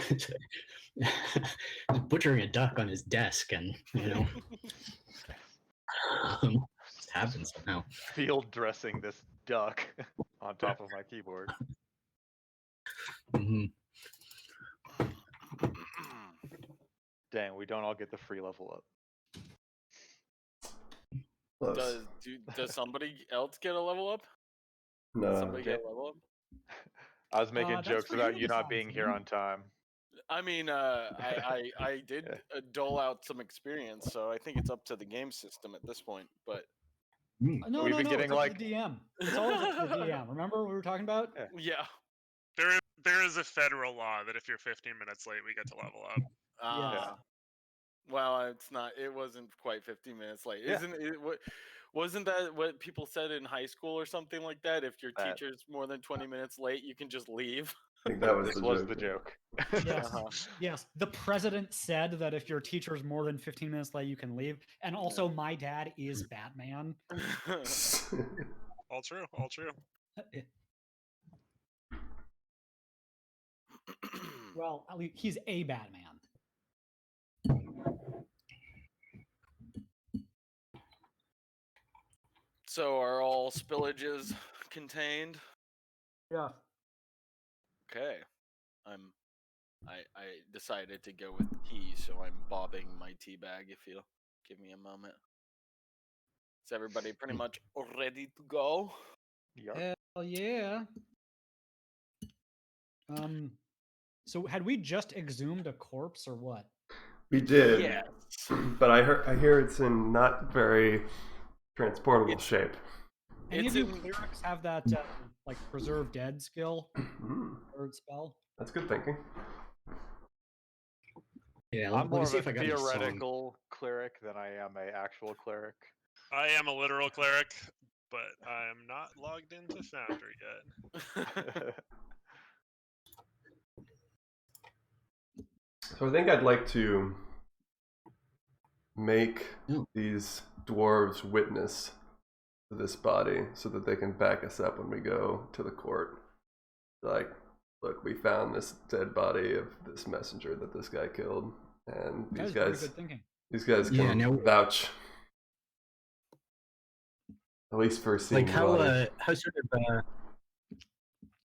He's butchering a duck on his desk, and just happens somehow. Field dressing this duck on top of my keyboard. Mhm. Dang, we don't all get the free level up. Close. Does somebody else get a level up? No. Somebody get a level up? I was making That's jokes for about you you to not decide, being here Sam. on time. I mean, I did dole out some experience, so I think it's up to the game system at this point. But No, We've been it's getting, up like- to the DM. It's always up to the DM. Remember what we were talking about? yeah, There is a federal law that if you're 15 minutes late, we get to level up. Yeah. Well, it's not. It wasn't quite 15 minutes late. Yeah. Isn't it? Wasn't that what people said in high school or something like that? If your That- teacher's more than 20 minutes late, you can just leave. I think that was This the was joke. the joke. Yes. Uh-huh. Yes. The president said that if your teacher's more than 15 minutes late, you can leave. And also, my dad is Batman. All true. All true. Well, at least he's a Batman. So are all spillages contained? Yeah. Okay. I decided to go with tea, so I'm bobbing my tea bag if you'll give me a moment. Is everybody pretty much ready to go? Yarp. Hell yeah. So had we just exhumed a corpse or what? We did. Yes. But I hear it's in not very transportable shape. Any It's of you in- clerics have that like preserve dead skill or spell? That's good thinking. Yeah, I'm let more me of see a if I got any song. theoretical cleric than I am a actual cleric. I am a literal cleric, but I am not logged into Foundry yet. So I think I'd like to make these dwarves witness to this body so that they can back us up when we go to the court. Like, look, we found this dead body of this messenger that this guy killed, and That these is pretty guys, good thinking. these guys Yeah, can now- vouch. At least for seeing Like the body. how sort of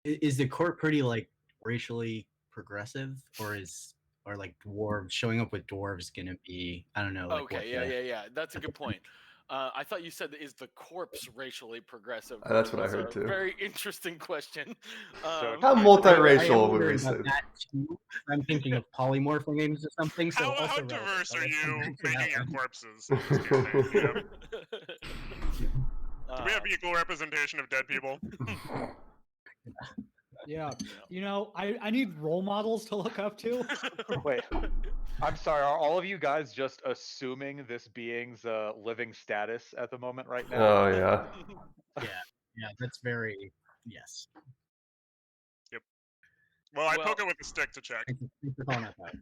is the court pretty like racially progressive, or like dwarves showing up with dwarves gonna be, I don't know, like Okay, yeah. That's a good point. I thought you said, is the corpse racially progressive? That's which what I was heard, a too. Very interesting question. So How I am multiracial would wondering we say? about that too. I'm thinking of polymorph names or something. So How also diverse relevant. are Let's come you back to that making your one. corpses? in this campaign, DM? Do we have Um, equal representation of dead people? Yeah. You know, I need role models to look up to. Wait, I'm sorry. Are all of you guys just assuming this being's living status at the moment right now? Oh yeah. Yeah, that's very yes. Well, I Well- poke it with a stick to check. Thanks for calling that out.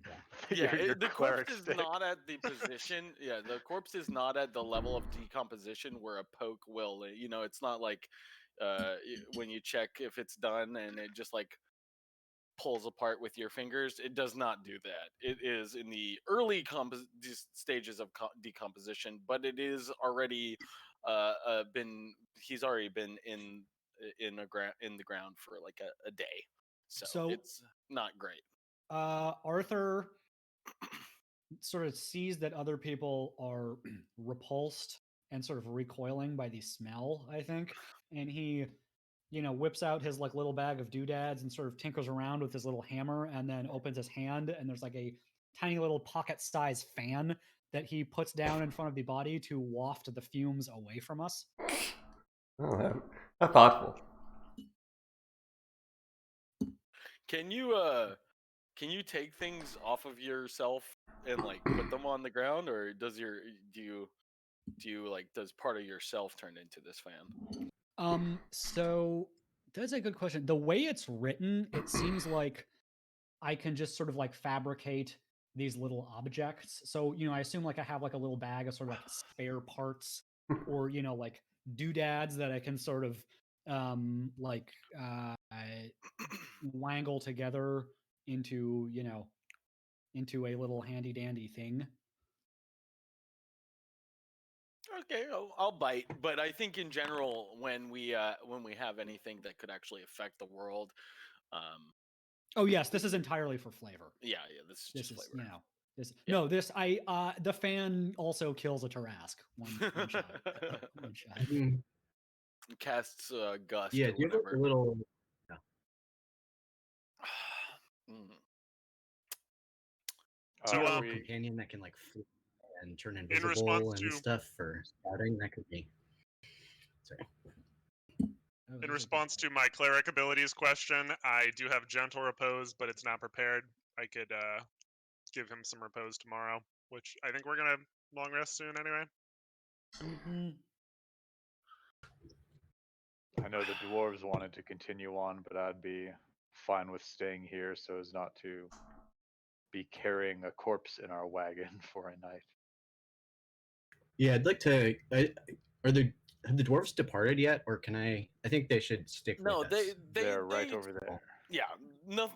Yeah. Yeah, Your the cleric corpse is stick. not at the position. Yeah, the corpse is not at the level of decomposition where a poke will. It's not like when you check if it's done and it just like pulls apart with your fingers. It does not do that. It is in the early stages of decomposition, but it is already been. He's already been in the ground for like a day, so it's not great. Arthur sort of sees that other people are repulsed and sort of recoiling by the smell, I think. And he, whips out his like little bag of doodads and sort of tinkers around with his little hammer and then opens his hand and there's like a tiny little pocket-sized fan that he puts down in front of the body to waft the fumes away from us. Oh, how thoughtful. Can you take things off of yourself and like put them on the ground, or does does part of yourself turn into this fan? So that's a good question. The way it's written, it seems like I can just sort of like fabricate these little objects. So, I assume like I have like a little bag of sort of like spare parts or, like doodads that I can sort of wangle together into, into a little handy dandy thing. Okay, I'll bite, but I think in general, when we have anything that could actually affect the world, Oh yes, this is entirely for flavor. yeah, this is This just is, flavor. this Yeah. no, this the fan also kills a Tarrasque. One shot. One shot. Mm, Casts gust yeah, or do you have like, whatever. a little? Mm. So, Do you have a we- companion that can like fly and turn response invisible and to- stuff for scouting? That could be. Sorry. Oh, In those are response good. to my cleric abilities question, I do have gentle repose, but it's not prepared. I could give him some repose tomorrow, which I think we're gonna long rest soon anyway. Mhm. I know the dwarves wanted to continue on, but I'd be fine with staying here so as not to be carrying a corpse in our wagon for a night. Yeah, I'd like to. Have the dwarves departed yet, or can I? I think they should stick No, with us. They're right over there. Yeah,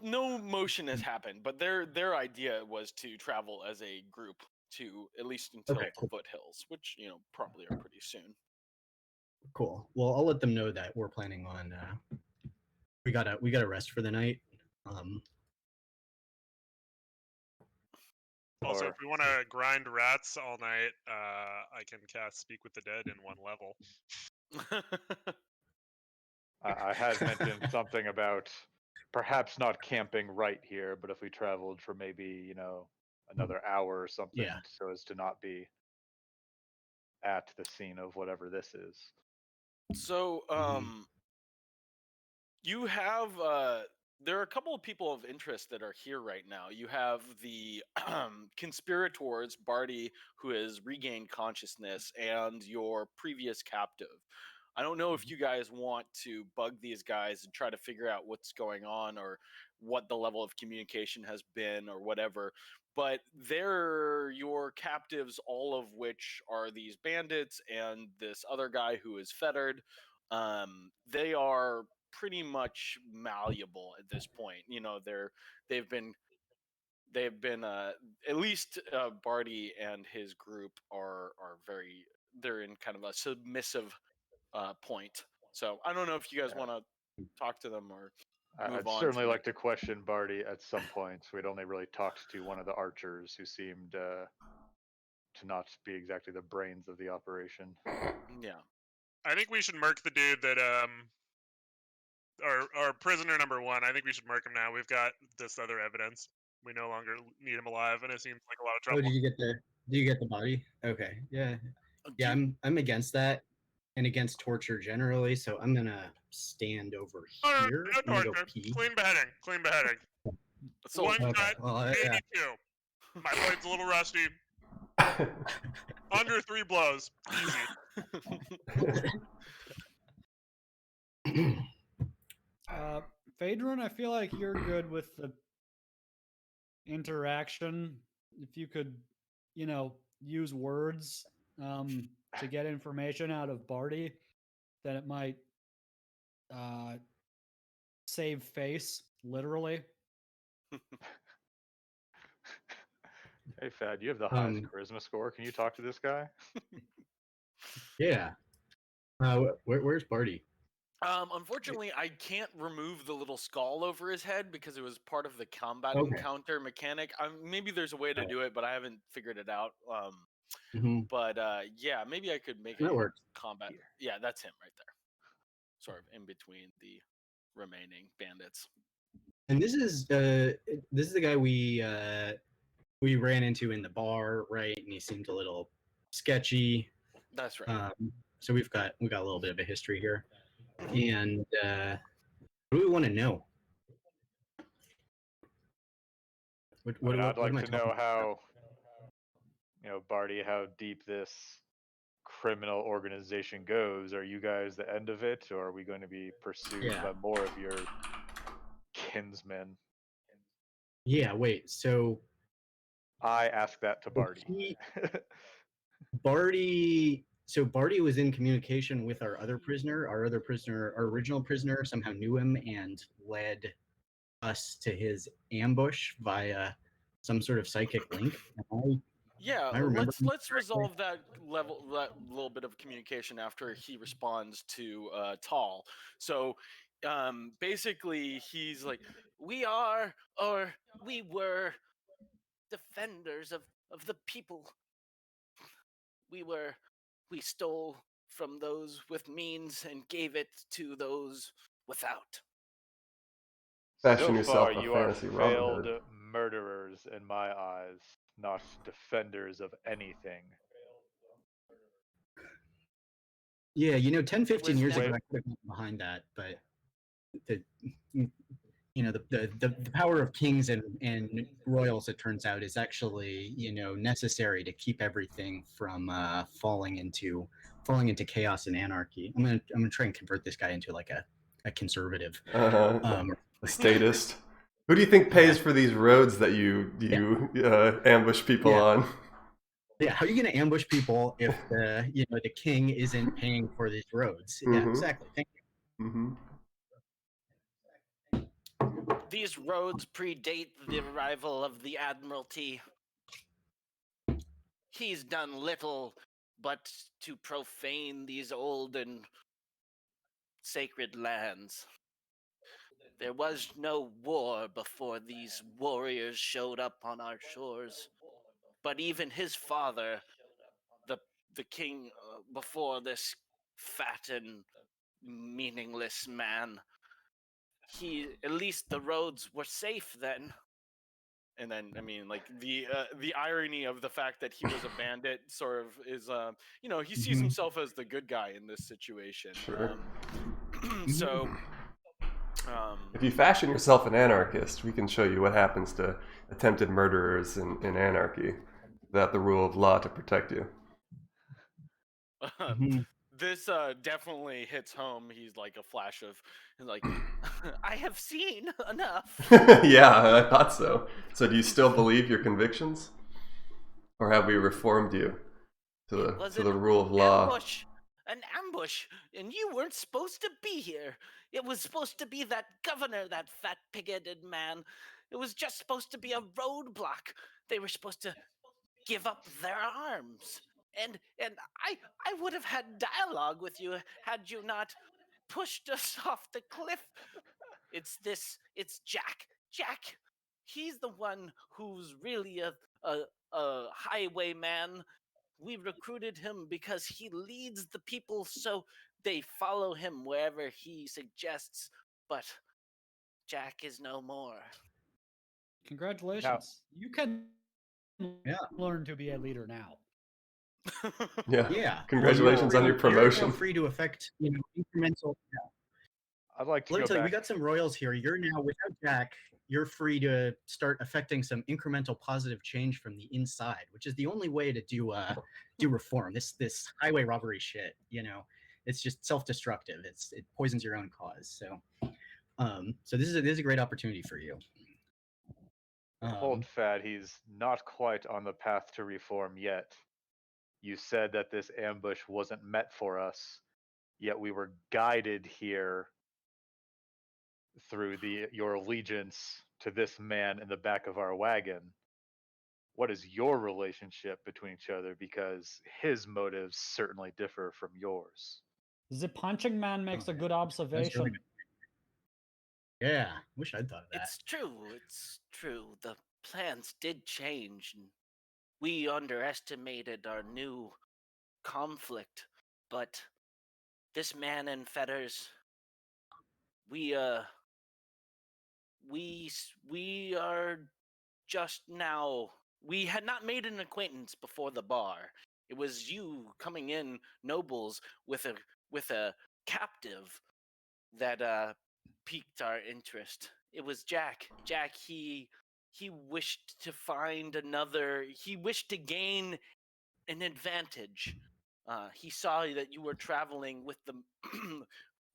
no motion has happened, but their idea was to travel as a group to at least until Okay, the cool. foothills, which probably are pretty soon. Cool. Well, I'll let them know that we're planning on. We gotta rest for the night. Also, Or- if we want to grind rats all night, I can cast Speak with the Dead in 1 level. I had mentioned something about perhaps not camping right here, but if we traveled for maybe, another hour or something, Yeah. so as to not be at the scene of whatever this is. So, you have there are a couple of people of interest that are here right now. You have the conspirators, Barty, who has regained consciousness, and your previous captive. I don't know if you guys want to bug these guys and try to figure out what's going on or what the level of communication has been or whatever. But they're your captives, all of which are these bandits and this other guy who is fettered. They are pretty much malleable at this point. They've been at least Barty and his group are they're in kind of a submissive point. So I don't know if you guys want to talk to them or move I'd on certainly from like to question Barty at some point. We'd only really talked to one of the archers who seemed to not be exactly the brains of the operation. Yeah. I think we should murk the dude that our prisoner number 1. I think we should murk him now. We've got this other evidence. We no longer need him alive, and it seems like a lot of Oh, trouble. did you get the body? Okay. Yeah. Yeah, I'm against that and against torture generally. So I'm gonna stand over No, here. no I'm gonna go torture. pee. Clean beheading. Clean beheading. So One Okay. shot, Well, 82. yeah. My blade's a little rusty. Under 3 blows. Easy. Phaedron, I feel like you're good with the interaction. If you could, use words to get information out of Barty, then it might save face, literally. Hey, Fad, you have the highest Um, charisma score. Can you talk to this guy? Yeah. Where's Barty? Unfortunately, I can't remove the little skull over his head because it was part of the combat Okay. encounter mechanic. Maybe there's a way to do it, but I haven't figured it out. Mhm. But yeah, maybe I could make That a works. combat. Here. Yeah, that's him right there, sort of in between the remaining bandits. And this is the guy we ran into in the bar, right? And he seemed a little sketchy. That's right. So we've got a little bit of a history here. And what do we want to know? I'd like am I to know talking about? how, Barty, how deep this criminal organization goes. Are you guys the end of it, or are we going to be pursued Yeah. by more of your kinsmen? Yeah, wait. So I ask that to Barty. Barty was in communication with our other prisoner. Our original prisoner, somehow knew him and led us to his ambush via some sort of psychic link. Yeah, I remember let's resolve that little bit of communication after he responds to Tall. So basically he's like, we are, or we were defenders of the people. We stole from those with means and gave it to those without. Fashion So yourself far, a you are fantasy Robin failed Hood. murderers in my eyes, not defenders of anything. Yeah, 10, 15 years Wait. ago, I could have gotten behind that, but the the power of kings and royals, it turns out, is actually necessary to keep everything from falling into chaos and anarchy. I'm gonna try and convert this guy into like a conservative. A statist. Who do you think pays for these roads that you ambush people Yeah. on? Yeah, how are you going to ambush people if the king isn't paying for these roads? Yeah, Mhm. exactly. Thank you. Mm-hmm. These roads predate the arrival of the Admiralty. He's done little but to profane these old and sacred lands. There was no war before these warriors showed up on our shores. But even his father, the king before this fat and meaningless man, at least the roads were safe then. And then, I mean, like the irony of the fact that he was a bandit sort of is, he sees Mhm. himself as the good guy in this situation. Sure. So, If you fashion yourself an anarchist, we can show you what happens to attempted murderers in anarchy without the rule of law to protect you. Mhm. this definitely hits home. He's like a flash of, like, I have seen enough. Yeah, I thought so. So do you still believe your convictions? Or have we reformed you to It was the an rule of law? an ambush, and you weren't supposed to be here. It was supposed to be that governor, that fat pig-headed man. It was just supposed to be a roadblock. They were supposed to give up their arms. And I would have had dialogue with you had you not pushed us off the cliff. It's Jack. Jack, he's the one who's really a highwayman. We recruited him because he leads the people, so they follow him wherever he suggests. But Jack is no more. Congratulations. You can Yeah. learn to be a leader now. Yeah. Yeah. Congratulations on your You're now promotion. free to affect incremental. I'd like to Let me go tell you, we back. got some royals here. You're now, without Jack, you're free to start affecting some incremental positive change from the inside, which is the only way to do reform. This highway robbery shit, it's just self-destructive. It poisons your own cause. So this is a great opportunity for you. Hold fat, he's not quite on the path to reform yet. You said that this ambush wasn't met for us, yet we were guided here through your allegiance to this man in the back of our wagon. What is your relationship between each other? Because his motives certainly differ from yours. The punching man makes a good That's really observation. good. Yeah, wish I'd thought of that. It's true. It's true. The plans did change, and we underestimated our new conflict. But this man in fetters, we are just now. We had not made an acquaintance before the bar. It was you coming in, nobles, with a captive that piqued our interest. It was Jack. Jack, he wished to find another. He wished to gain an advantage. He saw that you were traveling with the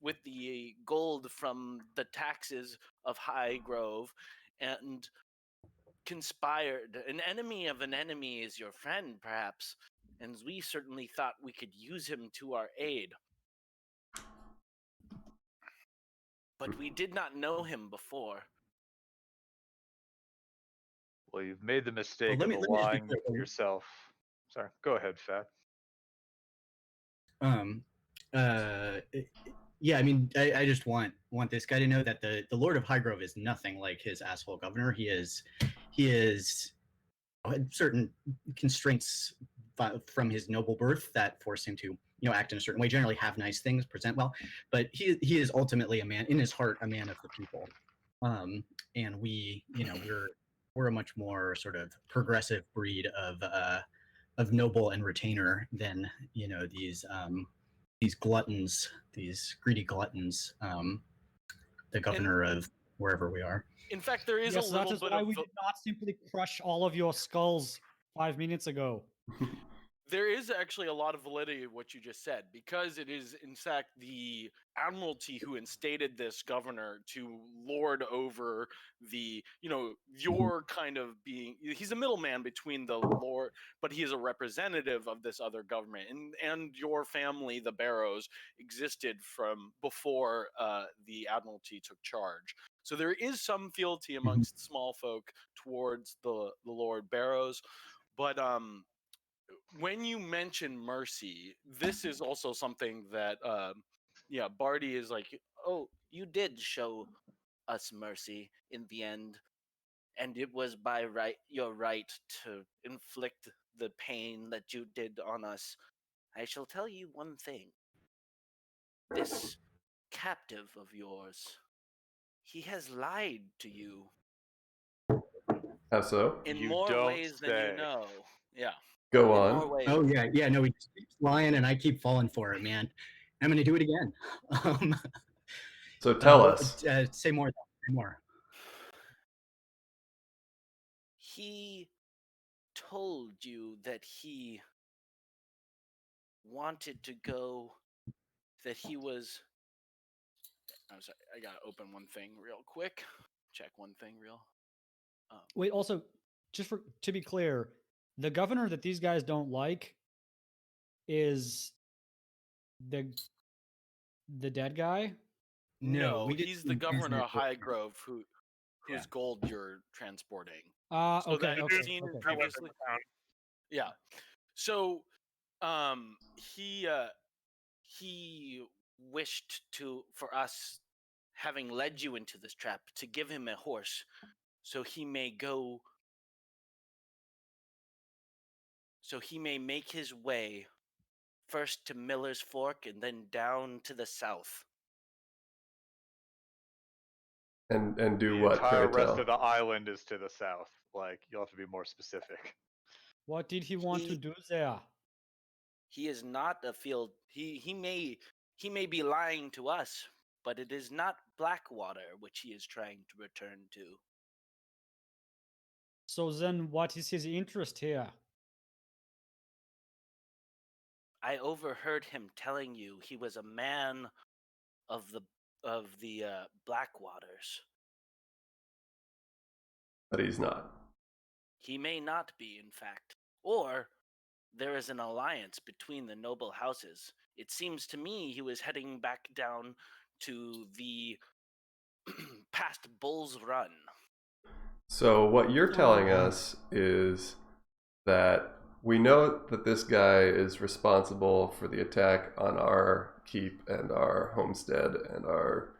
with the gold from the taxes of High Grove, and conspired. An enemy of an enemy is your friend, perhaps, and we certainly thought we could use him to our aid. But we did not know him before. Well, you've made the mistake let of me just be lying clear. yourself. Sorry, go ahead, Fat. Um, yeah, I mean, I just want this guy to know that the Lord of Highgrove is nothing like his asshole governor. He is had certain constraints from his noble birth that force him to act in a certain way, generally have nice things, present well, but he is ultimately a man in his heart, a man of the people. And we we're a much more sort of progressive breed of noble and retainer than these gluttons, these greedy gluttons, the governor of wherever we are. In fact, there is Yes, a that little is bit why of we did not simply crush all of your skulls 5 minutes ago. there is actually a lot of validity of what you just said, because it is in fact the admiralty who instated this governor to lord over the your kind of being. He's a middleman between the lord, but he is a representative of this other government, and your family, the Barrows, existed from before the admiralty took charge. So there is some fealty amongst small folk towards the Lord Barrows, but when you mention mercy, this is also something that Barty is like, oh, you did show us mercy in the end, and it was by your right to inflict the pain that you did on us. I shall tell you one thing. This captive of yours, he has lied to you How so? in You more don't ways than you say. know. Yeah. Go In on. more ways. Oh yeah, no, he keeps lying, and I keep falling for it, man. I'm gonna do it again. So tell us. Say more. Say more. He told you that he wanted to go, that he was. I'm sorry, I gotta open one thing real quick. Check one thing real. Wait, also, just to be clear, the governor that these guys don't like is the dead guy. No, we he's the governor of Highgrove whose gold you're transporting. So Okay, that okay, you've seen okay. previously. Yeah. So he wished for us, having led you into this trap, to give him a horse so he may make his way first to Miller's Fork and then down to the south. And do The what? entire Pray rest tell. of the island is to the south. Like, you'll have to be more specific. What did he want to do there? He is not a field. He may be lying to us, but it is not Blackwater which he is trying to return to. So then, what is his interest here? I overheard him telling you he was a man of the Blackwaters. But he's not. He may not be, in fact. Or there is an alliance between the noble houses. It seems to me he was heading back down to the past Bull's Run. So what you're telling us is that we know that this guy is responsible for the attack on our keep and our homestead and our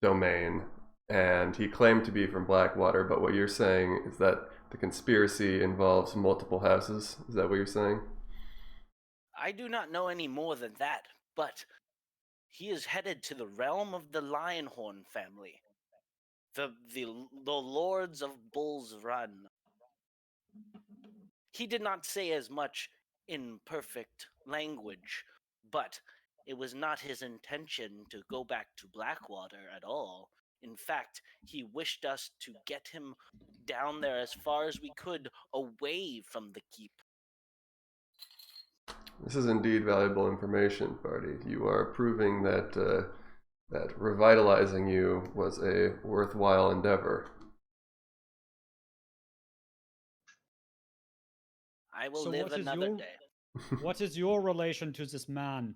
domain, and he claimed to be from Blackwater, but what you're saying is that the conspiracy involves multiple houses. Is that what you're saying? I do not know any more than that, but he is headed to the realm of the Lionhorn family, the lords of Bull's Run. He did not say as much in perfect language, but it was not his intention to go back to Blackwater at all. In fact, he wished us to get him down there as far as we could, away from the keep. This is indeed valuable information, Barty. You are proving that that revitalizing you was a worthwhile endeavor. I will live another day. What is your relation to this man?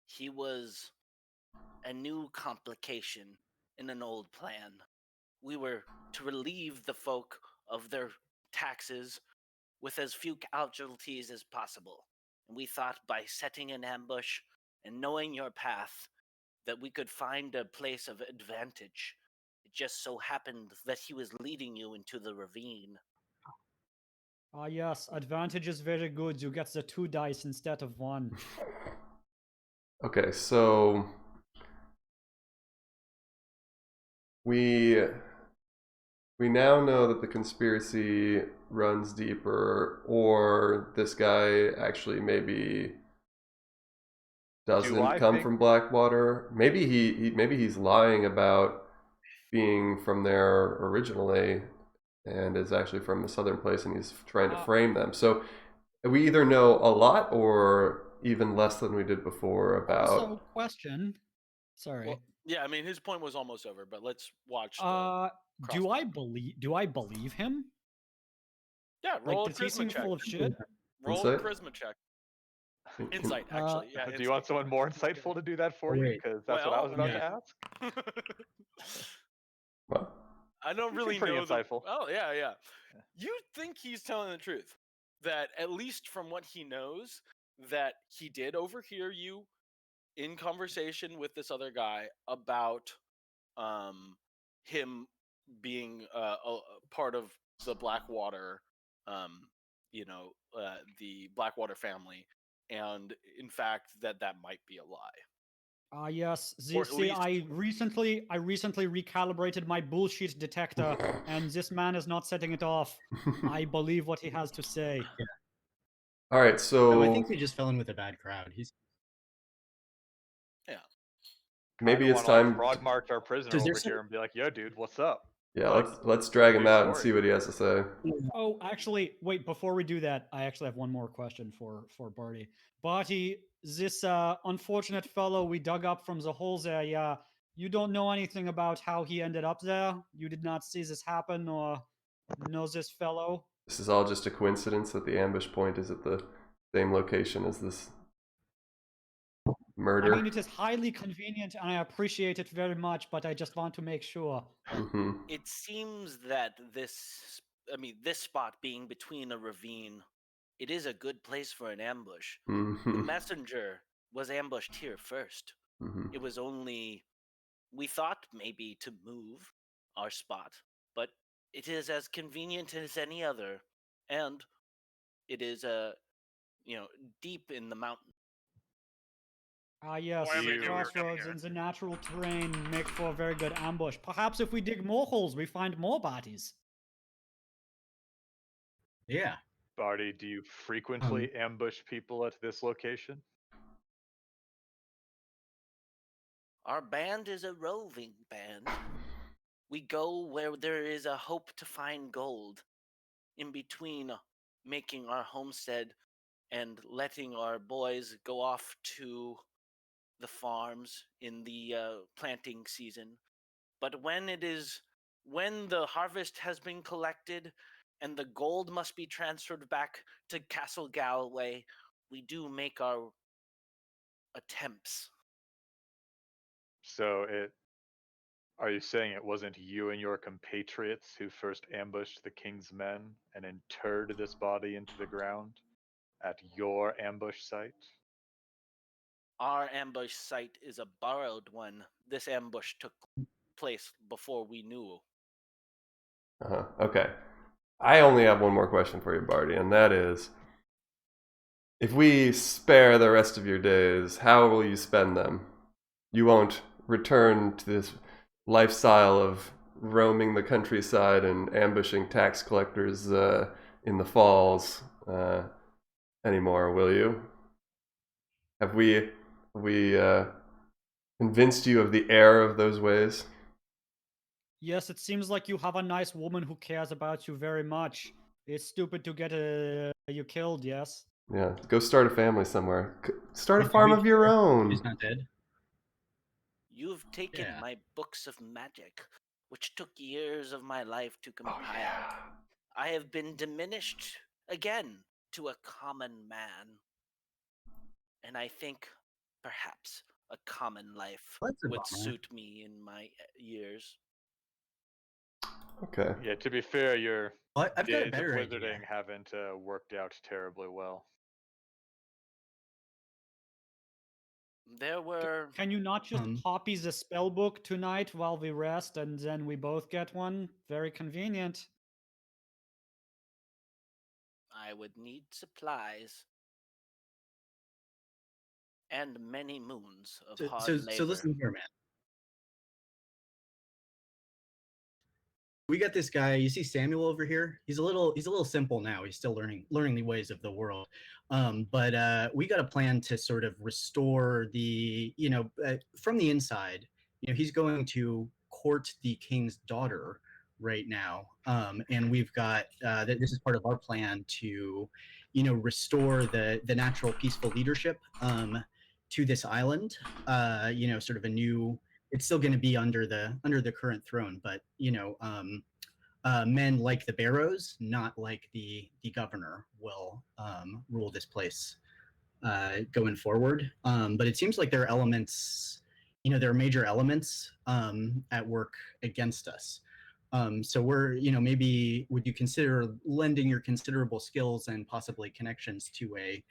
He was a new complication in an old plan. we were to relieve the folk of their taxes with as few casualties as possible. And we thought by setting an ambush and knowing your path that we could find a place of advantage. It just so happened that he was leading you into the ravine. Ah, yes, advantage is very good. You get the 2 dice instead of 1. Okay, so we now know that the conspiracy runs deeper, or this guy actually maybe doesn't I come think- from Blackwater. Maybe maybe he's lying about being from there originally and is actually from a southern place, and he's trying to frame them. So we either know a lot or even less than we did before about. Also, question. Sorry. Well, yeah, I mean, his point was almost over, but let's watch. Do crosstalk. I believe him? Yeah, roll Like, a does he charisma seem check. full of shit? Roll Insight? a charisma check. Can- Insight, actually. Yeah. Do you want someone more insightful to do that for Oh, you? wait. Because that's what I Well, was about yeah. to ask. Well, I don't You seem really pretty know. insightful. Oh yeah. You think he's telling the truth? That at least from what he knows, that he did overhear you in conversation with this other guy about him being a part of the Blackwater, the Blackwater family, and in fact that might be a lie. Ah, yes. Or at See, least- I recently recalibrated my bullshit detector, and this man is not setting it off. I believe what he has to say. all right, so No, I think he just fell in with a bad crowd. He's maybe Kinda it's wanna, time. frog march our prisoner Does there over here and be like, "Yo, dude, what's up?" Yeah, Like, let's drag him big out and story. see what he has to say. Oh, actually, wait, before we do that, I actually have one more question for Barty. Barty, this unfortunate fellow we dug up from the hole there, yeah, you don't know anything about how he ended up there? You did not see this happen or know this fellow? This is all just a coincidence that the ambush point is at the same location as this murder. I mean, it is highly convenient and I appreciate it very much, but I just want to make sure. Mhm. It seems that this spot being between a ravine, it is a good place for an ambush. The Mhm. messenger was ambushed here first. Mhm. It was only, we thought maybe to move our spot, but it is as convenient as any other, and it is deep in the mountain. Ah, yes, Well, I the knew we were coming crossroads here. and the natural terrain make for a very good ambush. Perhaps if we dig more holes, we find more bodies. yeah. Barty, do you frequently ambush people at this location? Our band is a roving band. We go where there is a hope to find gold, in between making our homestead and letting our boys go off to the farms in the planting season. But when the harvest has been collected and the gold must be transferred back to Castle Galway, we do make our attempts. So are you saying it wasn't you and your compatriots who first ambushed the king's men and interred this body into the ground at your ambush site? Our ambush site is a borrowed one. This ambush took place before we knew. Okay. I only have one more question for you, Barty, and that is, if we spare the rest of your days, how will you spend them? You won't return to this lifestyle of roaming the countryside and ambushing tax collectors in the falls anymore, will you? Have we convinced you of the error of those ways? Yes, it seems like you have a nice woman who cares about you very much. It's stupid to get you killed, yes? Yeah, go start a family somewhere. Start a And to farm be of your fair, own. He's not dead. You've taken Yeah. my books of magic, which took years of my life to compile. Oh, yeah. I have been diminished again to a common man. And I think perhaps a common life That's a would bummer. suit me in my years. Okay. Yeah, to be fair, your Well, I've got a days of better wizarding idea. haven't worked out terribly well. There were. Can you not just copy the spell book tonight while we rest, and then we both get one? Very convenient. I would need supplies. And many moons of hard labor. So listen here, man. We got this guy. You see Samuel over here. He's a little simple now. He's still learning the ways of the world. But we got a plan to sort of restore the from the inside. He's going to court the king's daughter right now, and we've got this is part of our plan to restore the natural peaceful leadership to this island. Sort of a new. It's still going to be under the current throne, but men like the Barrows, not like the governor, will rule this place going forward. But it seems like there are elements, there are major elements at work against us. So we're, maybe would you consider lending your considerable skills and possibly connections to a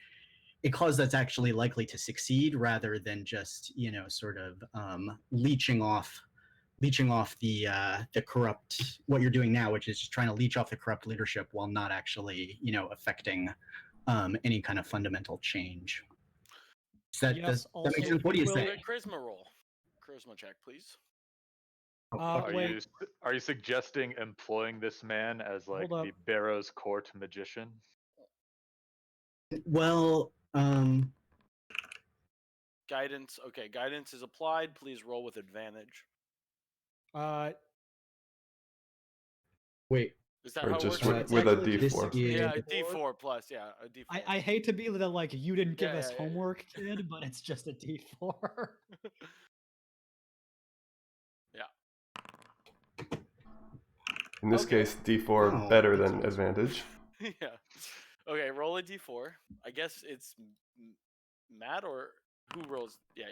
cause that's actually likely to succeed rather than just sort of leeching off the corrupt, what you're doing now, which is just trying to leech off the corrupt leadership while not actually affecting any kind of fundamental change. Does that make sense? What do you say? Charisma roll. Charisma check, please. Are you suggesting employing this man as like the Barrows court magician? Well, guidance. Okay, guidance is applied. Please roll with advantage. Wait. Is that how it works? With a D4. Yeah, a D4 plus. Yeah, a D4. I hate to be the like you didn't give us homework kid, but it's just a D4. Yeah. In this case, D4 better than advantage. Yeah. Okay, roll a D4. I guess it's Matt or who rolls? Yeah.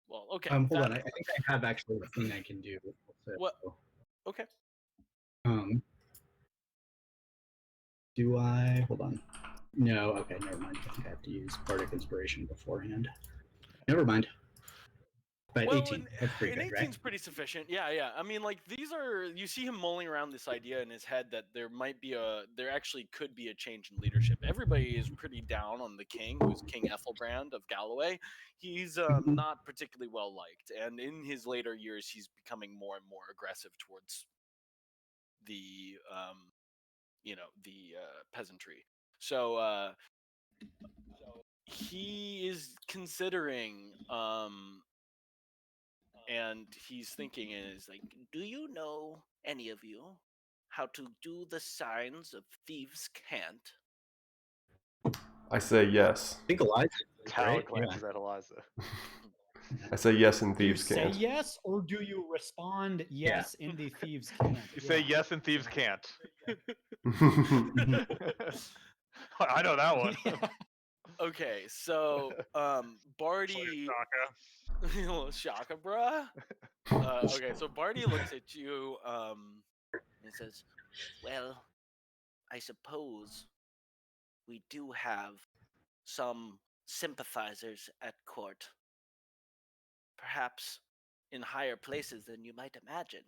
Well, okay. Hold on. I think I have actually a thing I can do. What? Okay. Do I? Hold on. No. Okay. Never mind. I think I have to use Bardic Inspiration beforehand. Never mind. But 18. That's pretty good, 18's right? pretty sufficient. Yeah. I mean, like these are. You see him mulling around this idea in his head that there actually could be a change in leadership. Everybody is pretty down on the king, who's King Ethelbrand of Galloway. He's not particularly well liked, and in his later years, he's becoming more and more aggressive towards the peasantry. So he is considering and he's thinking is like, do you know, any of you, how to do the signs of thieves' cant? I say yes. I think Eliza. Talon glances at Eliza. I say yes in thieves' do you cant. say yes, or do you respond yes in the thieves' cant? You say yes and thieves can't. I know that one. Okay, so Barty, Shaka, bruh. Okay, so Barty looks at you and says, "Well, I suppose we do have some sympathizers at court. Perhaps in higher places than you might imagine.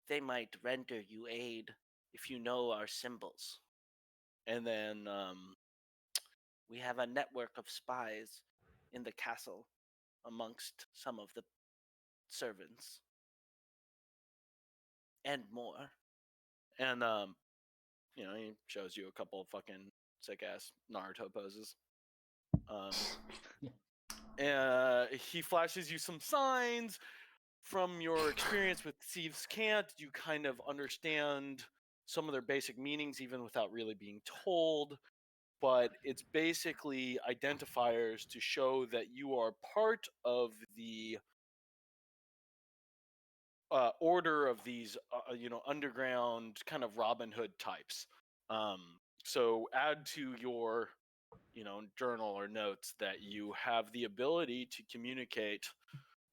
They might render you aid if you know our symbols. And then we have a network of spies in the castle amongst some of the servants. And more." And, he shows you a couple of fucking sick-ass Naruto poses. He flashes you some signs. From your experience with Thieves' Cant, you kind of understand some of their basic meanings even without really being told. But it's basically identifiers to show that you are part of the order of these, underground kind of Robin Hood types. So add to your, journal or notes that you have the ability to communicate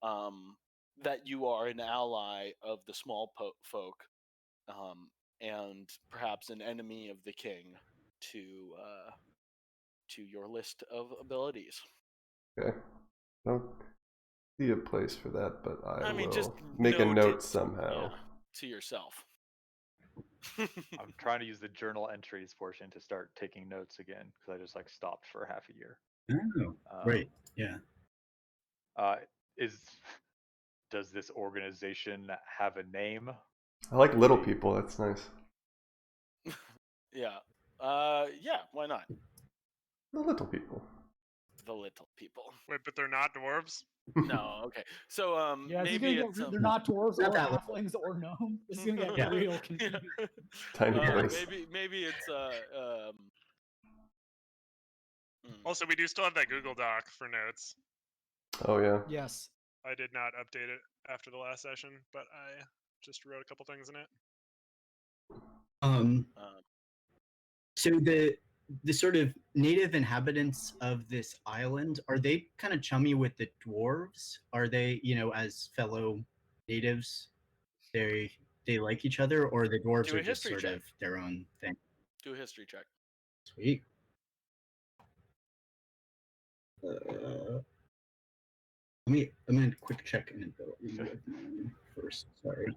that you are an ally of the small folk and perhaps an enemy of the king to your list of abilities. Okay. I don't see a place for that, but I mean, will just make a note note it, somehow. to yourself. I'm trying to use the journal entries portion to start taking notes again because I just like stopped for half a year. Oh, right. Yeah. Does this organization have a name? I like little people. That's nice. Yeah. Yeah. Why not? The little people. The little people. Wait, but they're not dwarves? No. Okay. So Yeah, this is maybe gonna it's get, they're not dwarves Not or that halflings or gnome. This is gonna get Yeah. real confusing. Tiny place. maybe it's Also, we do still have that Google Doc for notes. Oh yeah. Yes. I did not update it after the last session, but I just wrote a couple things in it. So the sort of native inhabitants of this island, are they kind of chummy with the dwarves? Are they, as fellow natives, they like each other, or the dwarves Do a are just history sort check. of their own thing? Do a history check. Sweet. I'm gonna quick check an ability first. Sorry.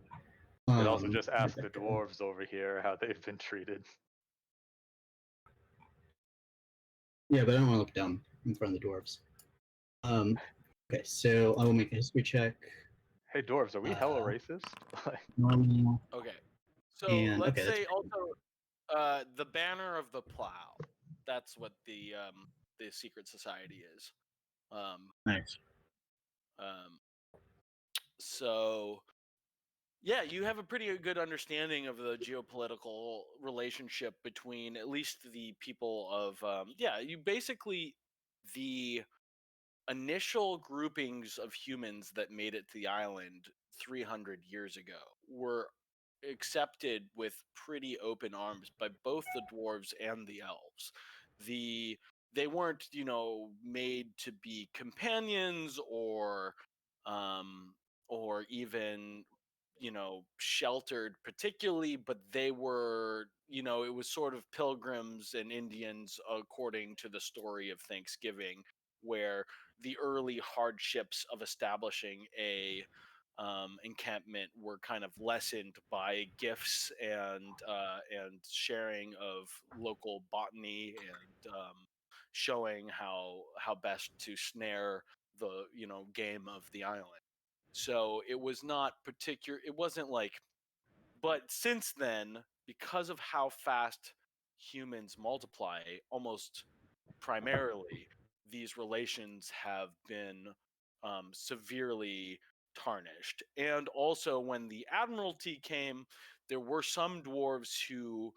It also just where'd ask the that go? dwarves over here how they've been treated. Yeah, but I don't want to look down in front of the dwarves. Okay, so I will make a history check. Hey dwarves, are we hella racist? Normal. Okay. So And let's okay, that's say also the banner of the plow. That's what the secret society is. nice. So yeah, you have a pretty good understanding of the geopolitical relationship between at least the people of you basically the initial groupings of humans that made it to the island 300 years ago were accepted with pretty open arms by both the dwarves and the elves. They weren't, made to be companions or even, sheltered particularly, but they were, it was sort of pilgrims and Indians according to the story of Thanksgiving, where the early hardships of establishing a encampment were kind of lessened by gifts and sharing of local botany and showing how best to snare the game of the island. So it was not particular. It wasn't like, but since then, because of how fast humans multiply, almost primarily, these relations have been severely tarnished. And also, when the Admiralty came, there were some dwarves who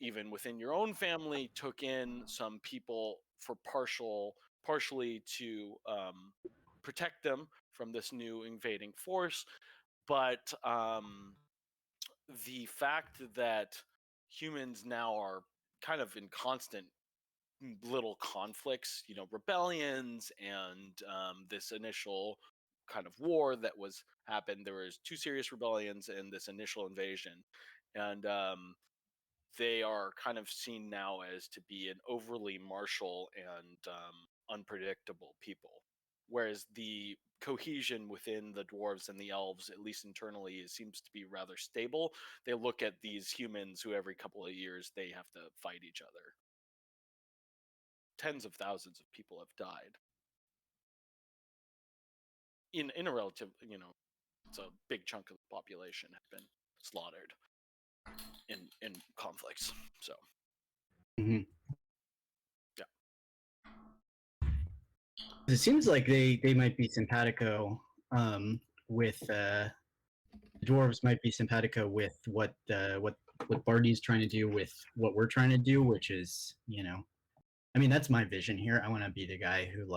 even within your own family took in some people for partially to protect them from this new invading force. But the fact that humans now are kind of in constant little conflicts, rebellions and this initial kind of war that was happened. There was two serious rebellions and this initial invasion, and they are kind of seen now as to be an overly martial and unpredictable people. Whereas the cohesion within the dwarves and the elves, at least internally, seems to be rather stable. They look at these humans who every couple of years they have to fight each other. Tens of thousands of people have died in a relative, it's a big chunk of the population have been slaughtered in conflicts. So Mhm. yeah. It seems like they might be simpatico with dwarves might be simpatico with what Barty's trying to do with what we're trying to do, which is, I mean, that's my vision here. I want to be the guy who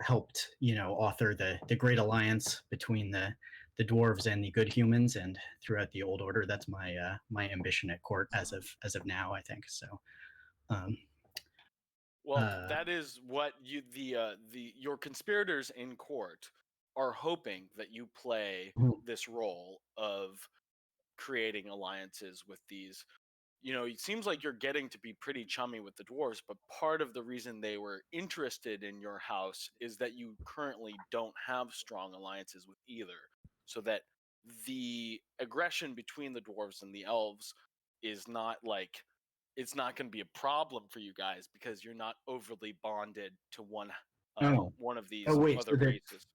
helped, author the great alliance between the dwarves and the good humans, and throughout the old order. That's my ambition at court as of now, I think. So Well, that is what your conspirators in court are hoping that you play Mhm. this role of creating alliances with these. It seems like you're getting to be pretty chummy with the dwarves, but part of the reason they were interested in your house is that you currently don't have strong alliances with either, so that the aggression between the dwarves and the elves is not like it's not going to be a problem for you guys because you're not overly bonded to one of these Oh, wait, other races.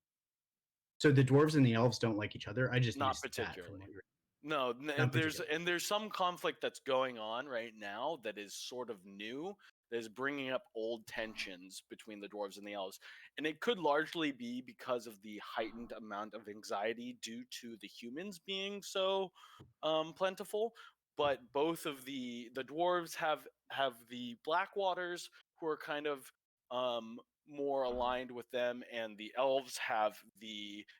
So the dwarves and the elves don't like each other? I just Not noticed that from particularly. what you're... No, Not there's some conflict that's going on right now that is sort of new, that is bringing up old tensions between the dwarves and the elves, and it could largely be because of the heightened amount of anxiety due to the humans being so plentiful. But both of the dwarves have the Blackwaters, who are kind of more aligned with them, and the elves have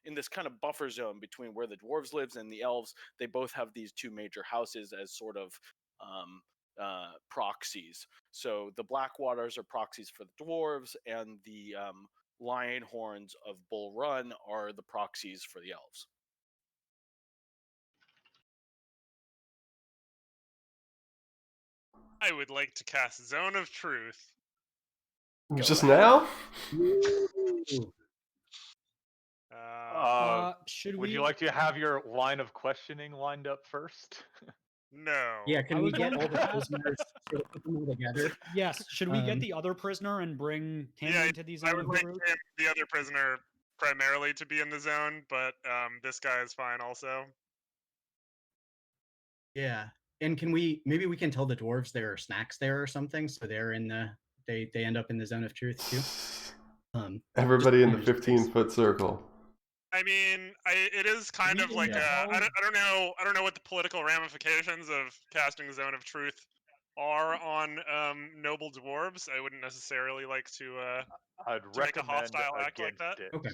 in this kind of buffer zone between where the dwarves lives and the elves. They both have these two major houses as sort of proxies. So the Blackwaters are proxies for the dwarves, and the Lion Horns of Bull Run are the proxies for the elves. I would like to cast Zone of Truth. Just now? Should Would we? you like to have your line of questioning lined up first? No. Yeah, can I we was get gonna all the ask- prisoners, sort of put them all together? Yes. Should we get the other prisoner and bring him Yeah, into these I zone would of like truth? the other prisoner primarily to be in the zone, but this guy is fine also. Yeah. And maybe we can tell the dwarves there are snacks there or something, so they're in they end up in the zone of truth too. Everybody in the just in case. 15-foot circle. I mean, it is kind of like Yeah. I don't know what the political ramifications of casting Zone of Truth are on noble dwarves. I wouldn't necessarily like to I'd to make a recommend hostile act like against that. it. Okay.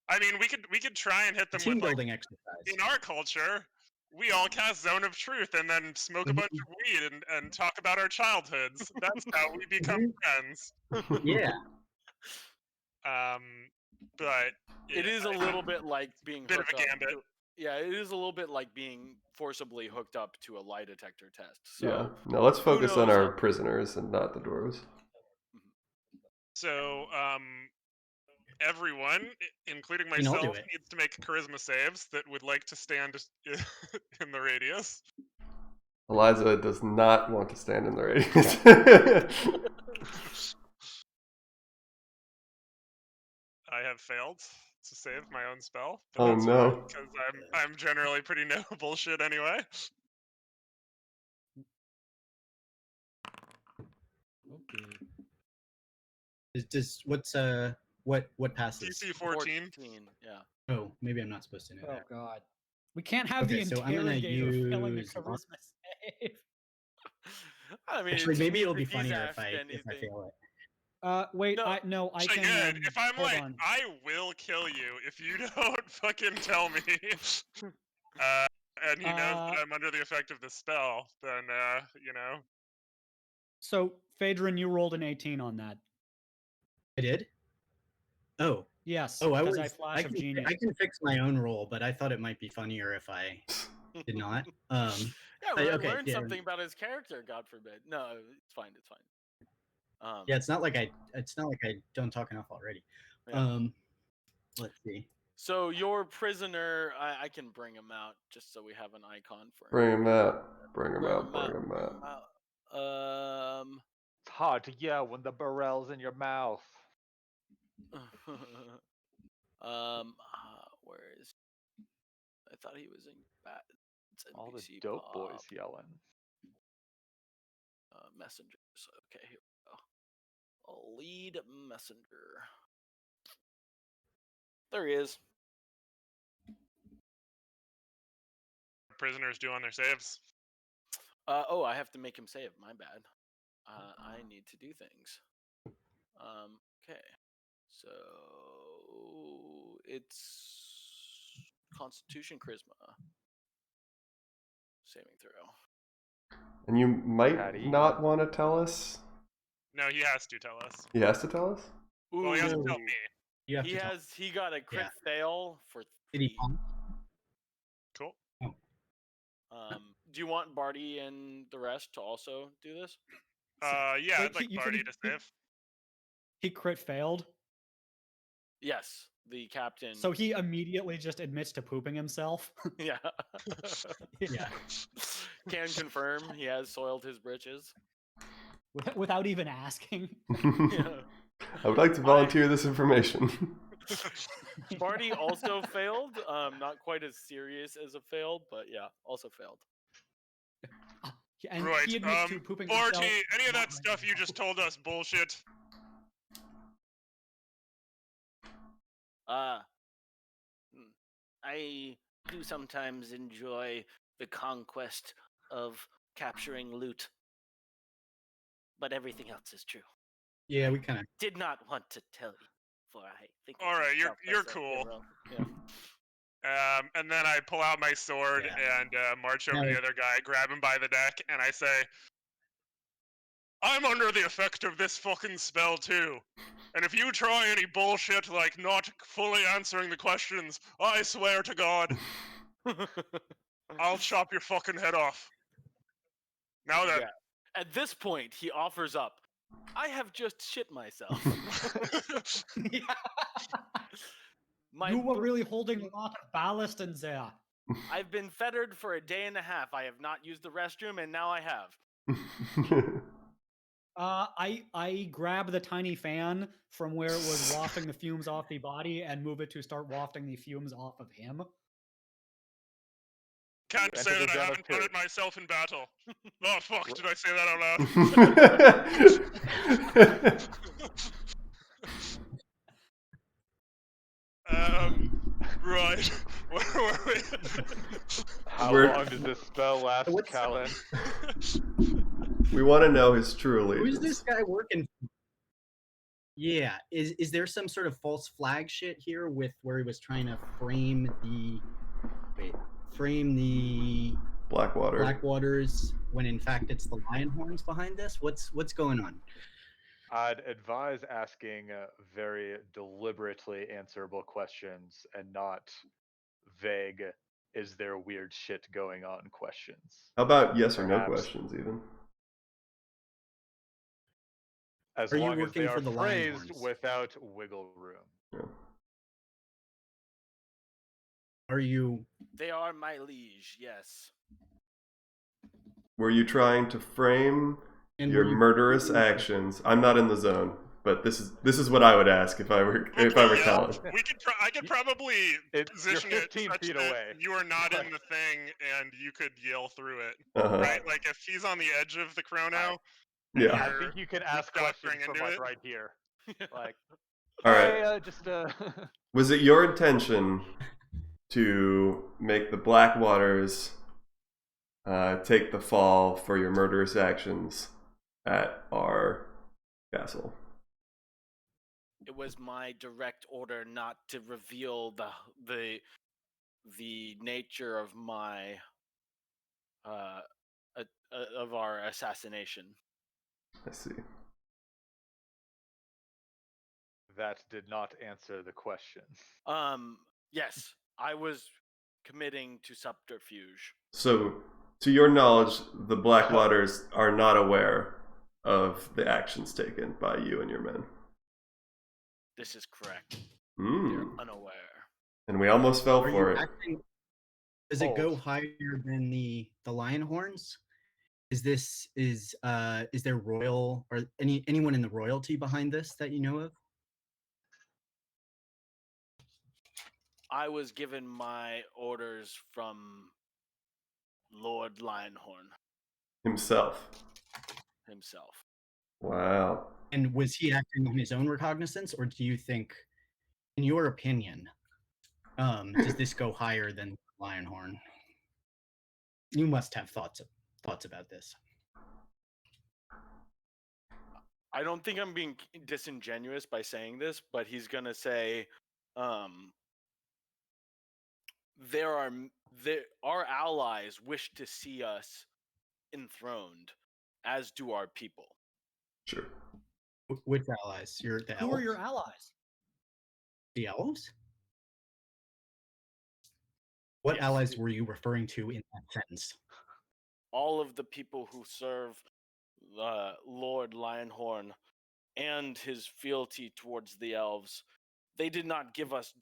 I mean, we could try and hit them Team with like building exercise. in our culture, we all cast Zone of Truth and then smoke a bunch of weed and talk about our childhoods. That's how we become friends. Yeah. But It is a little bit like being bit of hooked a up. gambit. Yeah, it is a little bit like being forcibly hooked up to a lie detector test. So, Yeah. No, let's focus on knows our how- prisoners and not the dwarves. So, everyone, including mean, I'll do myself, it. needs to make charisma saves that would like to stand in the radius. Eliza does not want to stand in the radius. I have failed to save my own spell. Oh, that's no. fine, because I'm generally pretty no bullshit anyway. Okay. What passes? DC 14. Yeah. Oh, maybe I'm not supposed to know Oh that. God. We can't have Okay, the so I'm gonna interrogator failing a use charisma save. I mean, Actually, it's maybe it'll if be he's funnier asked if I anything. fail it. Wait, No. I Actually, can. good. If I'm hold like, on. I will kill you if you don't fucking tell me. And he knows that I'm under the effect of the spell, then, you know. So, Phaedron, you rolled an 18 on that. I did? Oh. Yes, Oh, because I flash of genius. I can fix my own roll, but I thought it might be funnier if I did not. Yeah, okay, learn yeah. something about his character. God forbid. No, it's fine. It's fine. Yeah, it's not like I don't talk enough already. Yeah. Let's see. So your prisoner, I can bring him out just so we have an icon for him. Bring him out. Bring him Bring out. him Bring out, him bring out. him out. It's hard to yell when the barrel's in your mouth. Where is? I thought he was in bat. All the NPC dope boys pop, yelling. messengers. Okay, here we go. A lead messenger. There he is. Prisoners do on their saves. Oh, I have to make him save. My bad. I need to do things. Okay. So it's Constitution Charisma saving throw. And you might Patty. not want to tell us. No, he has to tell us. He has to tell us? Well, he has to Ooh. tell me. You have He to tell- has. He got a crit fail for Did he 3. pump? Cool. Do you want Barty and the rest to also do this? Yeah, Wait, I'd like you said Barty to save. He crit failed, Yes, the captain. so he immediately just admits to pooping himself. yeah. Yeah. Can confirm he has soiled his britches. Without even asking. Yeah. I would like to volunteer this information. Barty also failed. Not quite as serious as a fail, but yeah, also failed. And Right. he admits to pooping Barty, himself. any of that not stuff you just told us, bullshit. I do sometimes enjoy the conquest of capturing loot, but everything else is true. Yeah, we kind of. Did not want to tell you, for I think. All right, you're cool. Yeah. And then I pull out my sword Yeah. and march over Now- the other guy, grab him by the neck, and I say, I'm under the effect of this fucking spell too. And if you try any bullshit like not fully answering the questions, I swear to God, I'll chop your fucking head off. Now that Yeah. At this point, he offers up, I have just shit myself. You were really holding a lot of ballast in there. I've been fettered for a day and a half. I have not used the restroom, and now I have. I grab the tiny fan from where it was wafting the fumes off the body and move it to start wafting the fumes off of him. can't You say enter that the I zone of haven't done two. it myself in battle. Oh fuck, did I say that out loud? Right. Where were we? How We're- long does this spell last, What's- Callan? We want to know his true allegiance. Who's this guy working for? Yeah, is there some sort of false flag shit here with where he was trying to frame the Blackwater. Blackwaters when in fact it's the Lionhorns behind this? What's going on? I'd advise asking very deliberately answerable questions and not vague, is there weird shit going on questions. How about yes or no Perhaps. questions, even? As Are you long as working they for are the phrased Lionhorns? without wiggle room. Yeah. Are you They are my liege, yes. Were you trying to frame and your were you- murderous actions? I'm not in the zone, but this is what I would ask if I were Yeah, Callan. I could probably You're position it 15 such feet that away. you are not in the thing and you could yell through it, Uh-huh. right? Like if he's on the edge of the chrono, Yeah. I You're- think you can ask doctoring questions from into like it. right here. Like, All right. hey, just Was it your intention to make the Blackwaters take the fall for your murderous actions at our castle? It was my direct order not to reveal the nature of my of our assassination. I see. that did not answer the question. Yes, I was committing to subterfuge. So, to your knowledge, the Blackwaters are not aware of the actions taken by you and your men. This is correct. Hmm. They're unaware. And we almost fell Are for you it. acting? Does it go Hold. higher than the Lionhorns? Is there royal or anyone in the royalty behind this that you know of? I was given my orders from Lord Lionhorn Himself. himself. Wow. And was he acting on his own recognizance, or do you think, in your opinion, does this go higher than Lionhorn? You must have thoughts about this. I don't think I'm being disingenuous by saying this, but he's gonna say, our allies wish to see us enthroned, as do our people. Sure. Which allies? The Who elves? are your allies? The elves? What Yes. allies were you referring to in that sentence? all of the people who serve Lord Lionhorn and his fealty towards the elves, they did not give us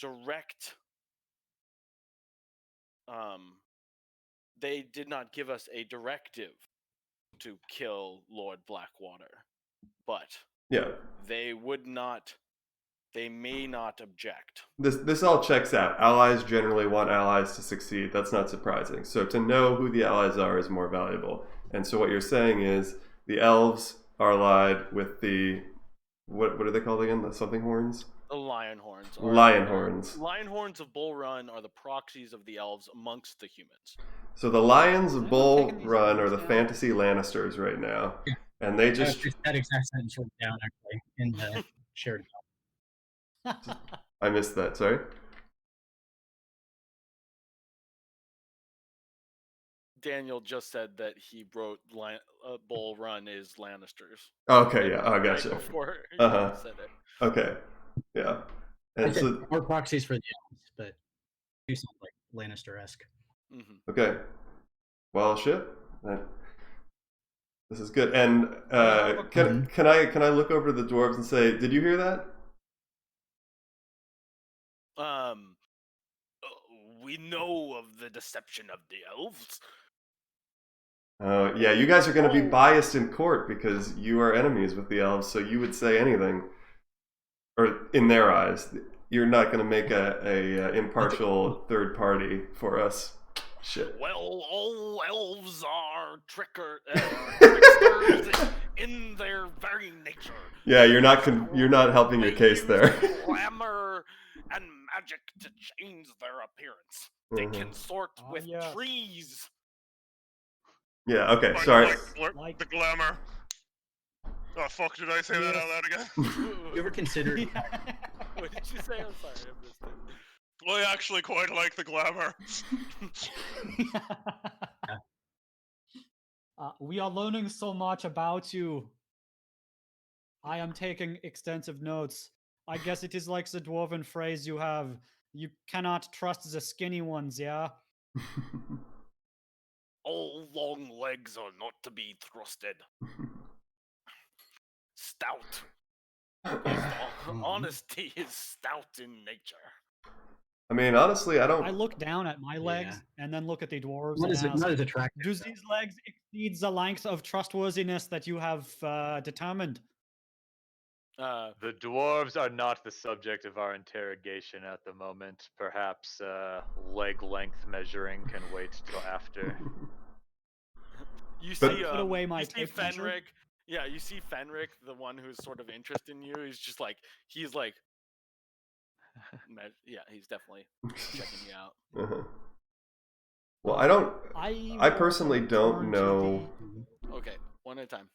they did not give us a directive to kill Lord Blackwater, but Yeah. they may not object. This all checks out. Allies generally want allies to succeed. That's not surprising. So to know who the allies are is more valuable. And so what you're saying is the elves are allied with the what are they called again? The something horns? The Lionhorns. Lionhorns. Lionhorns of Bull Run are the proxies of the elves amongst the humans. So the Lions of I'm Bull taking these Run are notes the down. fantasy Lannisters right now. Yeah. And they just that exact sentence wrote down actually in the shared. I missed that, sorry. Daniel just said that he wrote Bull Run is Lannisters. Okay, yeah, I Right gotcha. before he Uh-huh. said it. Okay. Yeah. And so More proxies for the elves, but do sound like Lannister-esque. Mm-hmm. okay. Well, shit. This is good. And can I look over to the dwarves and say, did you hear that? We know of the deception of the elves. Yeah, you guys are going to be biased in court because you are enemies with the elves, so you would say anything, or in their eyes, you're not going to make a impartial third party for us. Shit. Well, all elves are tricksters in their very nature. Yeah, you're not helping your They case use there. glamour and magic to change their appearance. They Mhm. consort with yes. trees. Yeah. Okay. Like- Sorry. Like the glamour. Oh fuck! Did I say that out loud again? You ever considered? What did you say? I'm sorry, I missed it. Well, I actually quite like the glamour. We are learning so much about you. I am taking extensive notes. I guess it is like the dwarven phrase you have. You cannot trust the skinny ones, yeah? All long legs are not to be trusted. Stout. Honesty is stout in nature. I mean, honestly, I don't. I look down at my legs and then look at the dwarves Not and as, ask, not as attractive. do these legs exceed the length of trustworthiness that you have determined? The dwarves are not the subject of our interrogation at the moment. Perhaps leg length measuring can wait till after. You But- see, Put away my you see tape measure. Fenric. Yeah, you see Fenric, the one who's sort of interested in you. He's like, yeah, he's definitely checking you out. Uh-huh. Well, I don't. I will personally turn don't to know. Okay, one at a time.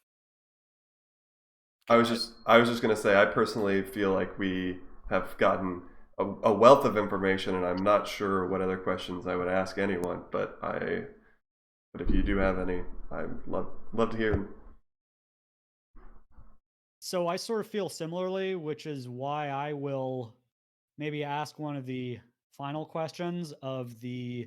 I was just gonna say I personally feel like we have gotten a wealth of information, and I'm not sure what other questions I would ask anyone. But if you do have any, I'd love to hear them. So I sort of feel similarly, which is why I will maybe ask one of the final questions of the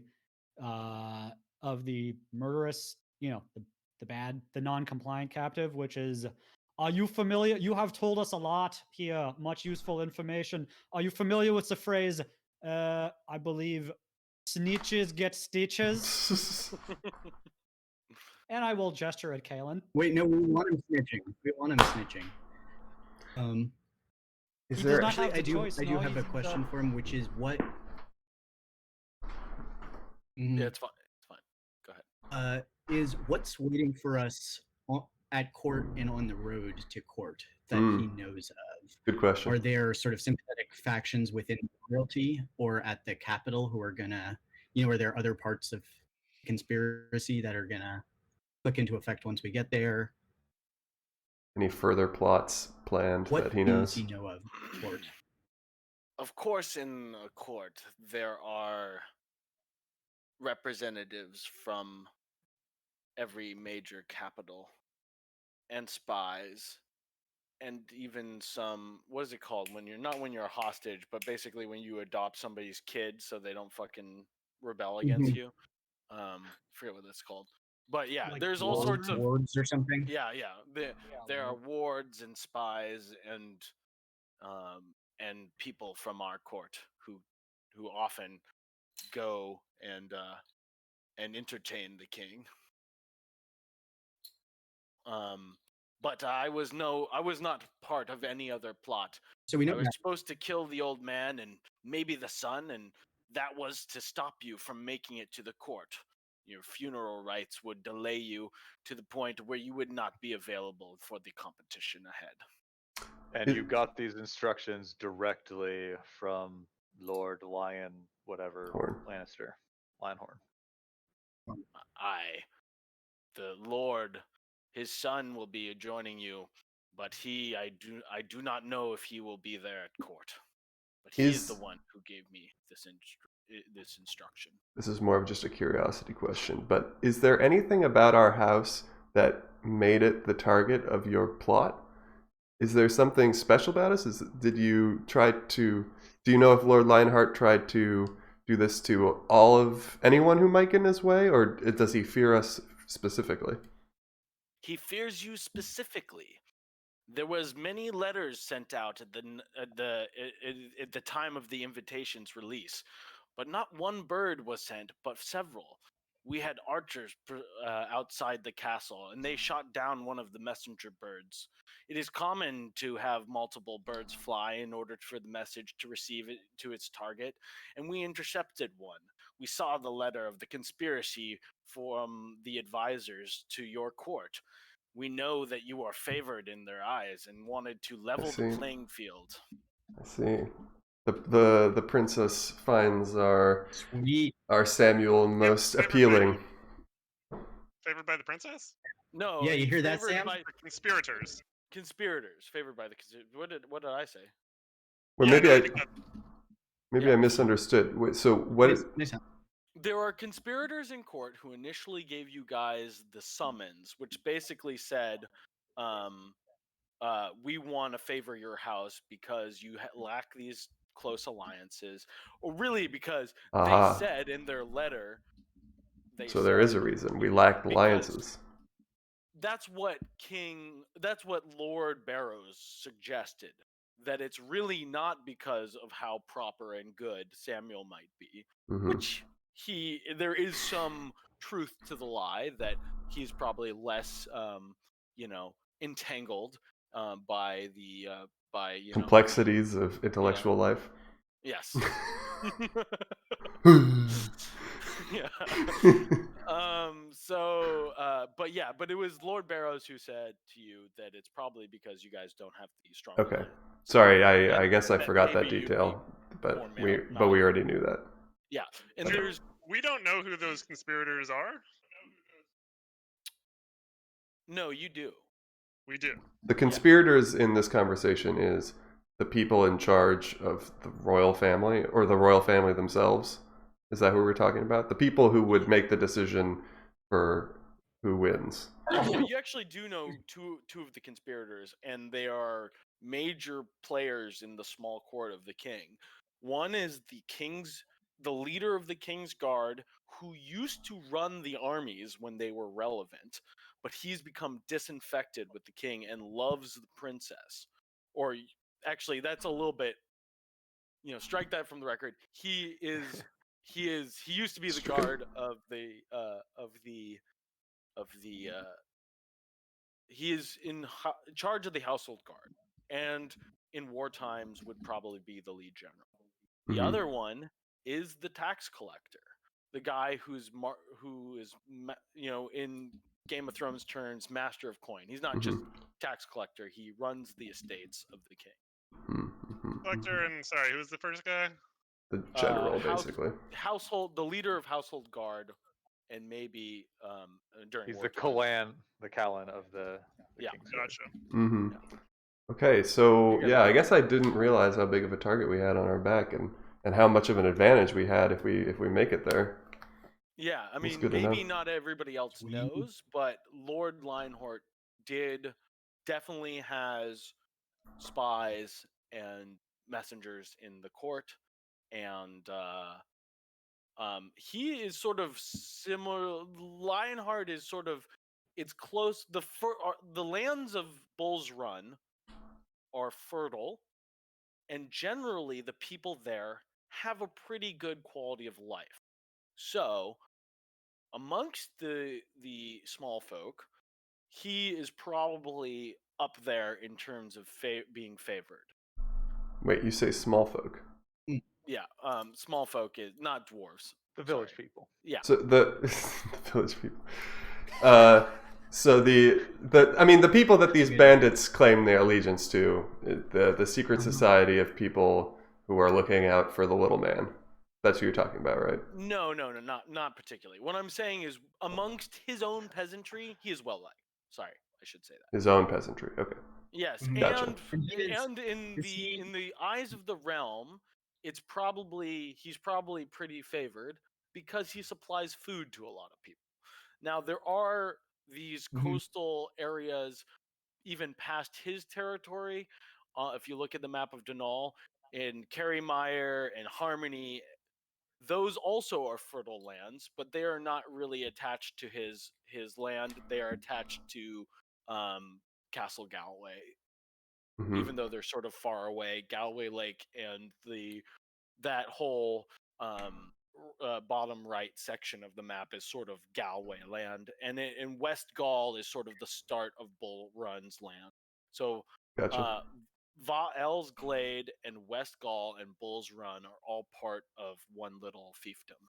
murderous, the non-compliant captive, which is, are you familiar? You have told us a lot here, much useful information. Are you familiar with the phrase, I believe, snitches get stitches? And I will gesture at Kalen. Wait, no, we want him snitching. Is He there? does not Actually, have the choice, I do no, have a he's, question for him, which is what. Mhm. Yeah, it's fine. It's fine. Go ahead. Is what's waiting for us at court and on the road to court that he knows of? Good question. Are there sort of sympathetic factions within royalty or at the capital who are gonna, are there other parts of conspiracy that are gonna click into effect once we get there? Any further plots planned What that he does knows? he know of court? Of course, in a court, there are representatives from every major capital and spies and even some, what is it called when you're a hostage, but basically when you adopt somebody's kid so they don't fucking rebel against you. Forget what that's called. But yeah, Like there's all sorts of wards or something. yeah. There are wards and spies and people from our court who often go and entertain the king. But I was not part of any other plot. So we know I was that. supposed to kill the old man and maybe the son, and that was to stop you from making it to the court. Your funeral rites would delay you to the point where you would not be available for the competition ahead. And you got these instructions directly from Lord Lion, whatever Horn. Lannister, Lionhorn. The Lord, his son will be joining you, but I do not know if he will be there at court. But he is the one who gave me this instruction. This is more of just a curiosity question, but is there anything about our house that made it the target of your plot? Is there something special about us? Do you know if Lord Lionheart tried to do this to anyone who might get in his way, or does he fear us specifically? He fears you specifically. There was many letters sent out at the time of the invitation's release, but not one bird was sent, but several. We had archers outside the castle, and they shot down one of the messenger birds. It is common to have multiple birds fly in order for the message to receive it to its target, and we intercepted one. We saw the letter of the conspiracy from the advisors to your court. We know that you are favored in their eyes and wanted to level the playing field. I see. The princess finds our Samuel most appealing. Favored by the princess? No. Yeah, you hear that, Sam? By conspirators. Conspirators favored by the. What did I say? Well, maybe I misunderstood. Wait, so what is? There are conspirators in court who initially gave you guys the summons, which basically said, we want to favor your house because you lack these close alliances, or really because they said in their letter. There is a reason we lack alliances. That's what Lord Barrows suggested. That it's really not because of how proper and good Samuel might be, which there is some truth to the lie that he's probably less, entangled by the complexities of intellectual life. Yes. Yeah. But it was Lord Barrows who said to you that it's probably because you guys don't have the strong. Okay. Alliance. Sorry, I guess I forgot that detail, but we already knew that. Yeah, and we don't know who those conspirators are. No, you do. We do. The conspirators in this conversation is the people in charge of the royal family, or the royal family themselves. Is that who we're talking about? The people who would make the decision for who wins. You actually do know two of the conspirators, and they are major players in the small court of the king. One is the leader of the king's guard, who used to run the armies when they were relevant, but he's become disinfected with the king and loves the princess. Or actually, that's a little bit, strike that from the record. He used to be the guard he is in charge of the household guard, and in war times would probably be the lead general. The other one is the tax collector, the guy who is in Game of Thrones terms master of coin. He's not just tax collector; he runs the estates of the king. Collector and who was the first guy? The general, basically. The leader of household guard, and maybe during. He's the Callan of the King's Gotcha. Okay, so I guess I didn't realize how big of a target we had on our back, and how much of an advantage we had if we make it there. Yeah, I mean, maybe not everybody else knows, but Lord Lionheart definitely has spies and messengers in the court, and He is sort of similar. Lionheart is sort of, it's close. The lands of Bull's Run are fertile, and generally the people there have a pretty good quality of life. So, amongst the small folk, he is probably up there in terms of being favored. Wait, you say small folk? Yeah, small folk is not dwarves. The village Sorry. people. Yeah. So the village people. So the people that these bandits claim their allegiance to, the secret society of people who are looking out for the little man. That's what you're talking about, right? No, not particularly. What I'm saying is, amongst his own peasantry, he is well liked. Sorry, I should say that. His own peasantry. Okay. Yes, Gotcha. and in the eyes of the realm, he's probably pretty favored because he supplies food to a lot of people. Now there are these coastal areas even past his territory. If you look at the map of Denal, in Carrymire and Harmony, those also are fertile lands, but they are not really attached to his land. They are attached to Castle Galway, even though they're sort of far away. Galway Lake and that whole bottom right section of the map is sort of Galway land, and in West Gaul is sort of the start of Bull Run's land. So Gotcha. Vael's Glade and West Gaul and Bull's Run are all part of one little fiefdom.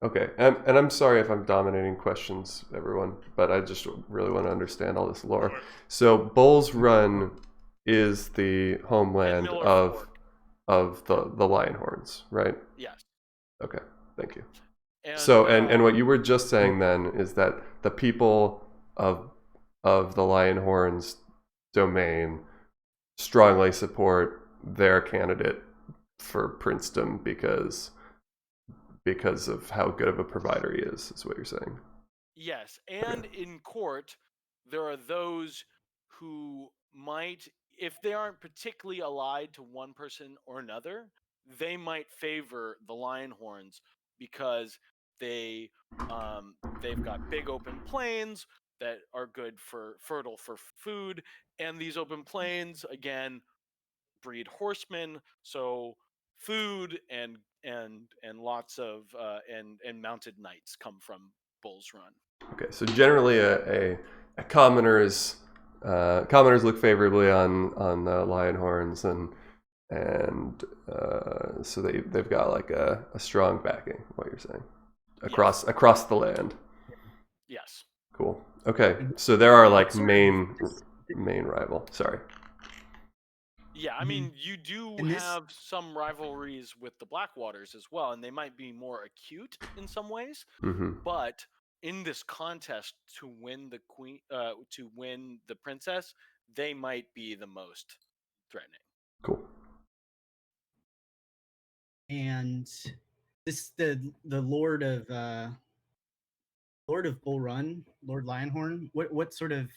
Okay, and I'm sorry if I'm dominating questions, everyone, but I just really want to understand all this lore. So Bull's Run is the homeland of the Lionhorns, right? Yes. Okay, thank you. And, so and what you were just saying then is that the people of the Lionhorns domain strongly support their candidate for princedom because of how good of a provider he is what you're saying. Yes, and in court, there are those who might, if they aren't particularly allied to one person or another, they might favor the Lionhorns because they've got big open plains that are fertile for food, and these open plains again breed horsemen, so food and lots of and mounted knights come from Bull's Run. Okay, so generally a commoners look favorably on the Lionhorns and so they've got like a strong backing, what you're saying, across the land. Yes. Cool. Okay, so there are like main rival. Sorry. Yeah, I mean, you do have some rivalries with the Blackwaters as well, and they might be more acute in some ways. But in this contest to win the queen, to win the princess, they might be the most threatening. Cool. And the Lord of Bull Run, Lord Lionhorn. What sort of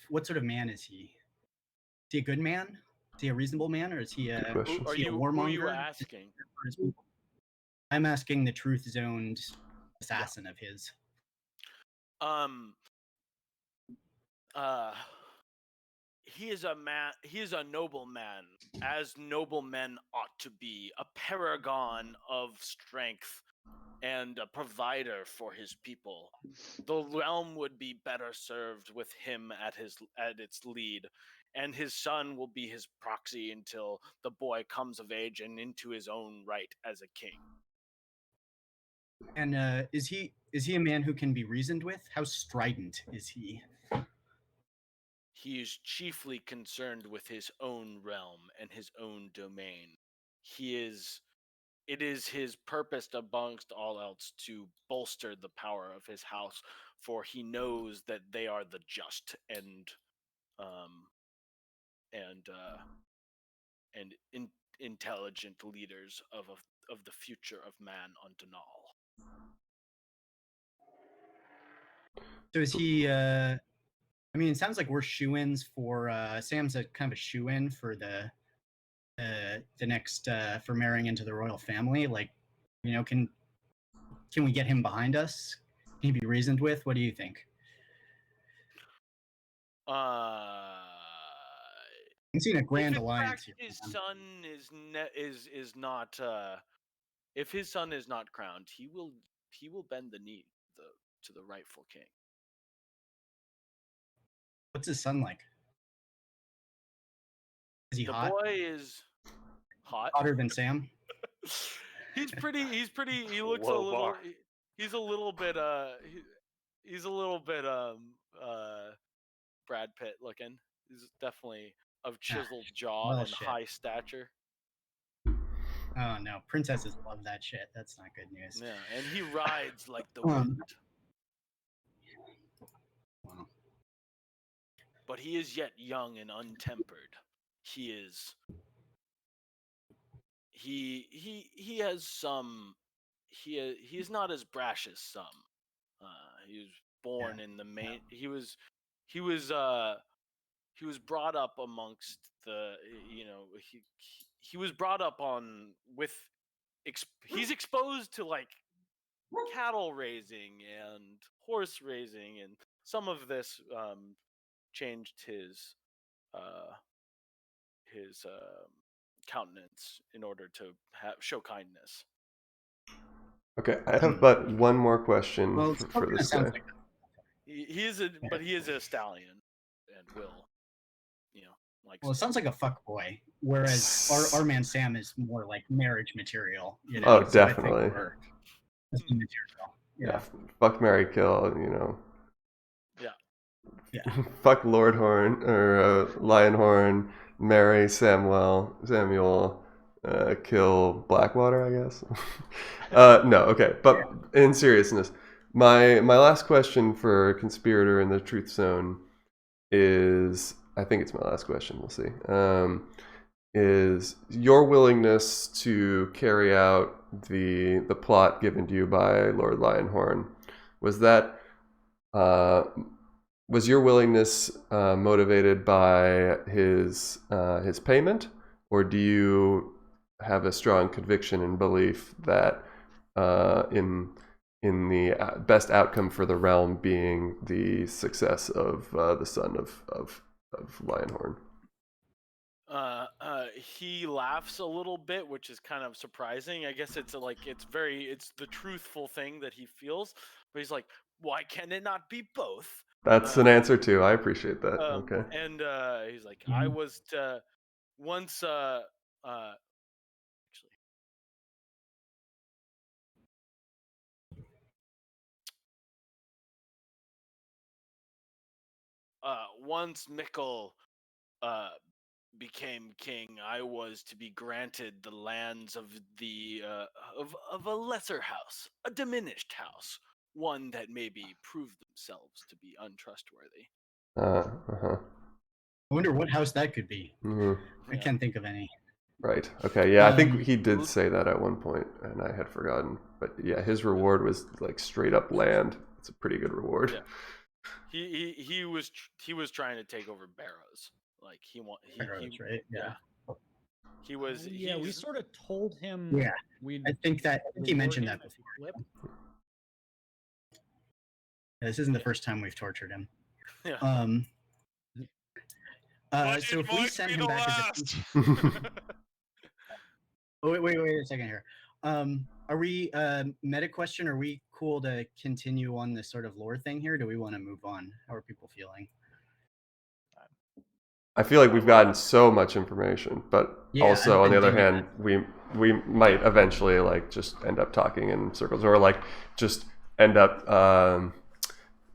man is he? Is he a good man? Is he a reasonable man, or is he a warmonger? Who are you asking? I'm asking the truth-zoned assassin of his. He is a man. He is a noble man, as noble men ought to be, a paragon of strength and a provider for his people. The realm would be better served with him at its lead, and his son will be his proxy until the boy comes of age and into his own right as a king. And is he a man who can be reasoned with? How strident is he? He is chiefly concerned with his own realm and his own domain. It is his purpose amongst all else to bolster the power of his house, for he knows that they are the just and intelligent leaders of the future of man on Denal. So is he? I mean, it sounds like we're shoo-ins for Sam's a kind of a shoo-in for the next for marrying into the royal family. Like, you know, can can we get him behind us? Can he be reasoned with? What do you think? I'm seeing a grand if in alliance fact here. his son is not if his son is not crowned, he will bend the knee to the rightful king. What's his son like? Is he The hot? boy is hot. Hotter than Sam? He's pretty. He looks a Low little. bar. He's a little bit. He's a little bit. Brad Pitt looking. He's definitely of chiseled jaw and bullshit. high stature. Oh no, princesses love that shit. That's not good news. Yeah, and he rides like the wind. Wow. But he is yet young and untempered. He is. He has some. He is not as brash as some. He was born in the main. He was brought up amongst the. He was brought up on with. He's exposed to like cattle raising and horse raising, and some of this changed his countenance in order to show kindness. Okay, I have but one more question Well, for this guy. sounds like He is a stallion, and will, like. well, it sounds like a fuck boy, whereas our man Sam is more like marriage material. Oh, so I think definitely. we're husband material. Yeah, fuck, marry, kill. Yeah. Fuck Lordhorn or Lionhorn, marry Samuel, kill Blackwater, I guess. No, okay, but in seriousness, my last question for Conspirator in the Truth Zone is, I think it's my last question. We'll see. Is your willingness to carry out the plot given to you by Lord Lionhorn? Was your willingness motivated by his payment, or do you have a strong conviction and belief that in the best outcome for the realm being the success of the son of Lionhorn? He laughs a little bit, which is kind of surprising. I guess it's it's the truthful thing that he feels, but he's like, why can it not be both? That's an answer too. I appreciate that. Okay. And he's like, I was once once Mikkel became king, I was to be granted the lands of the of a lesser house, a diminished house, one that maybe proved themselves to be untrustworthy. I wonder what house that could be. Mm-hmm. I can't think of any. Right. Okay. Yeah, I think he did say that at one point, and I had forgotten. But yeah, his reward was like straight up land. It's a pretty good reward. Yeah. He was trying to take over Barrows. Like Barrows, right? Yeah. He was. Yeah, we sort of told him. Yeah. I think he mentioned that before. This isn't the first time we've tortured him. Yeah. So if we send him back as a wait a second here. Are we meta question? Are we cool to continue on this sort of lore thing here? Do we want to move on? How are people feeling? I feel like we've gotten so much information, but also on the other hand, we might eventually like just end up talking in circles, or like just end up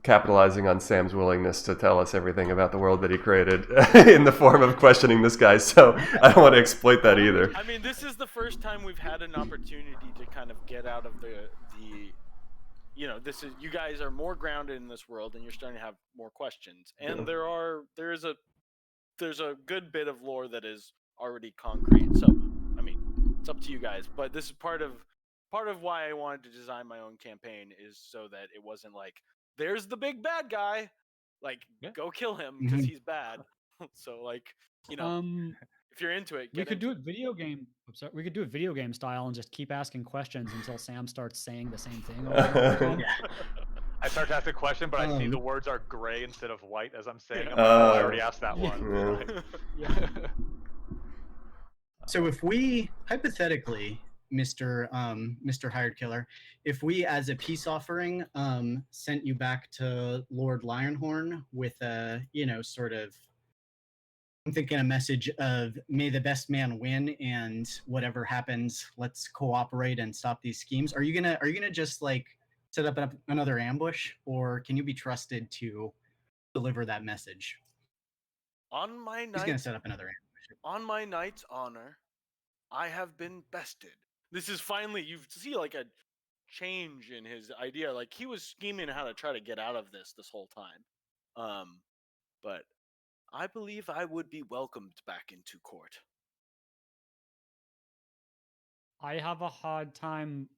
capitalizing on Sam's willingness to tell us everything about the world that he created in the form of questioning this guy. So I don't want to exploit that either. I mean, this is the first time we've had an opportunity to kind of get out of the this is, you guys are more grounded in this world and you're starting to have more questions. And there's a good bit of lore that is already concrete. So, I mean, it's up to you guys, but this is part of why I wanted to design my own campaign, is so that it wasn't like, there's the big bad guy, like go kill him because he's bad. So like, if if you're into it, We get could do into it video game. I'm sorry, we could do it video game style and just keep asking questions until Sam starts saying the same thing over and over again. I start to ask a question, but I see the Um, words are gray instead of white as I'm saying. Yeah. I'm like, oh, I Oh. already asked that one. Yeah. Yeah. So if we hypothetically, Mr. Hired Killer, if we as a peace offering sent you back to Lord Lionhorn with a, sort of, I'm thinking a message of may the best man win and whatever happens, let's cooperate and stop these schemes. Are you gonna just like set up another ambush, or can you be trusted to deliver that message? On my He's gonna night, set up another ambush. on my knight's honor, I have been bested. This is finally, you see like a change in his idea. Like he was scheming how to try to get out of this whole time. But I believe I would be welcomed back into court. I have a hard time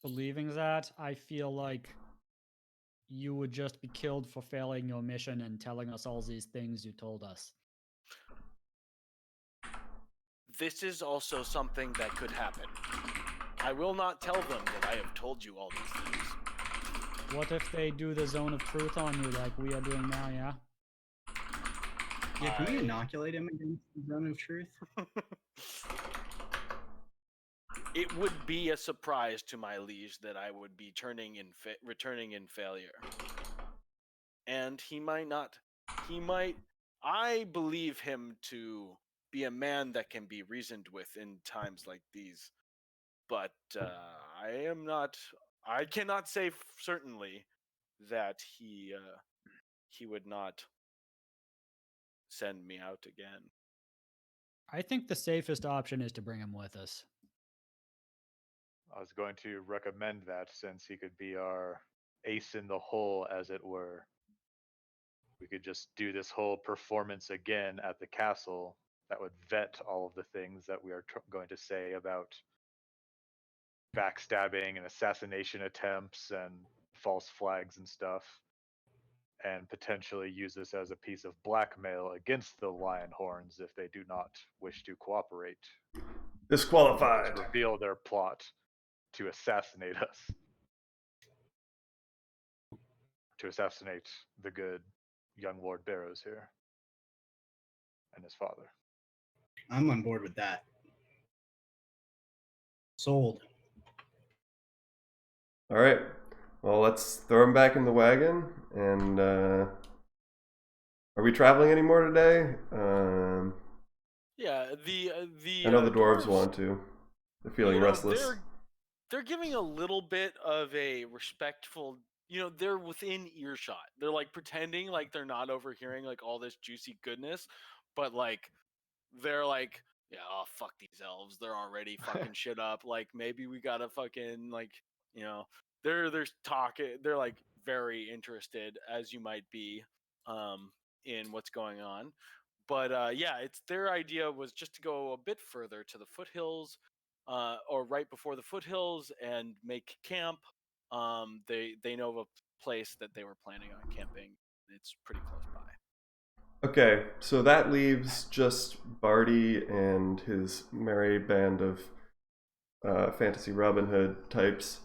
believing that. I feel like you would just be killed for failing your mission and telling us all these things you told us. This is also something that could happen. I will not tell them that I have told you all these things. What if they do the zone of truth on you like we are doing now, yeah? Yeah, can we inoculate him against the zone of truth? It would be a surprise to my liege that I would be returning in failure. And he might not. I believe him to be a man that can be reasoned with in times like these. But I cannot say certainly that he would not send me out again. I think the safest option is to bring him with us. I was going to recommend that since he could be our ace in the hole, as it were. We could just do this whole performance again at the castle. That would vet all of the things that we are going to say about backstabbing and assassination attempts and false flags and stuff, and potentially use this as a piece of blackmail against the Lionhorns if they do not wish to cooperate. Disqualified. To reveal their plot to assassinate us. To assassinate the good young Lord Barrows here. And his father. I'm on board with that. Sold. All right. Well, let's throw him back in the wagon. And are we traveling anymore today? yeah, the I know the dwarves want to. They're feeling restless. They're giving a little bit of a respectful. They're within earshot. They're like pretending like they're not overhearing like all this juicy goodness, but like they're like, yeah, oh fuck these elves. They're already fucking shit up. Like maybe we gotta fucking like, they're talking. They're like very interested, as you might be, in what's going on. But yeah, it's their idea was just to go a bit further to the foothills, or right before the foothills, and make camp. They know of a place that they were planning on camping. It's pretty close by. Okay, so that leaves just Barty and his merry band of fantasy Robin Hood types.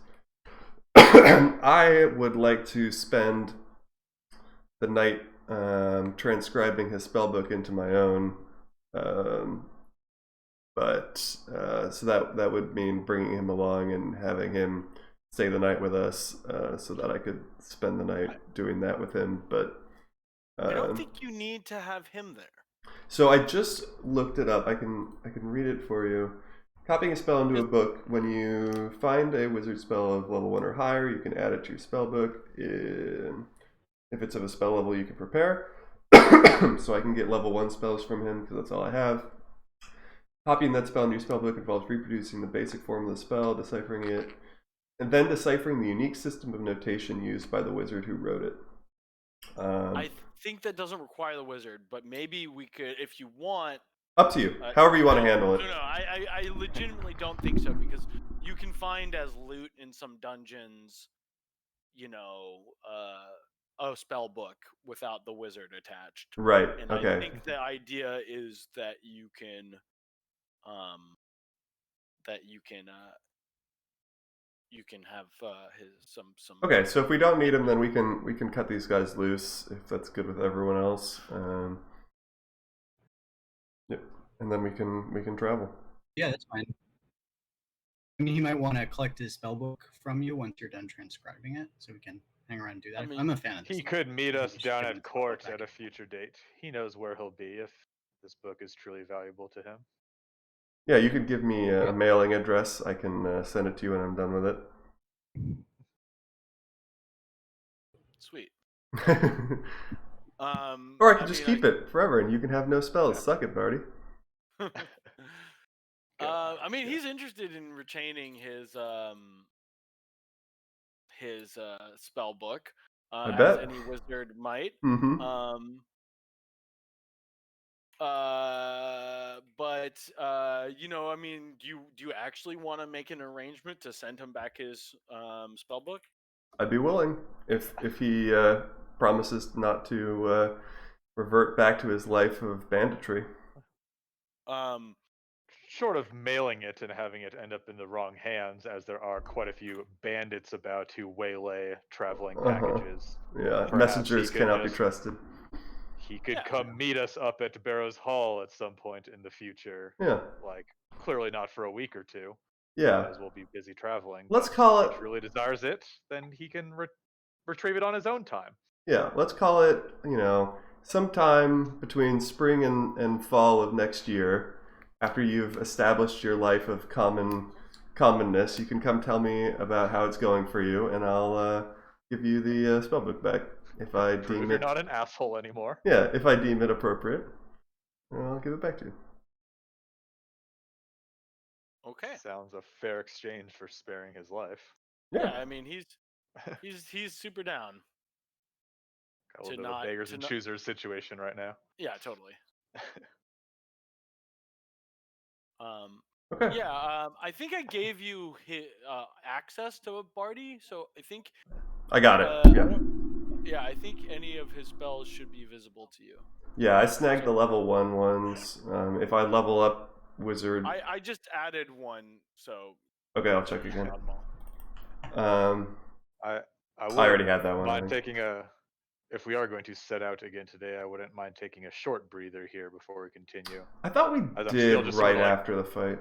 I would like to spend the night transcribing his spellbook into my own, but so that would mean bringing him along and having him stay the night with us, so that I could spend the night doing that with him. But I don't think you need to have him there. So I just looked it up. I can read it for you. Copying a spell into a book. When you find a wizard spell of level 1 or higher, you can add it to your spell book. If it's of a spell level you can prepare. So I can get level 1 spells from him because that's all I have. Copying that spell into your spell book involves reproducing the basic form of the spell, deciphering it, and then deciphering the unique system of notation used by the wizard who wrote it. I think that doesn't require the wizard, but maybe we could, if you want. Up to you. However you want to handle it. No, I legitimately don't think so, because you can find as loot in some dungeons, a spell book without the wizard attached. Right. And I Okay. think the idea is that you can have some Okay. So if we don't need him, then we can cut these guys loose if that's good with everyone else. Yep. And then we can travel. Yeah, that's fine. I mean, he might want to collect his spell book from you once you're done transcribing it, so we can hang around and do that. I mean, I'm a fan of this. He could meet us Just down shove at his spell court book back at a in. future date. He knows where he'll be if this book is truly valuable to him. Yeah, you could give me a mailing address. I can send it to you when I'm done with it. sweet. Or I could just keep it forever, and you can have no spells. Suck it, Barty. I mean, he's interested in retaining his spell book, I as bet. any wizard might. Mm-hmm. But I mean, do you actually want to make an arrangement to send him back his spell book? I'd be willing if he promises not to revert back to his life of banditry. Short of mailing it and having it end up in the wrong hands, as there are quite a few bandits about who waylay traveling packages. Yeah, Perhaps messengers he could cannot be just- trusted. He could come meet us up at Barrows Hall at some point in the future. Yeah, Like, clearly not for a week or two, yeah. as we'll be busy traveling. Let's but call if it. he truly desires it, then he can retrieve it on his own time. Yeah, let's call it. Sometime between spring and fall of next year, after you've established your life of commonness, you can come tell me about how it's going for you, and I'll give you the spellbook back if I Prove deem you're it. not an asshole anymore. Yeah, if I deem it appropriate, I'll give it back to you. Okay. Sounds a fair exchange for sparing his life. Yeah, I mean, he's super down. Got a little To bit of not- a beggars to and not- choosers situation right now. Yeah, totally. Okay. Yeah, I think I gave you access to Barty, so I think I got it. yeah, I think any of his spells should be visible to you. Yeah, I snagged the level 1 ones. If I level up wizard, I just added one, so okay, I'll check again. add 'em all. I I already had that one. I mind think. taking if we are going to set out again today, I wouldn't mind taking a short breather here before we continue. I thought we As I'm still did just right sort of like- after the fight.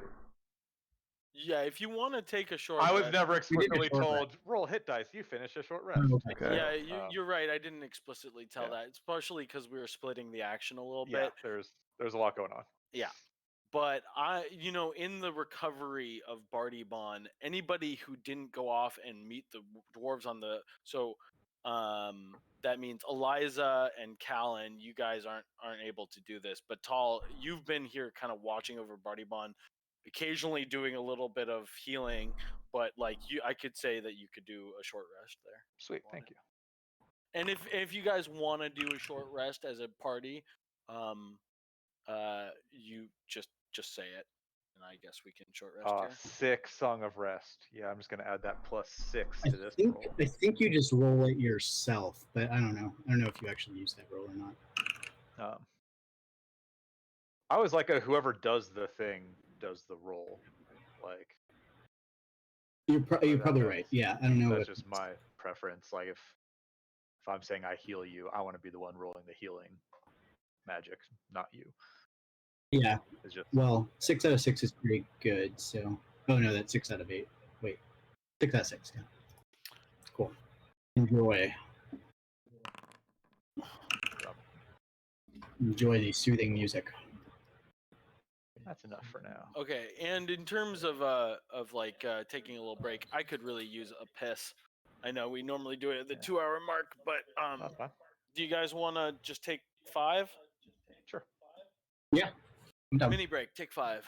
Yeah, if you want to take a short I was rest- never did a explicitly short rest. told, roll hit dice, you finish a short rest. Okay. Yeah, Um, you're right. I didn't explicitly tell yeah. that. It's partially because we were splitting the action a little Yeah, bit. there's a lot going on. Yeah. But in the recovery of Barty Bon, anybody who didn't go off and meet the dwarves on the that means Eliza and Callan, you guys aren't able to do this. But Tall, you've been here kind of watching over Barty Bon, occasionally doing a little bit of healing, but I could say that you could do a short rest there. Sweet, thank you. And if you guys want to do a short rest as a party, you just say it, and I guess we can short rest here. 6 Song of Rest. Yeah, I'm just gonna add that +6 to this I roll. think you just roll it yourself, but I don't know. I don't know if you actually use that roll or not. I was like whoever does the thing does the roll. Like You're that- probably right. Yeah, I don't know. that's what- just my preference. Like if I'm saying I heal you, I want to be the one rolling the healing magic, not you. Yeah. It's just Well, 6 out of 6 is pretty good. So, oh no, that's 6 out of 8. Wait, 6 out of 6. Yeah. Cool. Enjoy. Enjoy the soothing music. that's enough for now. Okay, and in terms of taking a little break, I could really use a piss. I know we normally do it at the 2-hour mark, but That's fine. do you guys want to just take 5? Sure. Yeah. I'm done. Mini break, take 5.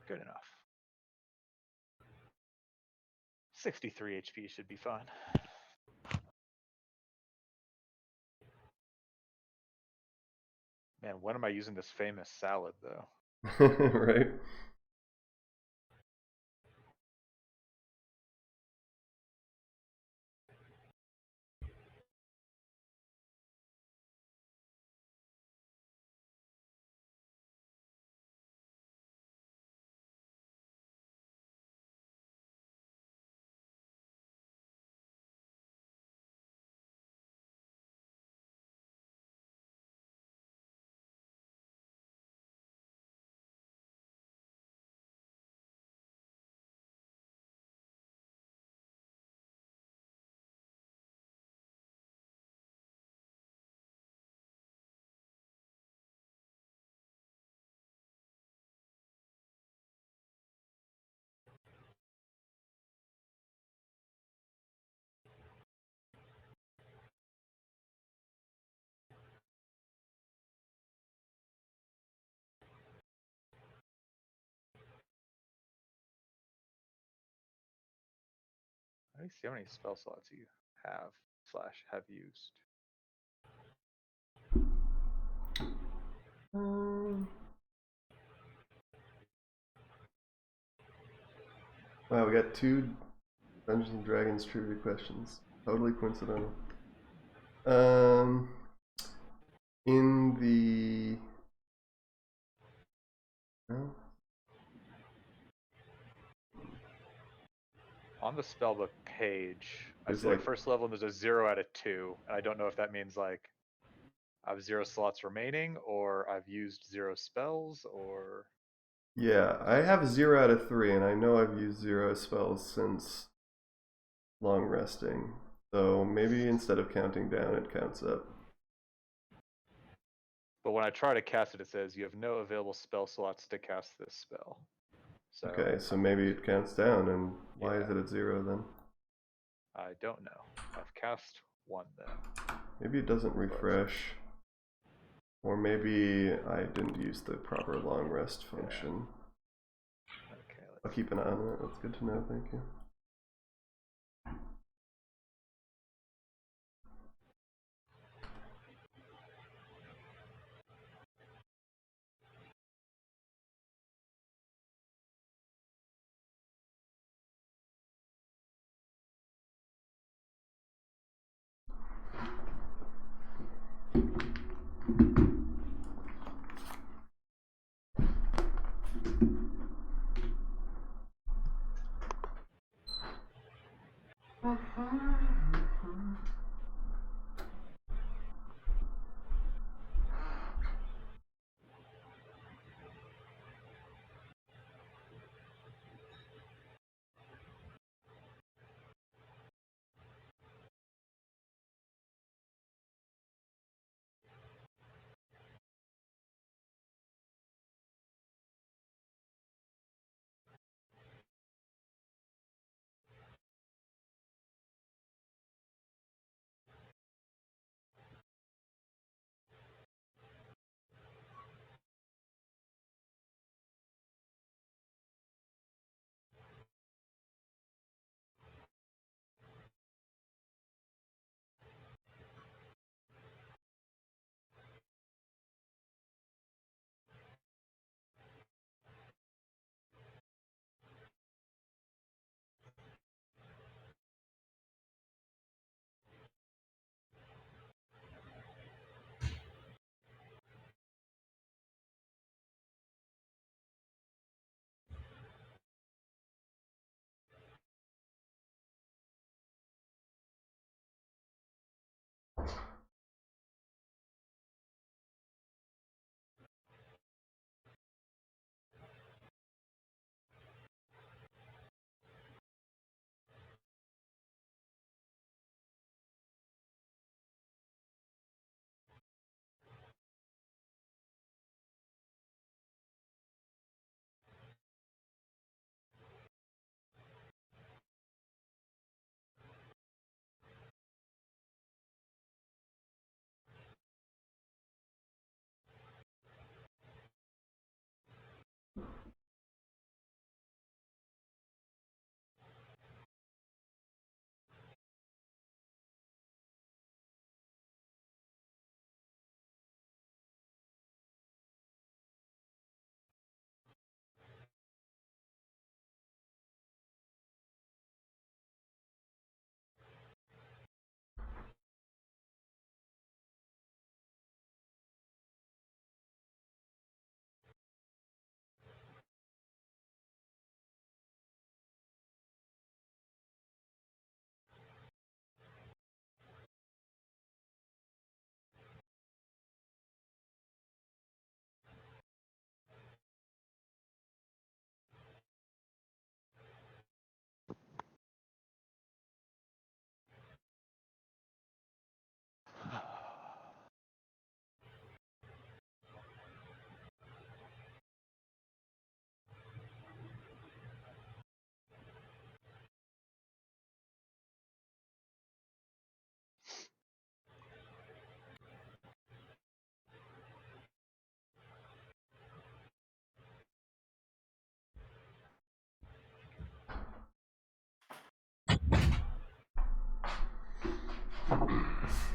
Good enough. 63 HP should be fine. Man, when am I using this famous salad though? Right? Let me see how many spell slots you have used. Wow, we got 2 Dungeons and Dragons trivia questions. Totally coincidental. In the no? On the spellbook page, I There's say like- first level there's a 0 out of 2, and I don't know if that means like I have 0 slots remaining, or I've used 0 spells, or Yeah, I have 0 out of 3, and I know I've used 0 spells since long resting. So maybe instead of counting down, it counts up. but when I try to cast it, it says you have no available spell slots to cast this spell. So Okay, so maybe it counts down, and why is Yeah. it at 0 then? I don't know. I've cast 1 then. Maybe it doesn't refresh. Or maybe I didn't use the proper long rest function. Okay, I'll let's keep an eye on it. That's good to know, thank you.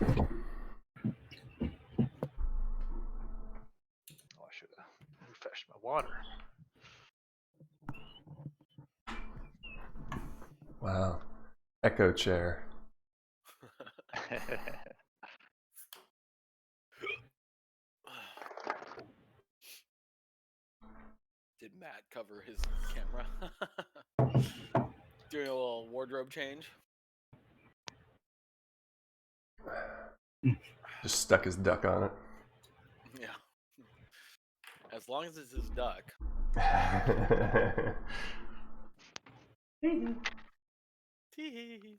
Oh, I should have refreshed my water. Wow. Echo chair. Did Matt cover his camera? Doing a little wardrobe change. Just stuck his duck on it. Yeah. As long as it's his duck. Tee-hee.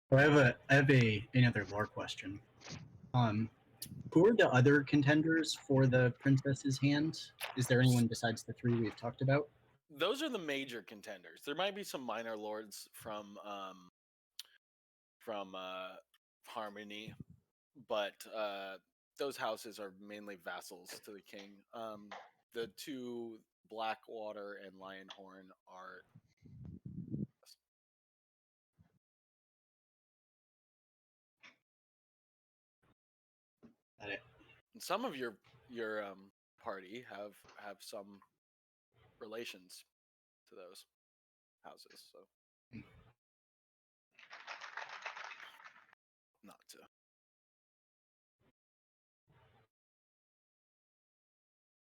So I have another lore question. Who are the other contenders for the princess's hand? Is there anyone besides the three we've talked about? Those are the major contenders. There might be some minor lords from Harmony, but those houses are mainly vassals to the king. The two Blackwater and Lionhorn are. Got it. Some of your party have some relations to those houses, so not to.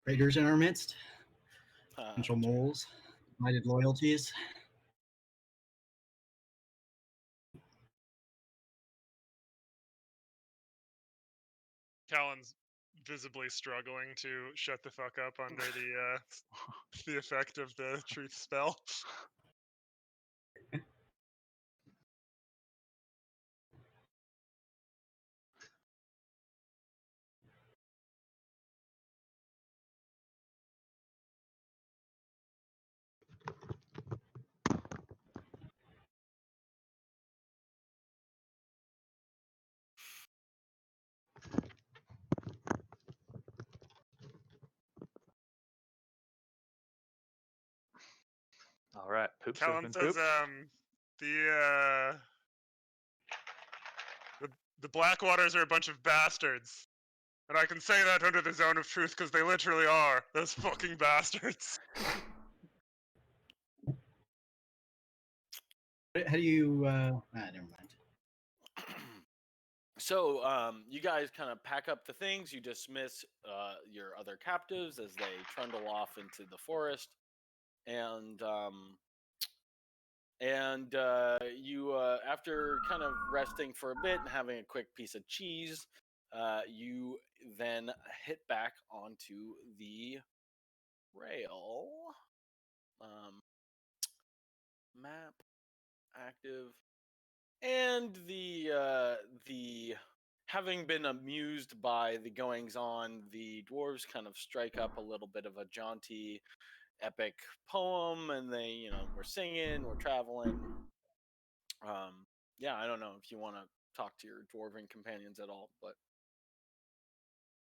Raiders in our midst, potential moles, united loyalties. Callan's visibly struggling to shut the fuck up under the effect of the truth spell. All right, poops have Callan been says, pooped. the Blackwaters are a bunch of bastards. And I can say that under the zone of truth because they literally are. Those fucking bastards. How do you? Never mind. So you guys kind of pack up the things. You dismiss your other captives as they trundle off into the forest, and you after kind of resting for a bit and having a quick piece of cheese, you then hit back onto the rail. Map active. And the having been amused by the goings on, the dwarves kind of strike up a little bit of a jaunty, epic poem, and they we're singing, we're traveling. Yeah, I don't know if you want to talk to your dwarven companions at all, but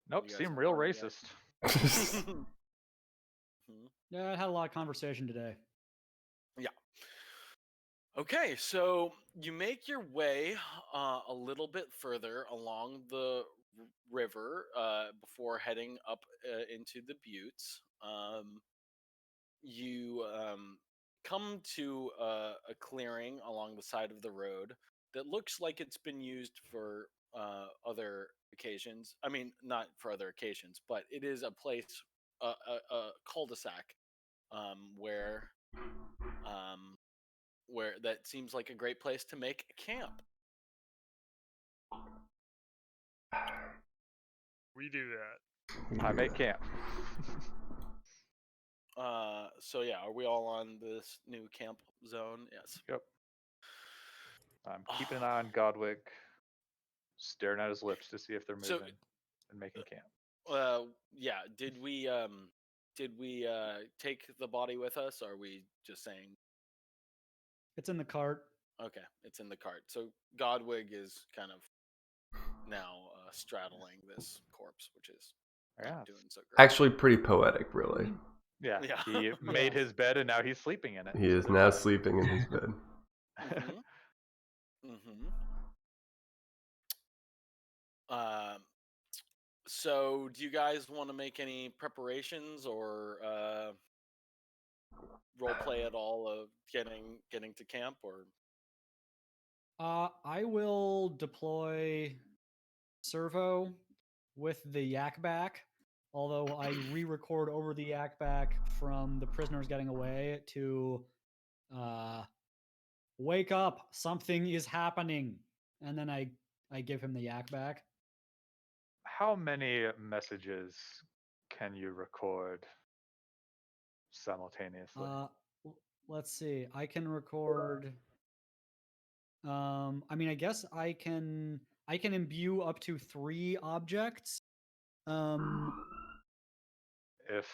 Nope, you guys seem have real learned yet? racist. Yeah, I had a lot of conversation today. Yeah. Okay, so you make your way a little bit further along the river before heading up into the buttes. You come to a clearing along the side of the road that looks like it's been used for other occasions. I mean, not for other occasions, but it is a place, a cul-de-sac, where that seems like a great place to make a camp. We do that. I make camp. So yeah, are we all on this new camp zone? Yes. Yep. I'm keeping an eye on Godwig, staring at his lips to see if they're moving So- and making camp. Yeah. Did we take the body with us? Or are we just saying It's in the cart. okay? It's in the cart. So Godwig is kind of now straddling this corpse, which is Yeah. not doing so great. Actually, pretty poetic, really. Yeah. Yeah. He made his bed and now he's sleeping in it. He is So now there's that. sleeping in his bed. So, do you guys want to make any preparations or role play at all of getting to camp? Or I will deploy Servo with the yak back, although I re-record over the yak back from the prisoners getting away to wake up, something is happening, and then I give him the yak back. How many messages can you record simultaneously? Let's see. I can record. I mean, I guess I can imbue up to 3 objects. If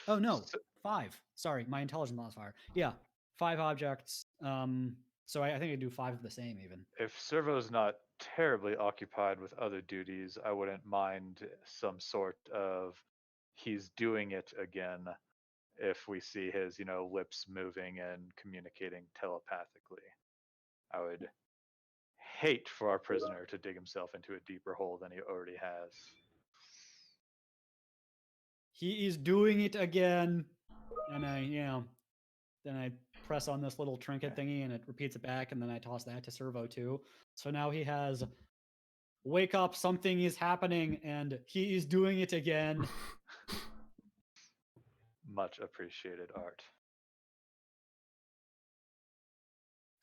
Oh no, 5. Sorry, my intelligence modifier. Yeah, 5 objects. So I think I do 5 of the same even. If Servo's not terribly occupied with other duties, I wouldn't mind some sort of he's doing it again if we see his, lips moving and communicating telepathically. I would hate for our prisoner to dig himself into a deeper hole than he already has. He is doing it again. And then I press on this little trinket thingy and it repeats it back, and then I toss that to Servo too. So now he has wake up, something is happening, and he is doing it again. Much appreciated, Art.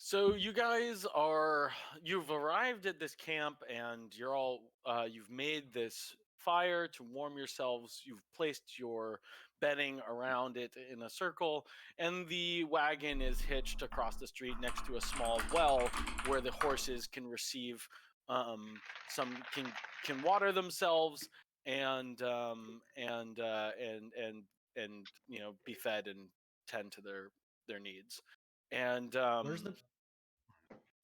so you guys you've arrived at this camp and you're all you've made this fire to warm yourselves. You've placed your bedding around it in a circle, and the wagon is hitched across the street next to a small well where the horses can receive some can water themselves and be fed and tend to their needs. And Where's the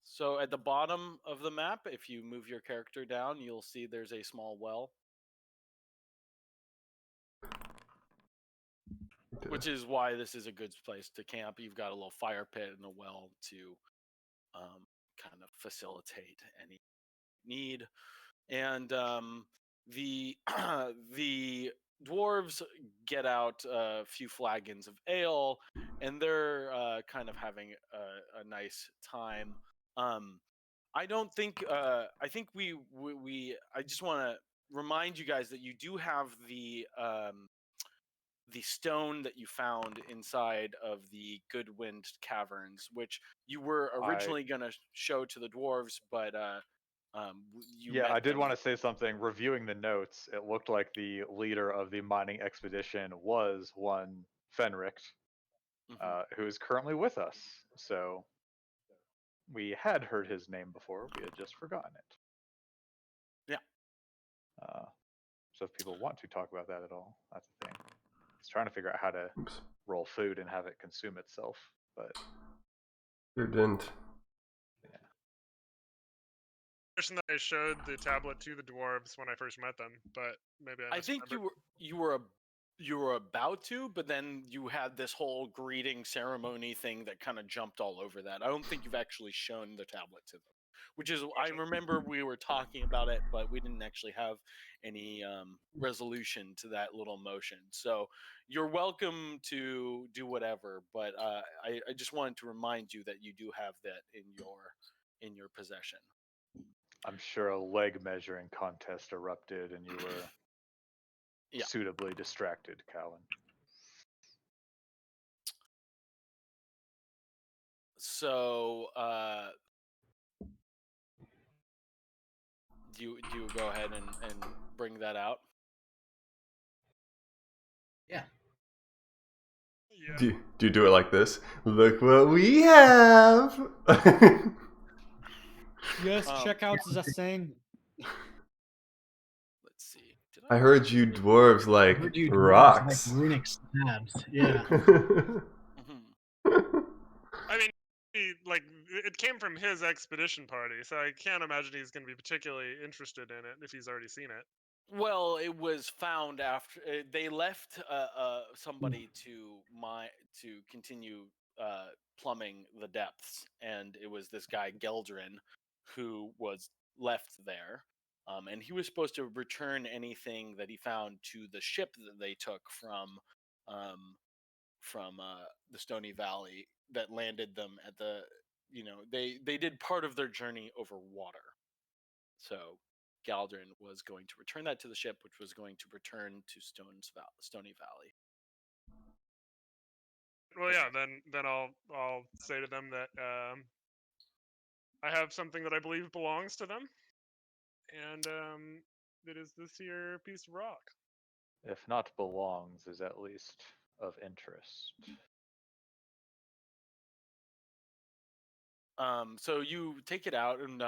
so at the bottom of the map, if you move your character down, you'll see there's a small well, which is why this is a good place to camp. You've got a little fire pit and a well to kind of facilitate any need. And the the dwarves get out a few flagons of ale, and they're kind of having a nice time. I don't think. I think we. I just want to remind you guys that you do have the stone that you found inside of the Goodwind Caverns, which you were originally going to show to the dwarves, but I did want to say something. Reviewing the notes, it looked like the leader of the mining expedition was one Fenric, who is currently with us. So we had heard his name before, we had just forgotten it. Yeah. So if people want to talk about that at all, that's the thing. It's trying to figure out how to roll food and have it consume itself, but You didn't. That I showed the tablet to the dwarves when I first met them, but maybe I think you were about to, but then you had this whole greeting ceremony thing that kind of jumped all over that. I don't think you've actually shown the tablet to them, which is I remember we were talking about it, but we didn't actually have any resolution to that little motion. So you're welcome to do whatever, but I just wanted to remind you that you do have that in your possession. I'm sure a leg measuring contest erupted and you were suitably distracted, Cowan. So, do you go ahead and bring that out? Yeah. Do you do it like this? Look what we have! Yes, check out the thing. Let's see. I heard you dwarves like rocks. Like runic slabs. Yeah. I mean, it came from his expedition party, so I can't imagine he's going to be particularly interested in it if he's already seen it. Well, it was found after they left somebody to continue plumbing the depths, and it was this guy Geldrin who was left there, and he was supposed to return anything that he found to the ship that they took um, from the Stony Valley that landed them at the they did part of their journey over water. So Galdrin was going to return that to the ship, which was going to return to Stony Valley. Well, yeah. Then I'll say to them that I have something that I believe belongs to them, and it is this here piece of rock. If not belongs, is at least of interest. So you take it out, and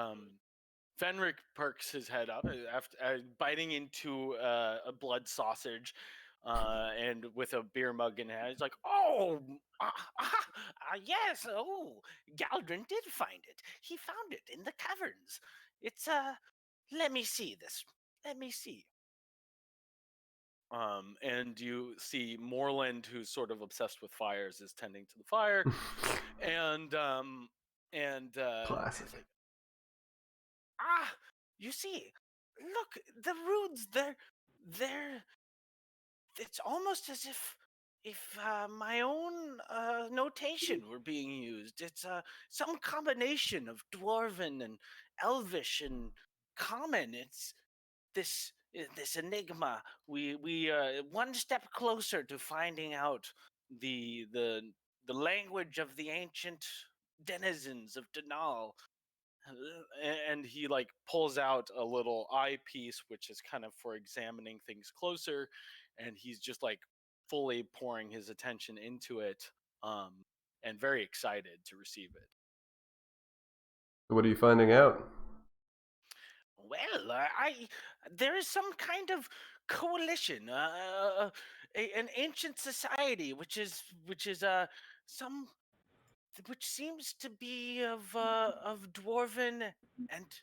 Fenric perks his head up after biting into a blood sausage, and with a beer mug in hand. He's like, "Oh, yes. Oh, Galdrin did find it. He found it in the caverns. It's Let me see this. Let me see." And you see Moreland, who's sort of obsessed with fires, is tending to the fire, and Classic. he's like, you see, look, the runes. They're. It's almost as if my own notation were being used. It's some combination of dwarven and elvish and common. It's this enigma. We one step closer to finding out the language of the ancient denizens of Denal. And he like pulls out a little eyepiece, which is kind of for examining things closer, and he's just like fully pouring his attention into it, and very excited to receive it. What are you finding out? Well, there is some kind of coalition, an ancient society, some which seems to be of dwarven and,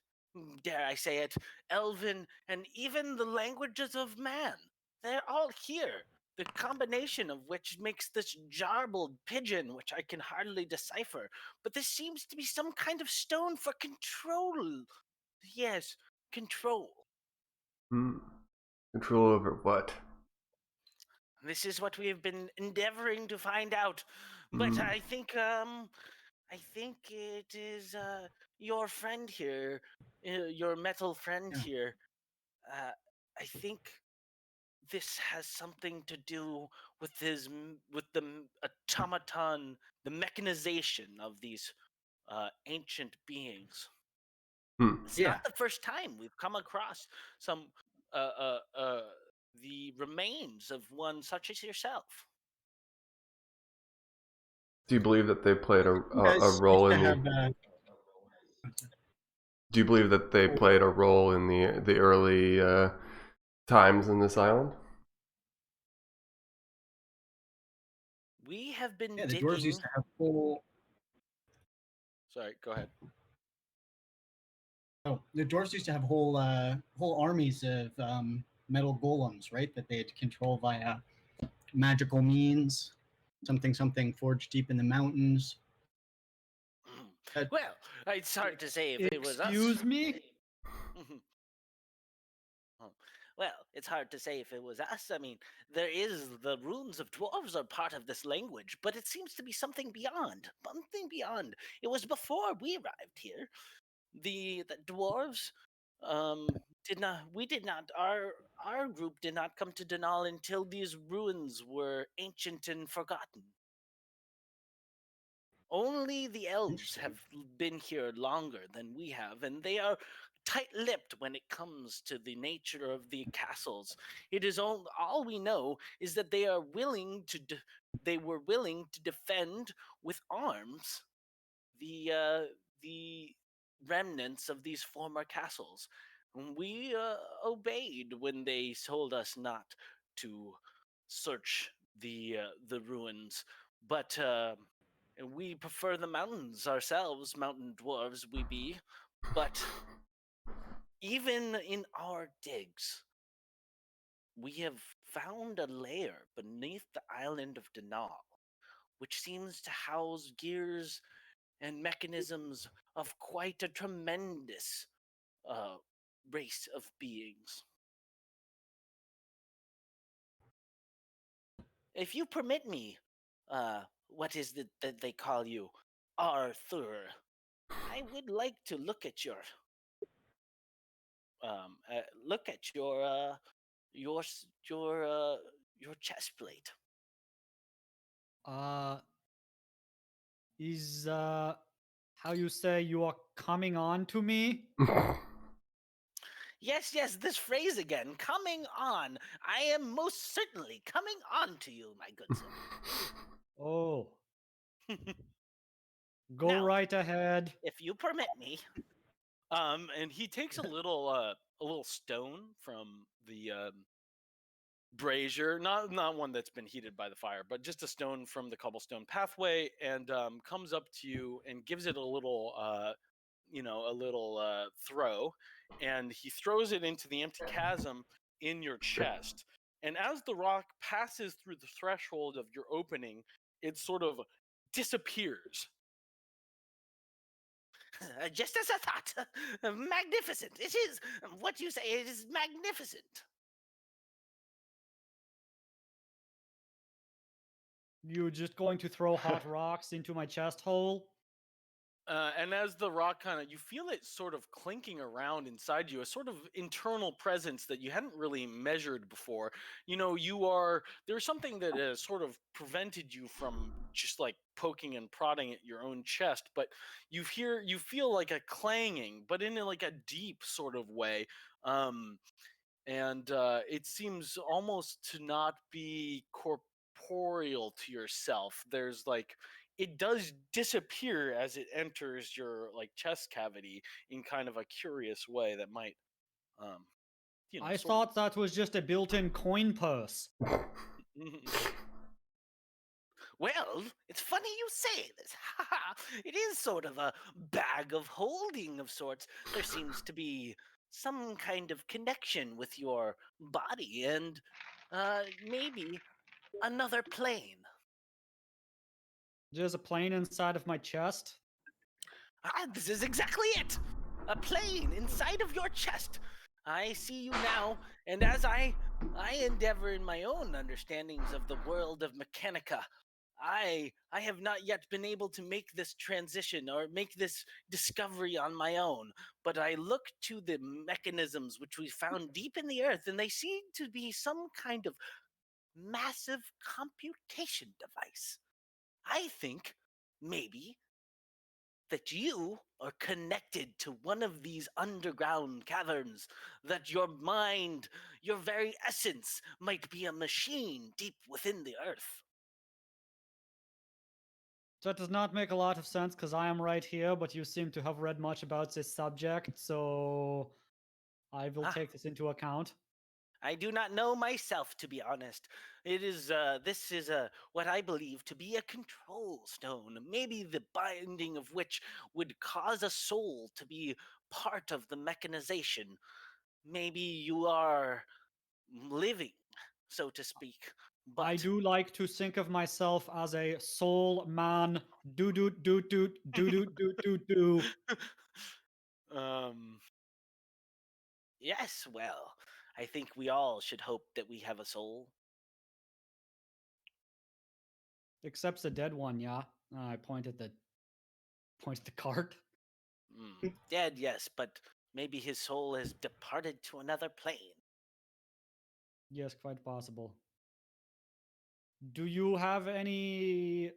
dare I say it, elven, and even the languages of man. They're all here. The combination of which makes this jarbled pigeon, which I can hardly decipher. But this seems to be some kind of stone for control. Yes, control. Control over what? This is what we have been endeavoring to find out. But I think it is your friend here, your metal friend Yeah. here. I think this has something to do with with the automaton, the mechanization of these ancient beings. It's Yeah. not the first time we've come across some the remains of one such as yourself. Do you believe that they played a You guys role used in to the? have, Do you believe that they played a role in the early times in this island? We have been the digging. dwarves used to have whole. Sorry, go ahead. Oh, the dwarves used to have whole armies of metal golems, right? That they had to control via magical means, something forged deep in the mountains. Well, it's hard to say if it was us. Excuse me? Well, it's hard to say if it was us. I mean, there is the runes of dwarves are part of this language, but it seems to be something beyond. Something beyond. It was before we arrived here. The dwarves did not our group did not come to Denal until these ruins were ancient and forgotten. Only the elves have been here longer than we have, and they are tight-lipped when it comes to the nature of the castles. It is all we know is that they are willing to they were willing to defend with arms the remnants of these former castles. We obeyed when they told us not to search the ruins, but we prefer the mountains ourselves, mountain dwarves we be. But even in our digs, we have found a lair beneath the island of Denal, which seems to house gears and mechanisms of quite a tremendous race of beings. If you permit me, what is it that they call you? Arthur. I would like to look at your your chest plate. Is how you say you are coming on to me? Yes, this phrase again. Coming on. I am most certainly coming on to you, my good sir. Oh. Go Now, right ahead. if you permit me. And he takes a little stone from the brazier, not one that's been heated by the fire, but just a stone from the cobblestone pathway, and comes up to you and gives it a little throw, and he throws it into the empty chasm in your chest. And as the rock passes through the threshold of your opening, it sort of disappears. Just as I thought. Magnificent. It is. What you say, it is magnificent. You just going to throw hot rocks into my chest hole? And as the rock you feel it sort of clinking around inside you, a sort of internal presence that you hadn't really measured before. There's something that has sort of prevented you from just like poking and prodding at your own chest, but you feel like a clanging, but in like a deep sort of way. And it seems almost to not be corporeal to yourself. There's like, it does disappear as it enters your like chest cavity in kind of a curious way that might I thought that was just a built-in coin purse. Well, it's funny you say this. It is sort of a bag of holding of sorts. There seems to be some kind of connection with your body and maybe another plane. There's a plane inside of my chest? This is exactly it! A plane inside of your chest. I see you now, and as I endeavor in my own understandings of the world of Mechanica, I have not yet been able to make this transition or make this discovery on my own, but I look to the mechanisms which we found deep in the earth, and they seem to be some kind of massive computation device. I think maybe that you are connected to one of these underground caverns, that your mind, your very essence, might be a machine deep within the earth. That does not make a lot of sense because I am right here, but you seem to have read much about this subject, so I will take this into account. I do not know myself, to be honest. This is what I believe to be a control stone, maybe the binding of which would cause a soul to be part of the mechanization. Maybe you are living, so to speak. But I do like to think of myself as a soul man. Do. Yes, well, I think we all should hope that we have a soul. Except the dead one, yeah. I pointed the cart. Dead, yes, but maybe his soul has departed to another plane. Yes, quite possible. Do you have any...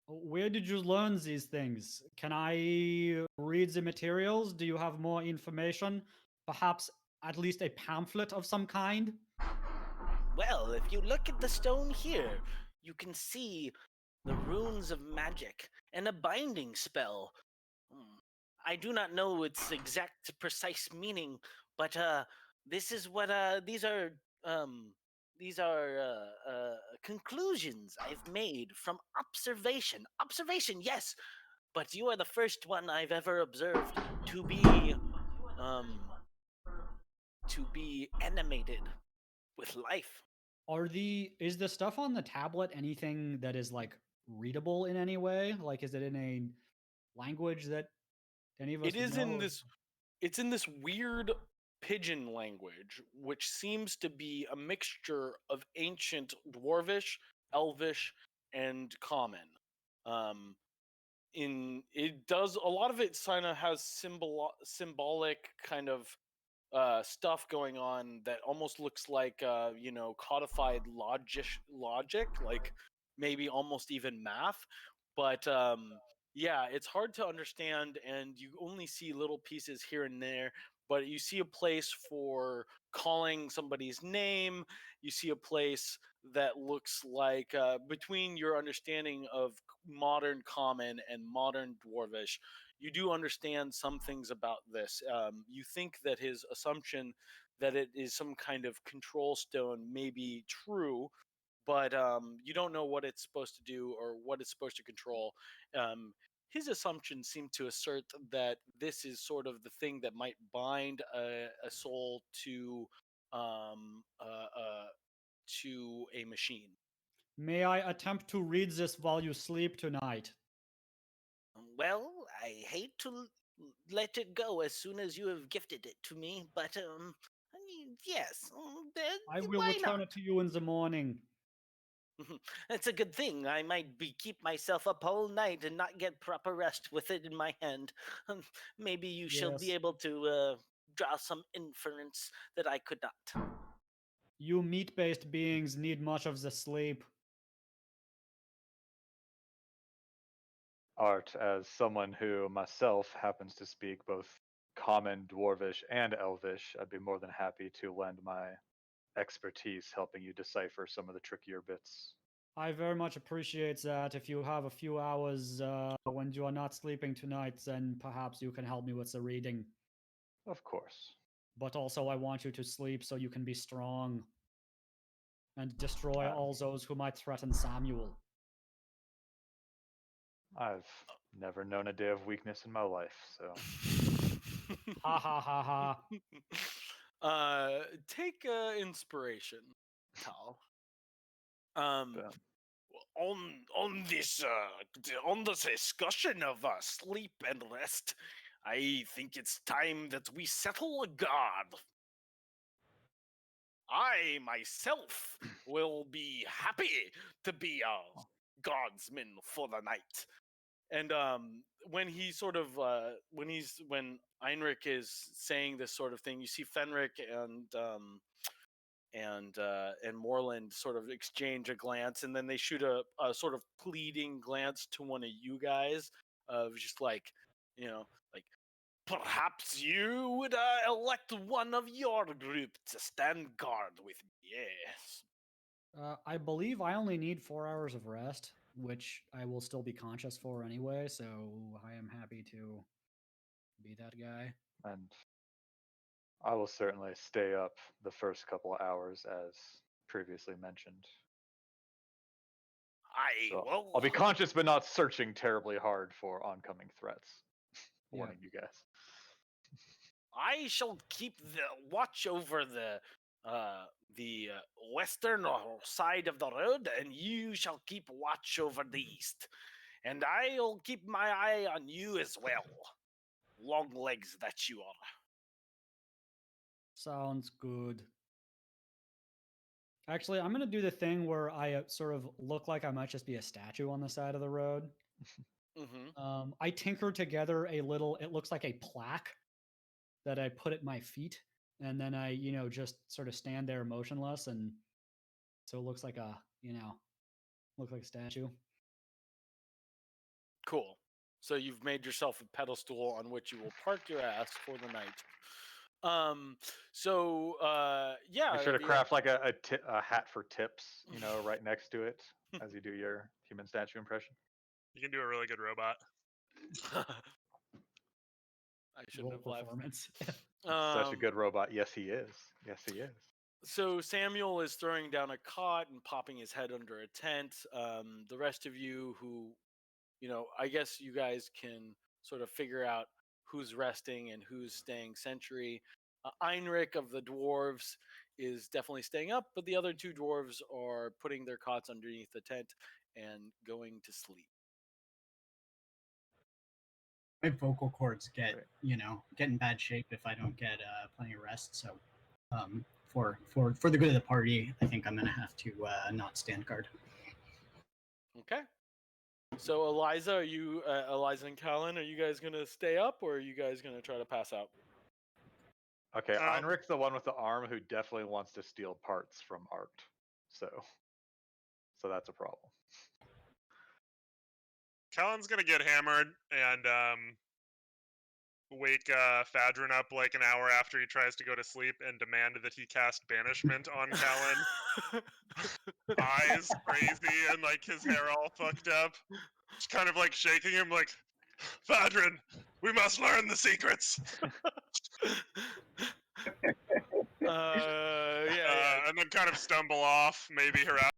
Where did you learn these things? Can I read the materials? Do you have more information? Perhaps at least a pamphlet of some kind? Well, if you look at the stone here, you can see the runes of magic and a binding spell. I do not know its exact precise meaning, but this is what these are conclusions I've made from observation. Observation, yes, but you are the first one I've ever observed to be animated with life. Is the stuff on the tablet anything that is like readable in any way? Like, is it in a language that any of us It would is know? in this. It's in this weird pigeon language, which seems to be a mixture of ancient Dwarvish, Elvish, and Common. It does a lot of it kind of has symbolic kind of stuff going on that almost looks like codified logic, like maybe almost even math. But yeah, it's hard to understand, and you only see little pieces here and there. But you see a place for calling somebody's name. You see a place that looks like between your understanding of modern Common and modern Dwarvish, you do understand some things about this. You think that his assumption that it is some kind of control stone may be true, but you don't know what it's supposed to do or what it's supposed to control. His assumptions seem to assert that this is sort of the thing that might bind a soul to a machine. May I attempt to read this while you sleep tonight? Well, I hate to let it go as soon as you have gifted it to me, but I mean, yes, I will why return not? it to you in the morning. It's a good thing. I might keep myself up all night and not get proper rest with it in my hand. Maybe you shall be Yes. able to draw some inference that I could not. You meat-based beings need much of the sleep. Art, as someone who myself happens to speak both Common, Dwarvish, and Elvish, I'd be more than happy to lend my expertise helping you decipher some of the trickier bits. I very much appreciate that. If you have a few hours when you are not sleeping tonight, then perhaps you can help me with the reading. Of course. But also, I want you to sleep so you can be strong and destroy all those who might threaten Samuel. I've never known a day of weakness in my life, so. Ha ha ha ha. Take inspiration, Tal. On this discussion of sleep and rest, I think it's time that we settle a guard. I myself will be happy to be a guardsman for the night. And when he sort of when Einrich is saying this sort of thing, you see Fenric and Moreland sort of exchange a glance, and then they shoot a sort of pleading glance to one of you guys, of just like, like, perhaps you would elect one of your group to stand guard with me. Yes. I believe I only need 4 hours of rest, which I will still be conscious for anyway, so I am happy to be that guy. And I will certainly stay up the first couple of hours as previously mentioned. I'll be conscious but not searching terribly hard for oncoming threats. Warning you guys. I shall keep the watch over the western side of the road, and you shall keep watch over the east. And I'll keep my eye on you as well. Long legs that you are. Sounds good. Actually, I'm going to do the thing where I sort of look like I might just be a statue on the side of the road. Mm-hmm. I tinker together a little, it looks like a plaque that I put at my feet. And then I, just sort of stand there motionless. And so it looks like look like a statue. Cool. So you've made yourself a pedestal on which you will park your ass for the night. Yeah. Make sure to craft like a hat for tips, right next to it as you do your human statue impression. You can do a really good robot. I shouldn't have left. Performance. Such a good robot. Yes, he is. Yes, he is. So Samuel is throwing down a cot and popping his head under a tent. The rest of you who, I guess you guys can sort of figure out who's resting and who's staying sentry. Einrich of the dwarves is definitely staying up, but the other two dwarves are putting their cots underneath the tent and going to sleep. My vocal cords get Right. get in bad shape if I don't get plenty of rest. So for the good of the party, I think I'm gonna have to not stand guard. Okay. So Eliza, are you Eliza and Callan, are you guys gonna stay up, or are you guys gonna try to pass out? Okay, Um, Heinrich's the one with the arm who definitely wants to steal parts from Art. So that's a problem. Callan's gonna get hammered and wake Fadrin up like an hour after he tries to go to sleep and demand that he cast banishment on Callan. Eyes crazy and like his hair all fucked up. Just kind of like shaking him like, Fadrin, we must learn the secrets. Yeah. And then kind of stumble off, maybe harass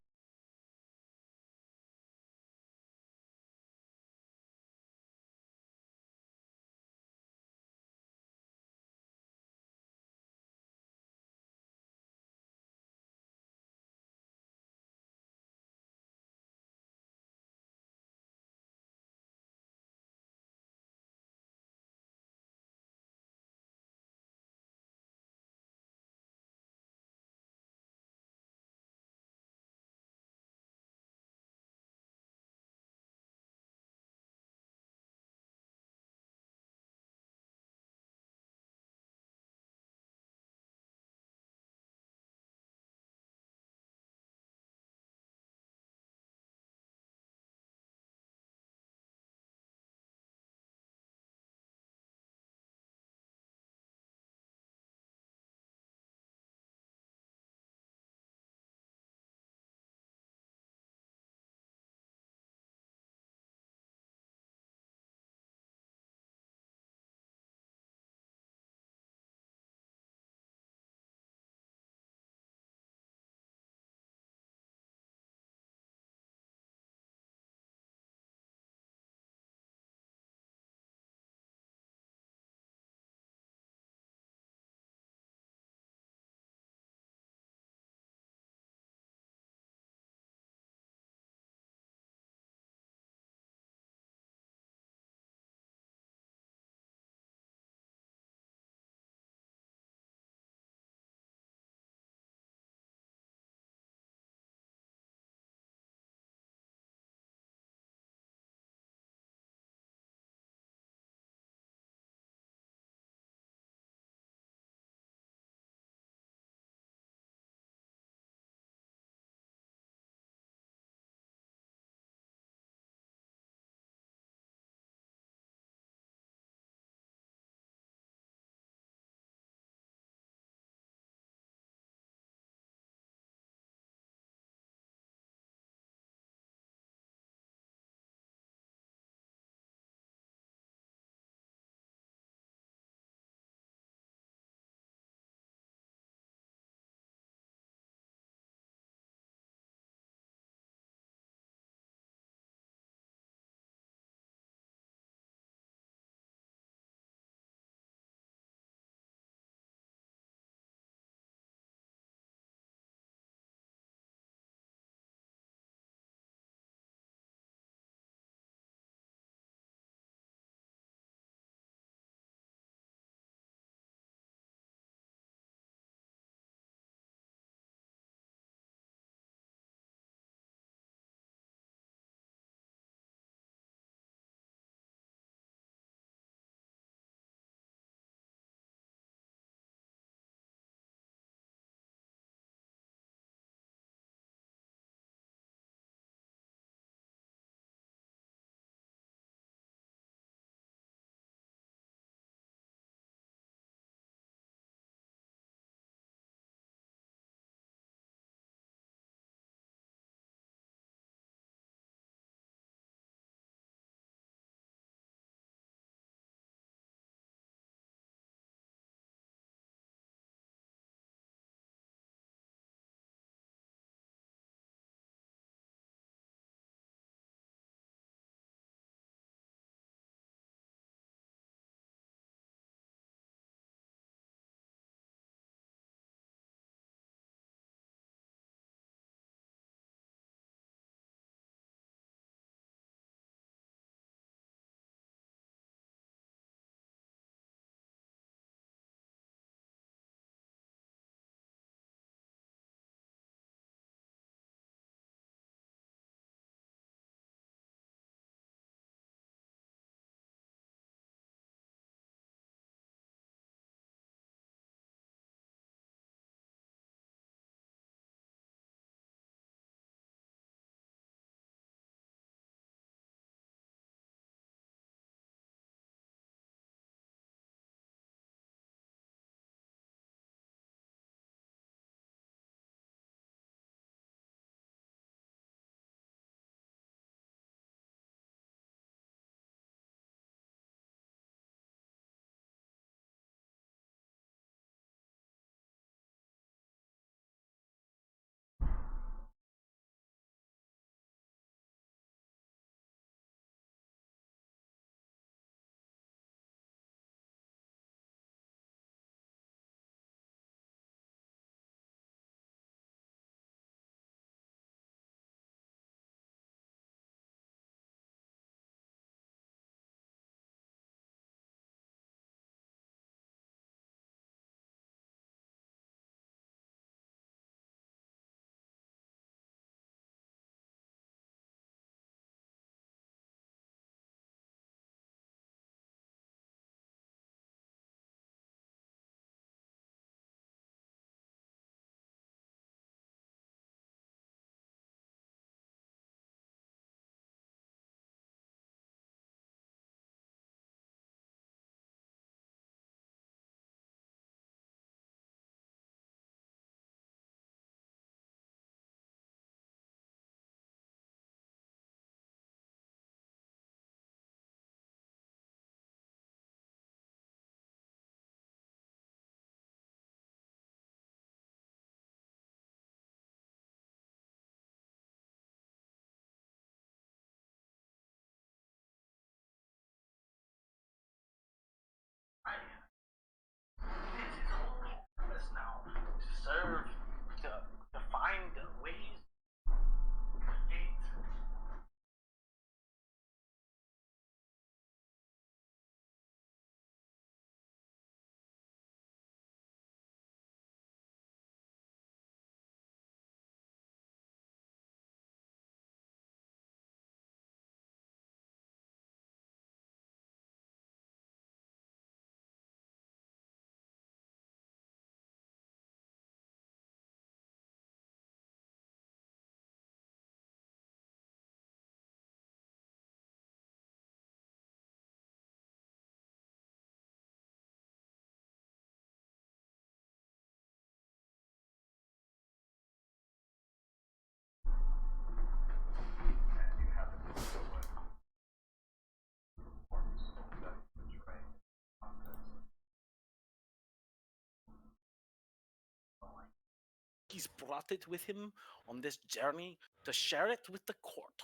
he's brought it with him on this journey to share it with the court.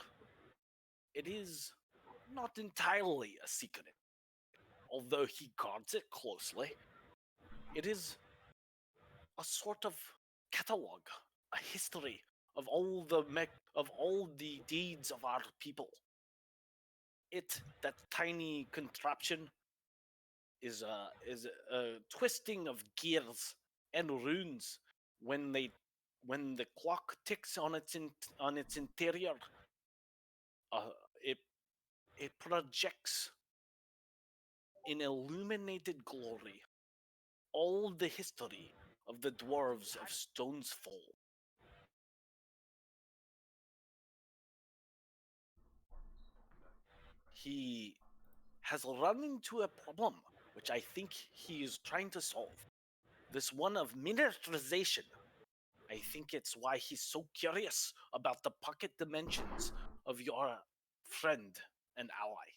It is not entirely a secret, although he guards it closely. It is a sort of catalog, a history of all the deeds of our people. That tiny contraption, is a twisting of gears and runes. When the clock ticks on its interior, it projects in illuminated glory all the history of the dwarves of Stone's Fall. He has run into a problem which I think he is trying to solve. This one of miniaturization. I think it's why he's so curious about the pocket dimensions of your friend and ally.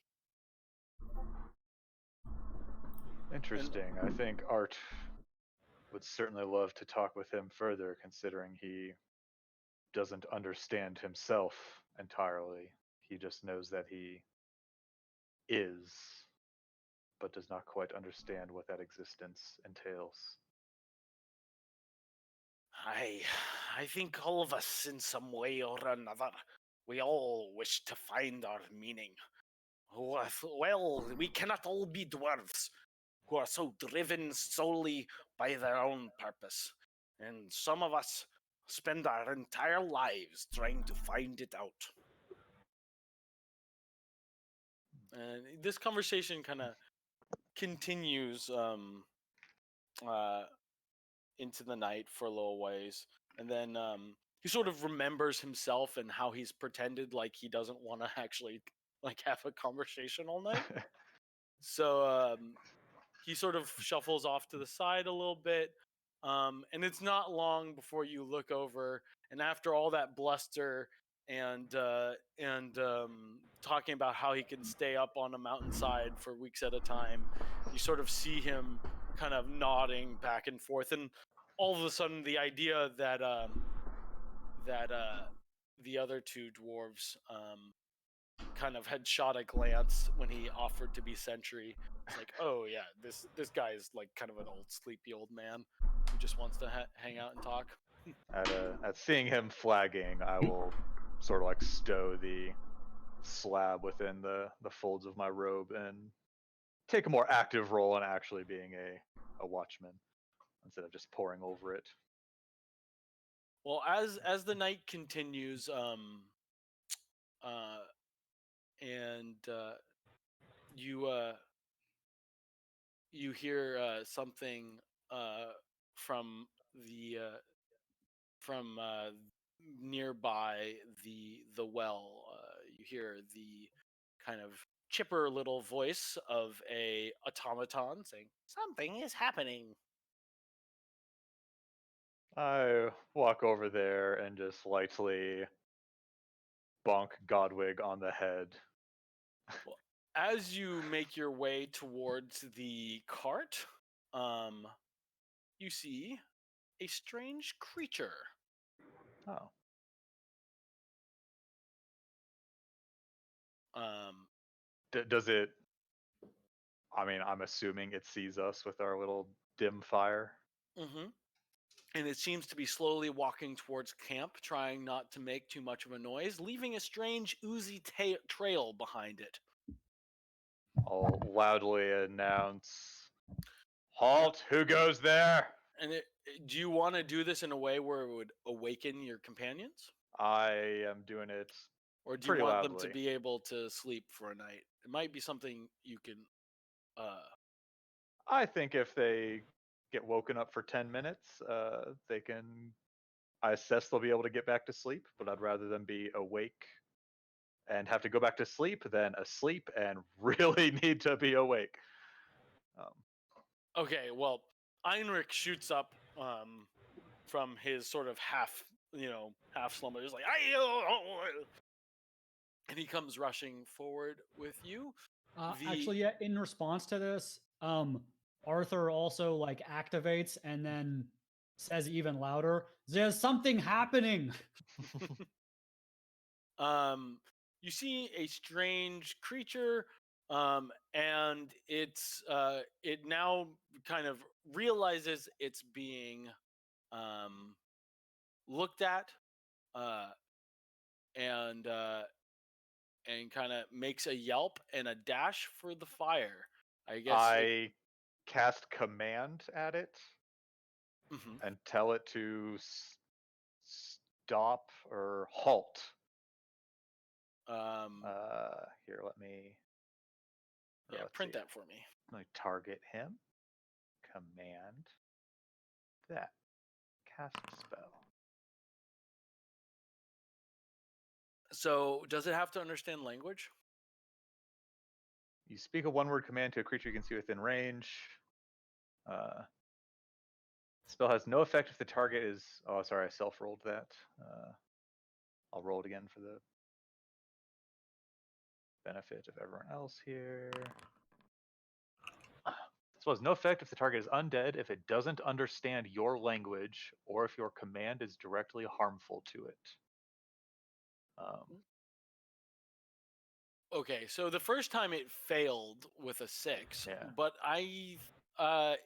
Interesting. I think Art would certainly love to talk with him further, considering he doesn't understand himself entirely. He just knows that he is, but does not quite understand what that existence entails. I think all of us, in some way or another, we all wish to find our meaning. Well, we cannot all be dwarves who are so driven solely by their own purpose. And some of us spend our entire lives trying to find it out. And this conversation kind of continues into the night for a little ways, and then he sort of remembers himself and how he's pretended like he doesn't want to actually like have a conversation all night. So he sort of shuffles off to the side a little bit, and it's not long before you look over, and after all that bluster and talking about how he can stay up on a mountainside for weeks at a time, you sort of see him kind of nodding back and forth, and all of a sudden the idea that the other two dwarves kind of had shot a glance when he offered to be sentry. It's like, oh yeah, this guy is like kind of an sleepy old man who just wants to hang out and talk. At seeing him flagging, I will sort of like stow the slab within the folds of my robe and take a more active role in actually being a watchman instead of just poring over it. Well, as the night continues, you hear something from nearby the well. You hear the kind of chipper little voice of a automaton saying, "Something is happening." I walk over there and just lightly bonk Godwig on the head. As you make your way towards the cart, you see a strange creature. Oh. Does it? I mean, I'm assuming it sees us with our little dim fire. Mm-hmm. And it seems to be slowly walking towards camp, trying not to make too much of a noise, leaving a strange oozy trail behind it. I'll loudly announce, "Halt! Who goes there?" And do you want to do this in a way where it would awaken your companions? I am doing it. Or do you want loudly. them to be able to sleep for a night? It might be something you can... I think if they get woken up for 10 minutes, they can... I assess they'll be able to get back to sleep, but I'd rather them be awake and have to go back to sleep than asleep and really need to be awake. Okay, well, Einrich shoots up from his sort of half slumber. He's like, and he comes rushing forward with you. Actually, yeah, in response to this, Arthur also like activates and then says even louder, "There's something happening." You see a strange creature, and it now kind of realizes it's being looked at, uh, and kind of makes a yelp and a dash for the fire. I guess. I cast command at it Mhm. and tell it to stop or halt. Here, let me. Yeah, let's print see. that for me. Let me target him. Command that. Cast spell. So, does it have to understand language? You speak a one-word command to a creature you can see within range. Spell has no effect if the target is. Oh, sorry, I self-rolled that. I'll roll it again for the benefit of everyone else here. Spell has no effect if the target is undead, if it doesn't understand your language, or if your command is directly harmful to it. Okay, so the first time it failed with a 6, Yeah. but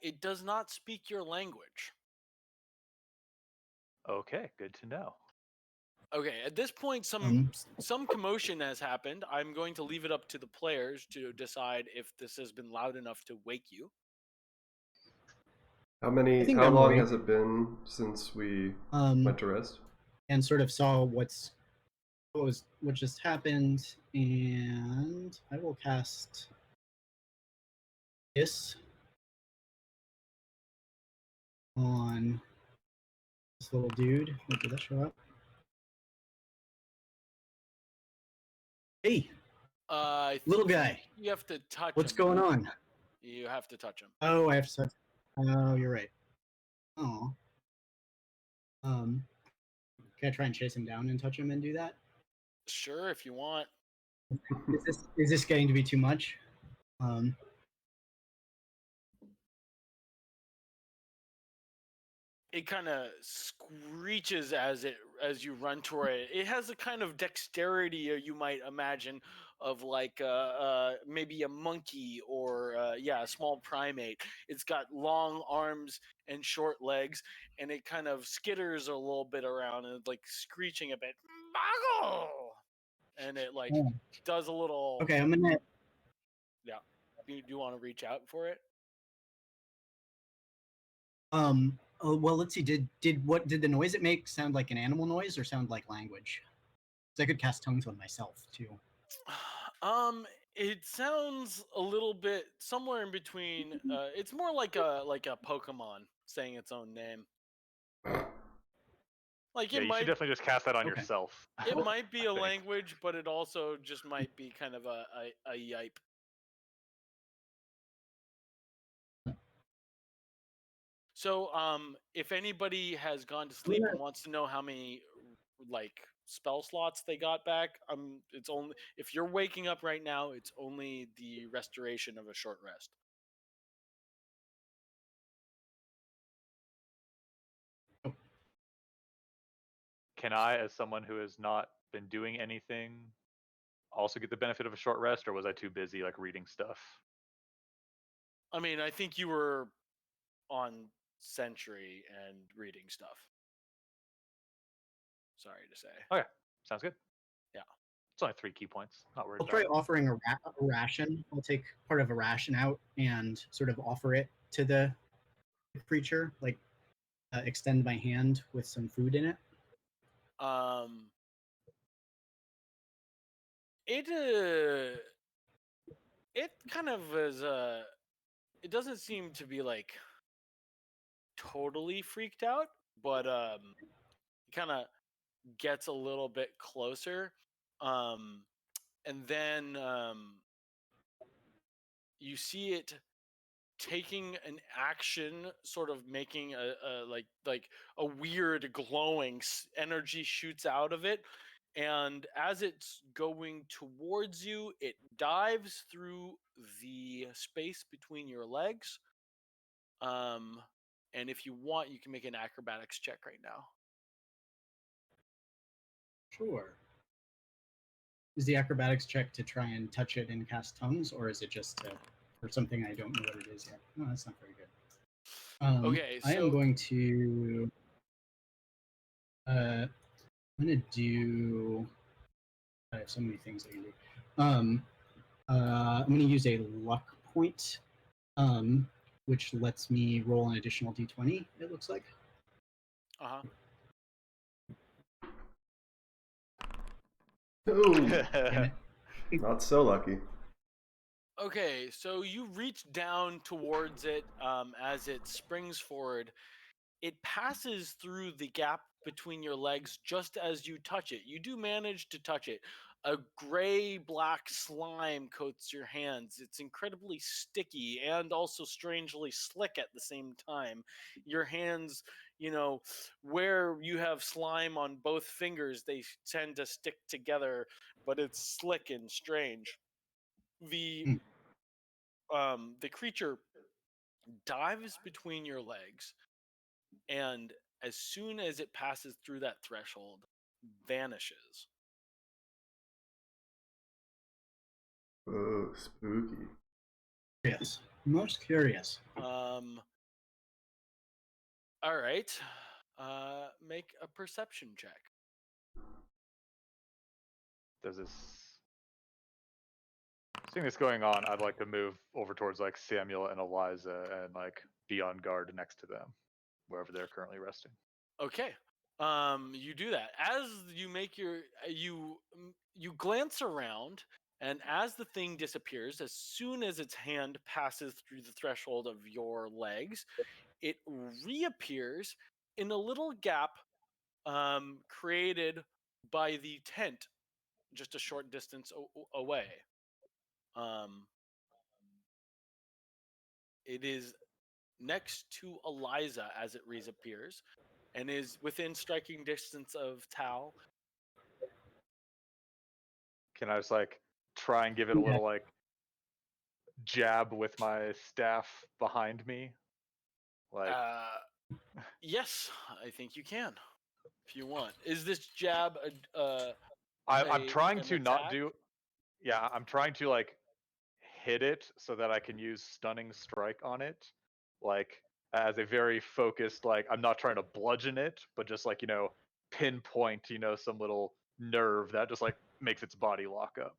it does not speak your language. Okay, good to know. Okay, at this point, some commotion has happened. I'm going to leave it up to the players to decide if this has been loud enough to wake you. How think how I'm long awake. has it been since we Um, went to rest? and sort of saw what just happened, and I will cast this on this little dude. Wait, did that show up? Hey, I little think guy, you have to touch what's him. going on? You have to touch him. Oh, I have to. Oh, you're right. Oh. Can I try and chase him down and touch him and do that? Sure, if you want. Is this getting to be too much? It kind of screeches as you run toward it. It has a kind of dexterity you might imagine of like maybe a monkey or a small primate. It's got long arms and short legs, and it kind of skitters a little bit around and like screeching a bit. Boggle! And it like does a little. Okay, I'm gonna. Yeah. Do you want to reach out for it? Oh, well, let's see. Did the noise it make sound like an animal noise or sound like language? Because I could cast tongues on myself too. It sounds a little bit somewhere in between. It's more like a Pokemon saying its own name. Like Yeah, it you might should definitely just cast that on yourself. it might be I a think. language, but it also just might be kind of a yipe. So if anybody has gone to sleep and wants to know how many like spell slots they got back, it's only if you're waking up right now, it's only the restoration of a short rest. Can I, as someone who has not been doing anything, also get the benefit of a short rest, or was I too busy like reading stuff? I mean, I think you were on Sentry and reading stuff. Sorry to say. Okay, sounds good. Yeah. It's only 3 key points. Not worried I'll about try it. offering a ration. I'll take part of a ration out and sort of offer it to the creature, like extend my hand with some food in it. It kind of is it doesn't seem to be like totally freaked out, but it kind of gets a little bit closer, and then you see it taking an action, sort of making a like a weird glowing energy shoots out of it, and as it's going towards you, it dives through the space between your legs, And if you want, you can make an acrobatics check right now. Sure. Is the acrobatics check to try and touch it and cast tongues, or is it just for something I don't know what it is yet? No, that's not very good. Okay, I am so- going to. I'm gonna do. I have so many things I can do. I'm gonna use a luck point, which lets me roll an additional d20. It looks like. Uh-huh. Ooh, Damn it. not so lucky. Okay, so you reach down towards it as it springs forward. It passes through the gap between your legs just as you touch it. You do manage to touch it. A gray-black slime coats your hands. It's incredibly sticky and also strangely slick at the same time. Your hands, where you have slime on both fingers, they tend to stick together, but it's slick and strange. The creature dives between your legs, and as soon as it passes through that threshold, vanishes. Oh, spooky. Yes. Most curious. All right. Make a perception check. Does this seeing this going on? I'd like to move over towards like Samuel and Eliza and like be on guard next to them, wherever they're currently resting. Okay. You do that. As you make you glance around, and as the thing disappears, as soon as its hand passes through the threshold of your legs, it reappears in a little gap created by the tent just a short distance away. It is next to Eliza as it reappears and is within striking distance of Tal. Can I just like try and give it a little like jab with my staff behind me? Like Yes, I think you can if you want. Is this jab I'm trying an to not attack? do. Yeah, I'm trying to like hit it so that I can use stunning strike on it, like as a very focused. Like I'm not trying to bludgeon it, but just like pinpoint some little nerve that just like makes its body lock up.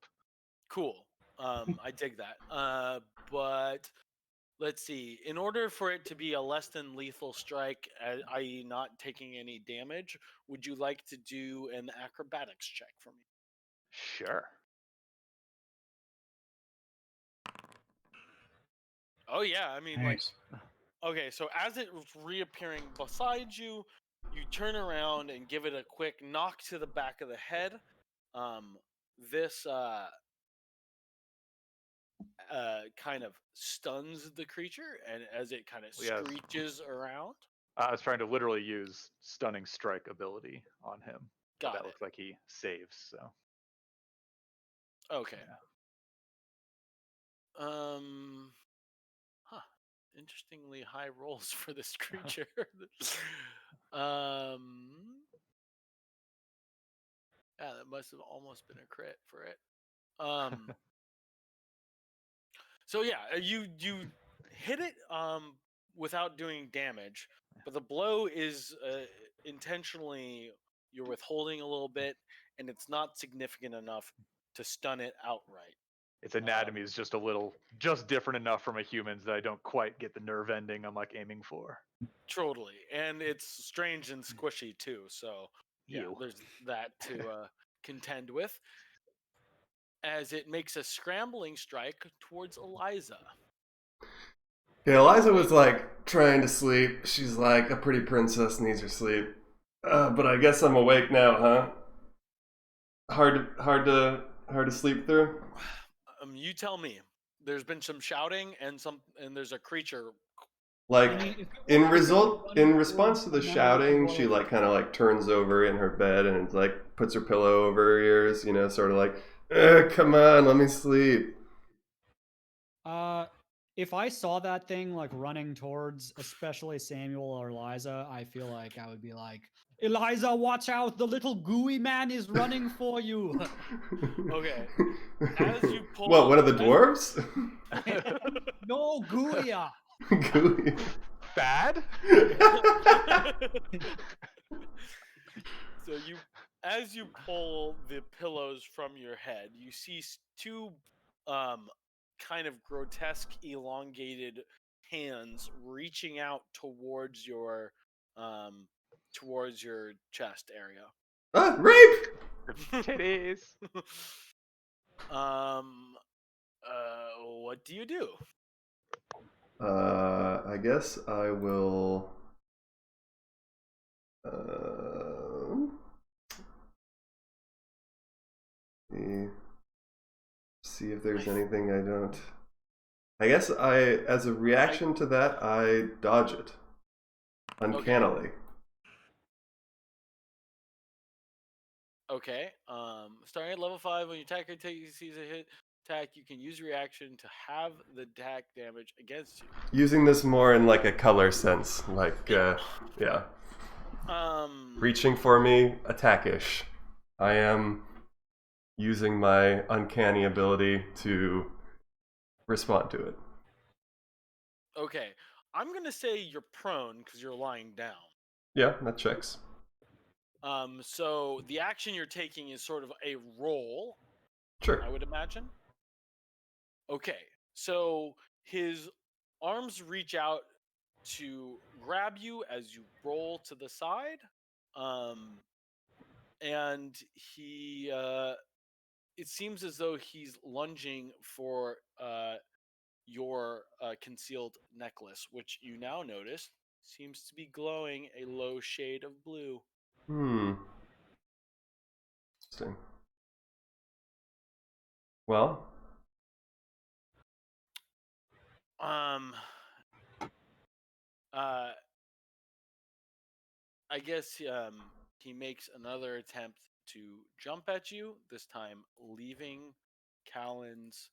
Cool. I dig that. But let's see. In order for it to be a less than lethal strike, i.e., not taking any damage, would you like to do an acrobatics check for me? Sure. Oh yeah, I mean, Nice. okay. So as it's reappearing beside you, you turn around and give it a quick knock to the back of the head. This kind of stuns the creature, and as it kind of Yes. screeches around. I was trying to literally use stunning strike ability on him. But Got that it. looks like he saves, so. Okay. Yeah. Huh. Interestingly high rolls for this creature. Yeah, that must have almost been a crit for it. So yeah, you hit it without doing damage, but the blow is intentionally, you're withholding a little bit, and it's not significant enough to stun it outright. Its anatomy is just different enough from a human's that I don't quite get the nerve ending I'm like aiming for. Totally, and it's strange and squishy too. So yeah, Ew. there's that to contend with. As it makes a scrambling strike towards Eliza. Yeah, Eliza was like trying to sleep. She's like, a pretty princess needs her sleep. But I guess I'm awake now, huh? Hard to sleep through. You tell me. There's been some shouting and there's a creature. Like in response to the shouting, she like kind of like turns over in her bed and like puts her pillow over her ears, sort of like, come on, let me sleep. if I saw that thing like running towards, especially Samuel or Eliza, I feel like I would be like, Eliza, watch out! The little gooey man is running for you. Okay. As you pull, What? One of the as- dwarves? No, gooey-a. Gooey. Bad? So as you pull the pillows from your head, you see two kind of grotesque, elongated hands reaching out towards your chest area. Ah, rape! Titties. What do you do? I guess I will. See if there's anything I don't. I guess as a reaction to that, I dodge it. Uncannily. Okay. Starting at level 5, when your attacker sees a hit attack, you can use reaction to have the attack damage against you. Using this more in like a color sense, like yeah. Reaching for me, attackish. I am using my uncanny ability to respond to it. Okay. I'm gonna say you're prone because you're lying down. Yeah, that checks. So the action you're taking is sort of a roll, Sure. I would imagine. Okay, so his arms reach out to grab you as you roll to the side, and he it seems as though he's lunging for your concealed necklace, which you now notice seems to be glowing a low shade of blue. Interesting. Well, I guess he makes another attempt to jump at you, this time leaving Callan's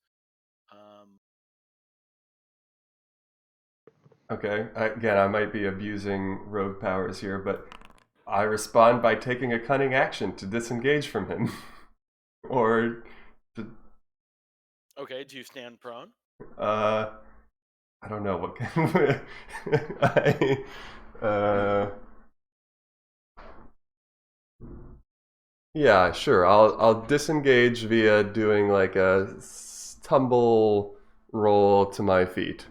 okay. Again, I might be abusing rogue powers here, but I respond by taking a cunning action to disengage from him. Or to... Okay, do you stand prone? I don't know what kind of... Yeah, sure. I'll disengage via doing like a tumble roll to my feet.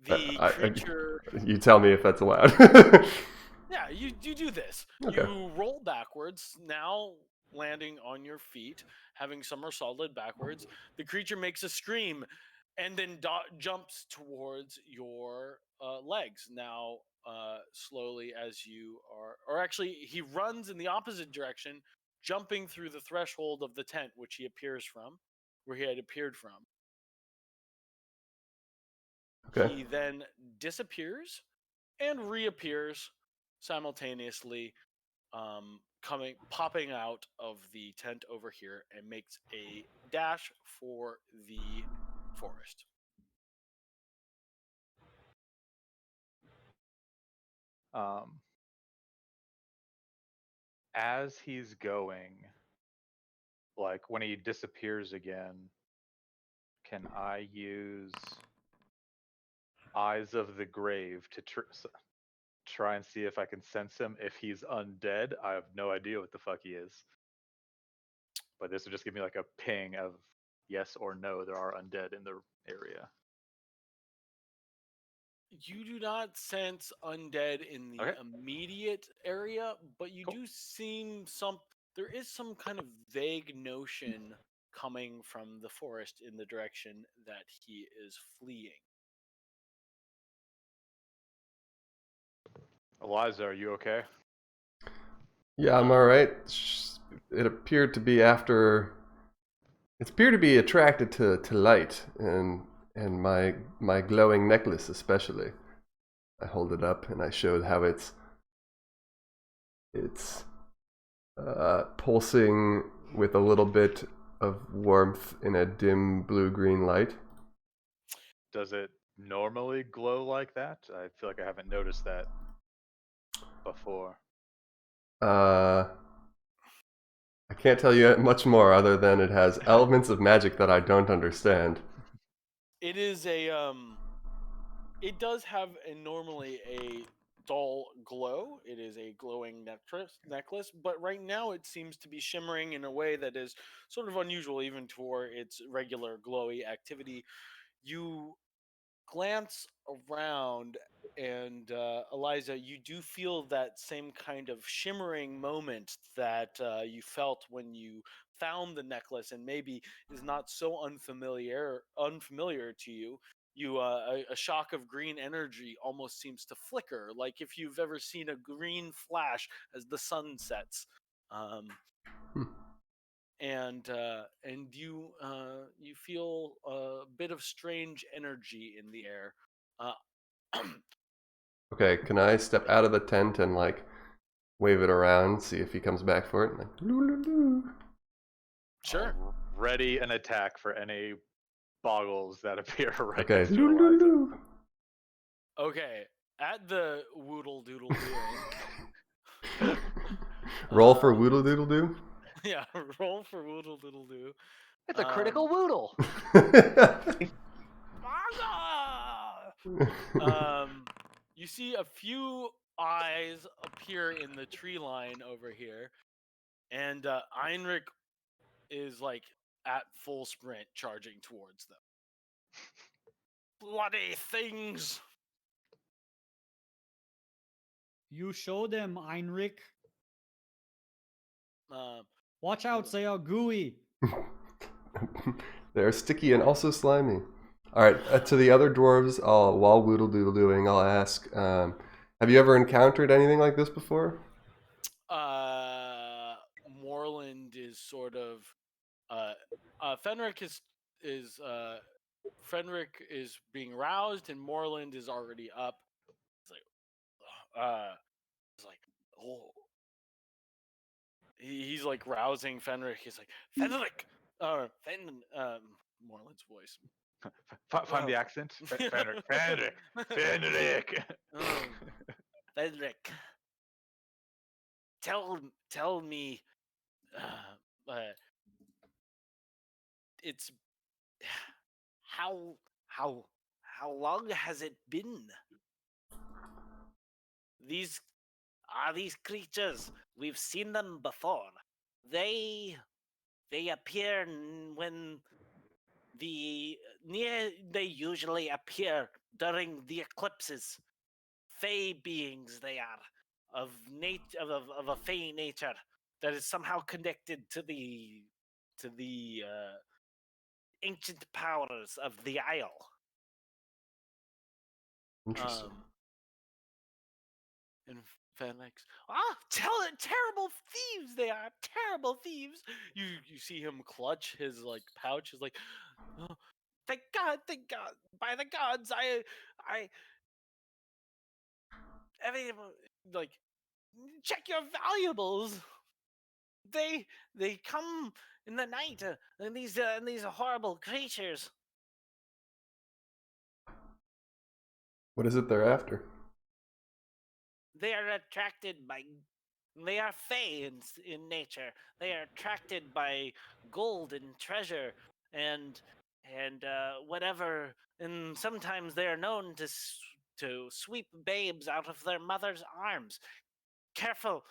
The creature. You tell me if that's allowed. Yeah, you do this. Okay. You roll backwards, now landing on your feet, having somersaulted backwards. The creature makes a scream and then jumps towards your legs. Now, slowly as you are, or actually, he runs in the opposite direction, jumping through the threshold of the tent, which he appears from, where he had appeared from. Okay. He then disappears and reappears simultaneously, popping out of the tent over here, and makes a dash for the forest. As he's going, like when he disappears again, can I use Eyes of the Grave to try and see if I can sense him if he's undead? I have no idea what the fuck he is. But this would just give me like a ping of yes or no, there are undead in the area. You do not sense undead in the immediate area, but you do seem there is some kind of vague notion coming from the forest in the direction that he is fleeing. Eliza, are you okay? Yeah, I'm alright. It appeared to be attracted to light and my glowing necklace especially. I hold it up and I showed how it's pulsing with a little bit of warmth in a dim blue-green light. Does it normally glow like that? I feel like I haven't noticed that before. I can't tell you much more other than it has elements of magic that I don't understand. It is a it does have normally a dull glow. It is a glowing necklace, but right now it seems to be shimmering in a way that is sort of unusual even for its regular glowy activity. You glance around, and Eliza, you do feel that same kind of shimmering moment that you felt when you found the necklace, and maybe is not so unfamiliar to you. A shock of green energy almost seems to flicker, like if you've ever seen a green flash as the sun sets. Um, Hmm. and you feel a bit of strange energy in the air. Uh, Okay, can I step out of the tent and like wave it around, see if he comes back for it? Like, loo. sure. Ready an attack for any boggles that appear right Okay, next to Eliza. loo. Okay, at the woodle doodle doing. Roll for woodle doodle doo. Yeah, roll for woodle doodle do. It's a critical woodle. You see a few eyes appear in the tree line over here, and Heinrich is like at full sprint charging towards them. Bloody things! You show them, Heinrich. Uh, Watch out, they are gooey. They're sticky and also slimy. All right, to the other dwarves, while Woodle Doodle doing, I'll ask, have you ever encountered anything like this before? Moreland is sort of Fenric is being roused, and Moreland is already up. It's like oh, he's like rousing Fenric. He's like Fenric, Moreland's voice. Find the accent. Fenric. Fenric, tell me, it's how long has it been? These creatures. We've seen them before. They appear when they usually appear during the eclipses. Fey beings they are, of a fey nature that is somehow connected to the ancient powers of the Isle. Interesting. And Fenix, terrible thieves they are, terrible thieves. You see him clutch his like pouch. Is like, oh, thank God, by the gods, like, check your valuables. They come in the night, and these horrible creatures. What is it they're after? They are attracted by. They are fey in nature. They are attracted by gold and treasure and whatever. And sometimes they are known to sweep babes out of their mother's arms. Careful,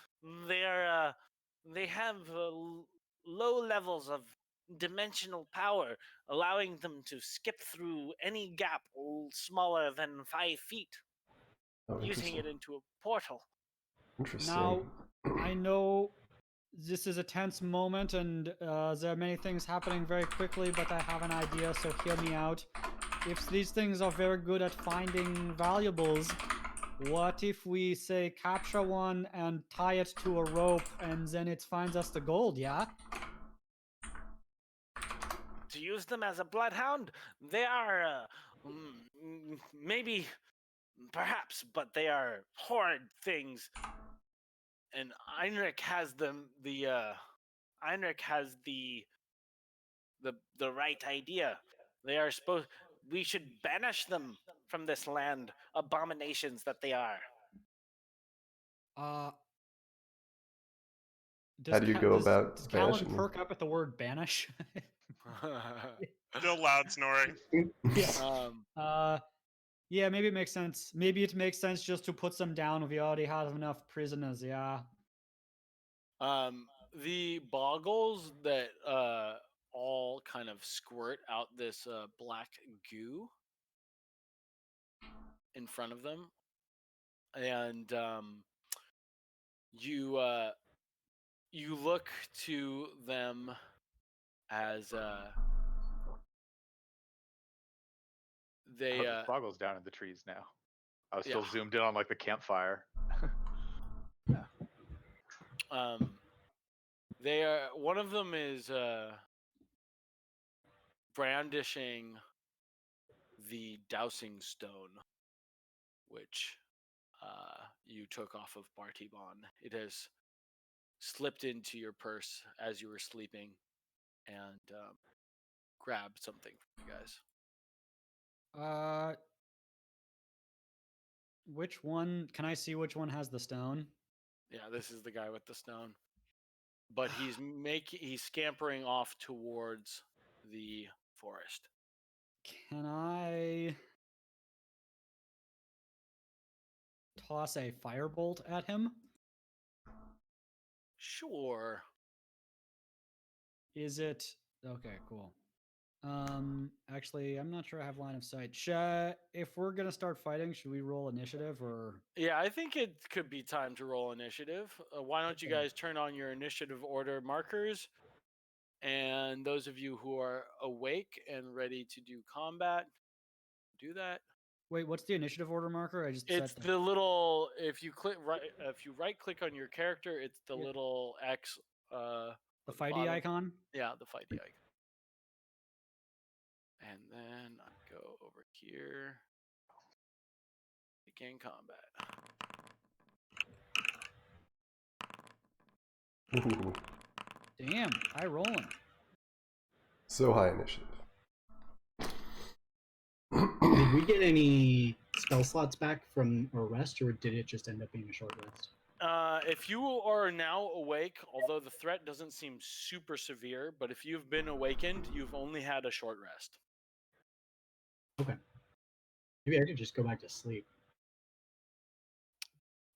they have low levels of dimensional power, allowing them to skip through any gap smaller than 5 feet, using it into a portal. Interesting. Now, I know this is a tense moment and there are many things happening very quickly, but I have an idea, so hear me out. If these things are very good at finding valuables, what if we, say, capture one and tie it to a rope and then it finds us the gold, yeah? To use them as a bloodhound, they are maybe, perhaps, but they are horrid things. And Heinrich has the the right idea. They are supposed. We should banish them from this land, abominations that they are. How do you go about does Callan banishing them? perk up at the word banish? Still loud snoring. Yeah, maybe it makes sense. Maybe it makes sense just to put them down. We already have enough prisoners. Yeah. The boggles that all kind of squirt out this black goo in front of them, and you look to them as they Boggles down in the trees now. I was still Yeah. zoomed in on like the campfire. they are one of them is brandishing the dowsing stone, which you took off of Bartibon. It has slipped into your purse as you were sleeping, and grabbed something from you guys. Which one? Can I see which one has the stone? Yeah, this is the guy with the stone. But he's scampering off towards the forest. Can I toss a firebolt at him? Sure. Is it okay? Cool. Actually, I'm not sure I have line of sight. If we're gonna start fighting, should we roll initiative or? Yeah, I think it could be time to roll initiative. Why don't you Okay. guys turn on your initiative order markers? And those of you who are awake and ready to do combat, do that. Wait, what's the initiative order marker? I just It's set the little if you right click on your character, it's the Yeah. little X the on the fighty bottom. icon. Yeah, the fighty icon. And then I go over here. Begin combat. Ooh, Damn, high rolling. so high initiative. Did we get any spell slots back from our rest, or did it just end up being a short rest? If you are now awake, although the threat doesn't seem super severe, but if you've been awakened, you've only had a short rest. Okay. Maybe I could just go back to sleep.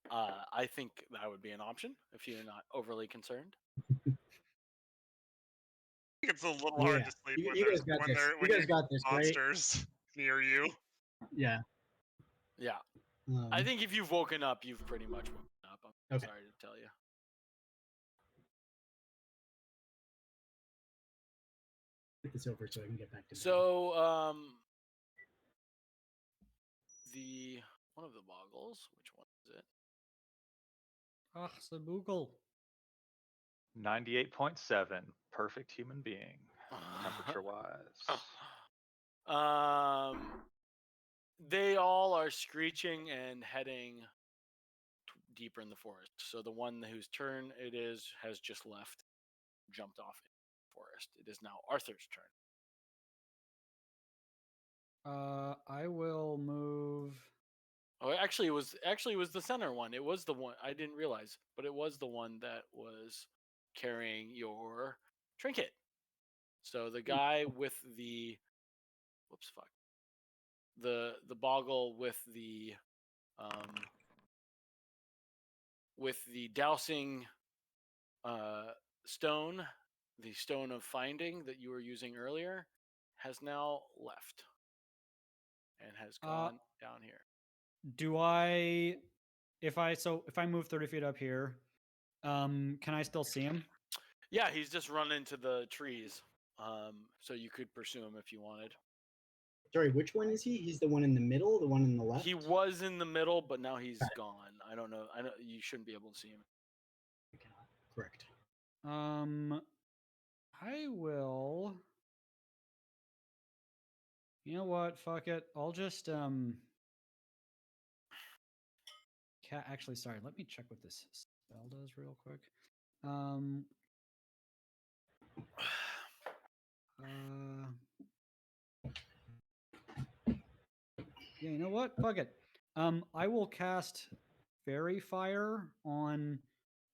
I think that would be an option if you're not overly concerned. I think it's a little hard to sleep when You there's guys got this. when You guys got this, right? monsters near you. Yeah. Yeah. I think if you've woken up, you've pretty much woken up. I'm Okay. sorry to tell you. Get this over so I can get back to bed. So, the one of the boggles, which one is it? Ah, Saboogle. 98.7, perfect human being, temperature wise. They all are screeching and heading deeper in the forest. So the one whose turn it is has just left, jumped off in the forest. It is now Arthur's turn. I will move. Oh, actually, it was the center one. It was the one I didn't realize, but it was the one that was carrying your trinket. So the guy with the the boggle with the dowsing stone, the stone of finding that you were using earlier, has now left and has gone down here. Do I? If I move 30 feet up here, can I still see him? Yeah, he's just run into the trees. So you could pursue him if you wanted. Sorry, which one is he? He's the one in the middle, the one in the left? He was in the middle, but now he's gone. I don't know. I know you shouldn't be able to see him. Correct. I will. You know what? Fuck it. I'll just Actually, sorry. Let me check what this spell does real quick. Yeah, you know what? Fuck it. I will cast Fairy Fire on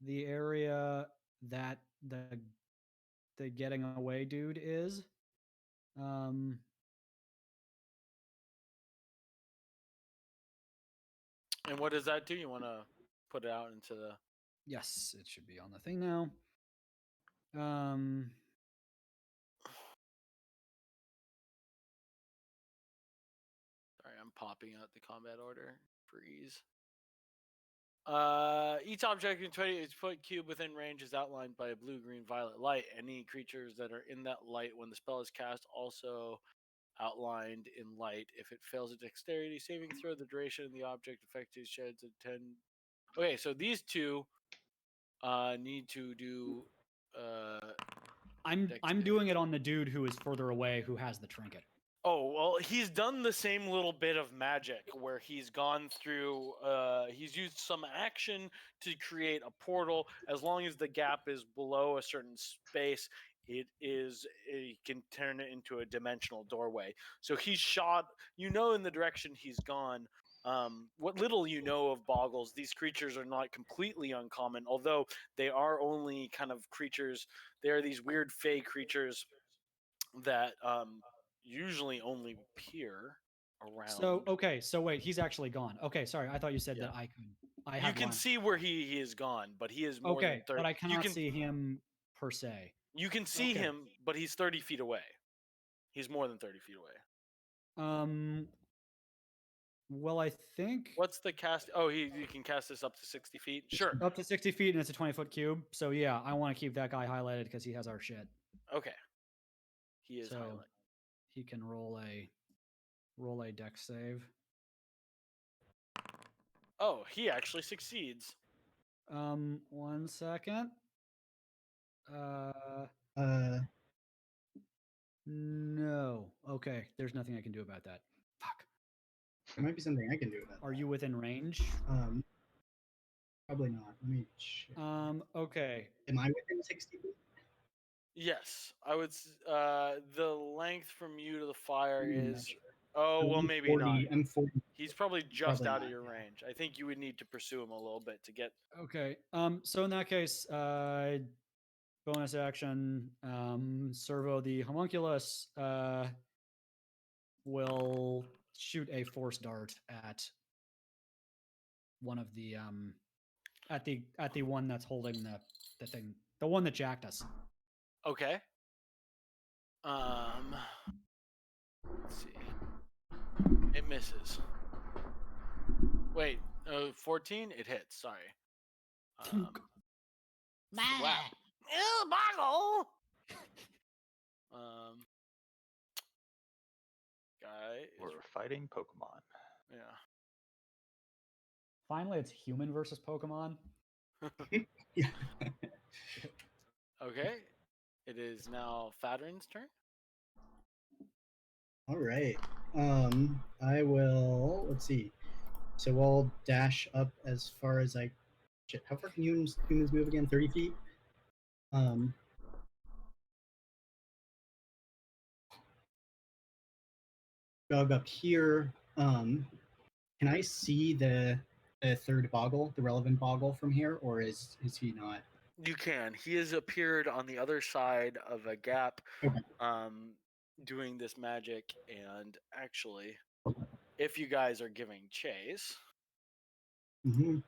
the area that the getting away dude is. Um, And what does that do? You want to put it out into the? yes, it should be on the thing now. Sorry, I'm popping out the combat order for ease. Each object in 20-foot cube within range is outlined by a blue, green, violet light. Any creatures that are in that light when the spell is cast also outlined in light. If it fails a dexterity saving throw, the duration of the object affected sheds a 10. Okay, so these two need to do. I'm doing it on the dude who is further away who has the trinket. Oh, well, he's done the same little bit of magic where he's gone through, he's used some action to create a portal. As long as the gap is below a certain space, it can turn it into a dimensional doorway. So he's shot, in the direction he's gone. What little you know of boggles, these creatures are not completely uncommon, although they are only kind of creatures. They are these weird fey creatures that usually only appear around. So okay, so wait, he's actually gone. Okay, sorry, I thought you said that I could. You can see where he is gone, but he is more okay, than 30. but I cannot see him per se. You can see him, but he's 30 feet away. He's more than 30 feet away. Well, I think. What's the cast? Oh, you can cast this up to 60 feet. Sure. Up to 60 feet, and it's a 20-foot cube. So yeah, I want to keep that guy highlighted because he has our shit. Okay. He is so highlighted. He can roll a dex save. Oh, he actually succeeds. 1 second. No. Okay, there's nothing I can do about that. Fuck. There might be something I can do about that. Are you within range? Probably not. Let me check. Okay. Am I within 60 feet? Yes, I would. The length from you to the fire is. Sure. Oh, well, maybe 40, not. I'm 40. He's probably just Probably out of not, your yeah. range. I think you would need to pursue him a little bit to get. Okay. So in that case, bonus action, Servo the homunculus will shoot a force dart at one of the at the one that's holding the thing, the one that jacked us. Okay. Let's see. It misses. Wait, 14? It hits. Sorry. Wow. Ew, boggle. Guy. We're fighting Pokemon. Yeah. Finally, it's human versus Pokemon. Yeah. Okay. It is now Fadrin's turn. All right. I will. Let's see. So I'll dash up as far as I. Shit. How far can humans move again? 30 feet. Dog up here. Can I see the third boggle, the relevant boggle from here, or is he not? You can. He has appeared on the other side of a gap, Okay. doing this magic. And actually, if you guys are giving chase, Mm-hmm.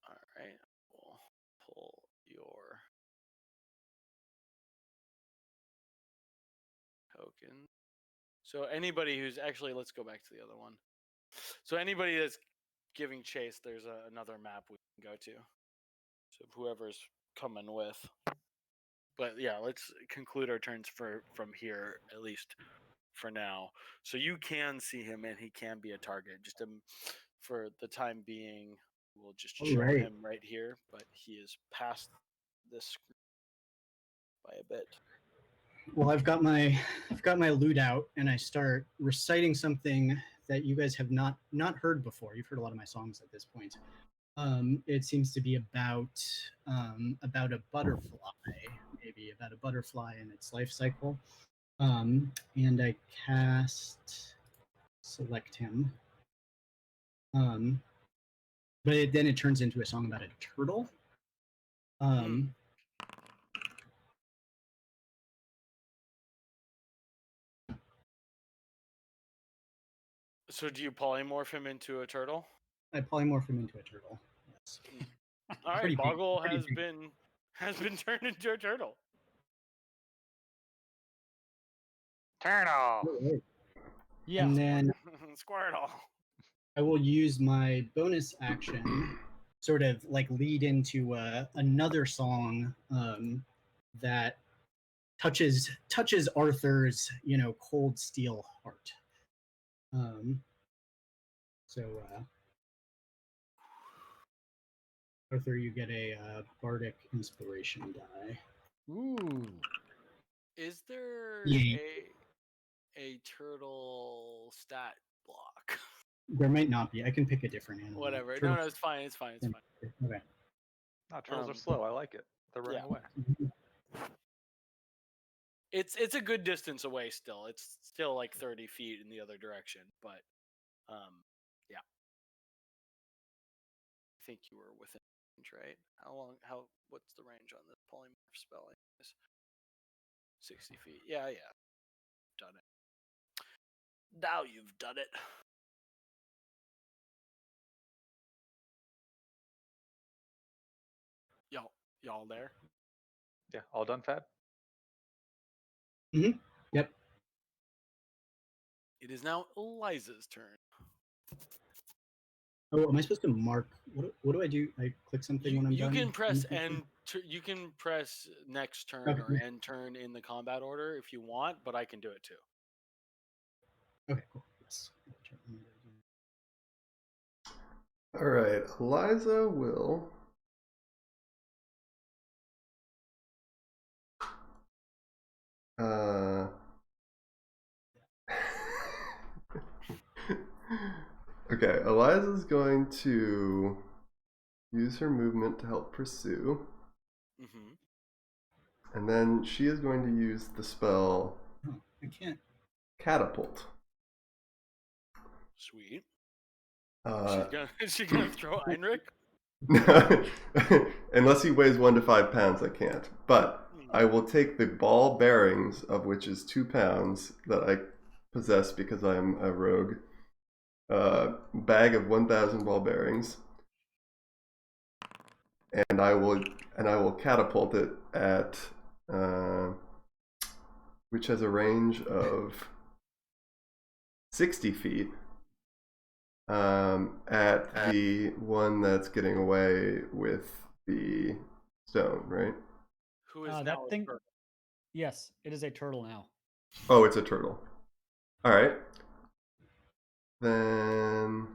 all right, we'll pull your token. So anybody who's actually, let's go back to the other one. So anybody that's giving chase, there's another map we can go to. So whoever's coming with. But yeah, let's conclude our turns from here, at least for now. So you can see him and he can be a target. Just for the time being, we'll just show him right here. But he is past this screen by a bit. Well, I've got my lute out, and I start reciting something that you guys have not heard before. You've heard a lot of my songs at this point. It seems to be about a butterfly, maybe about a butterfly in its life cycle. And I select him. But then it turns into a song about a turtle. So do you polymorph him into a turtle? I polymorph him into a turtle. Yes. All right, Pretty big- Boggle pretty has big. been turned into a turtle. Turtle. Yeah. And then Squirtle. I will use my bonus action, sort of like lead into another song that touches Arthur's, cold steel heart. So Arthur, you get a bardic inspiration die. Ooh. Is there Yeah. a turtle stat block? There might not be. I can pick a different animal. Whatever. Turtle- No, it's fine. It's fine. It's fine. Okay. No, turtles are Um, slow. I like it. They're running yeah. away. It's a good distance away still. It's still like 30 feet in the other direction, but yeah. I think you were within range, right? What's the range on the polymorph spell? 60 feet. Yeah. Done it. Now you've done it. Y'all there? Yeah, all done, Fad? Yep. It is now Eliza's turn. Oh, am I supposed to mark? What do I do? I click something when I'm You done. can press Anything? you can press next turn Okay. or end turn in the combat order if you want, but I can do it too. Okay, cool. Yes. All right, Eliza will. Okay, Eliza's going to use her movement to help pursue, Mm-hmm. and then she is going to use the spell Oh, I can't. Catapult. Sweet. Uh, She's gonna throw Heinrich. unless he weighs 1 to 5 pounds, I can't. But I will take the ball bearings, of which is 2 pounds, that I possess because I am a rogue. Bag of 1,000 ball bearings, and I will catapult it at which has a range of 60 feet at the one that's getting away with the stone, right? Who is that now a thing. turtle. Yes, it is a turtle now. Oh, it's a turtle. All right. Then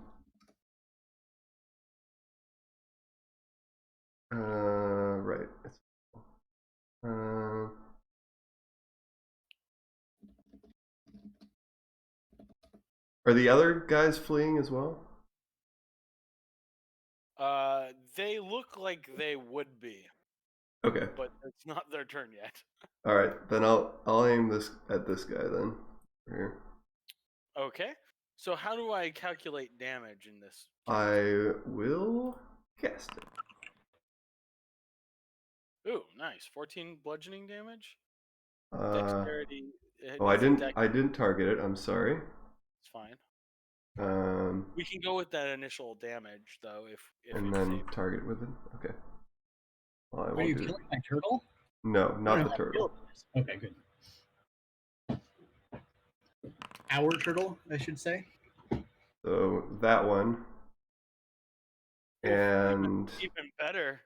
right. Are the other guys fleeing as well? They look like they would be, Okay. but it's not their turn yet. All right. Then I'll aim this at this guy then. Right here. Okay. So how do I calculate damage in this? I will cast it. Ooh, nice. 14 bludgeoning damage. Uh, Dexterity. oh, I didn't target it. I'm sorry. It's fine. Um, We can go with that initial damage though, if and it then saves. target with it. Okay. Well, I Are won't you do killing my turtle? No, not No, the I turtle. killed it. Okay, good. Our turtle, I should say. So that one. And Even better.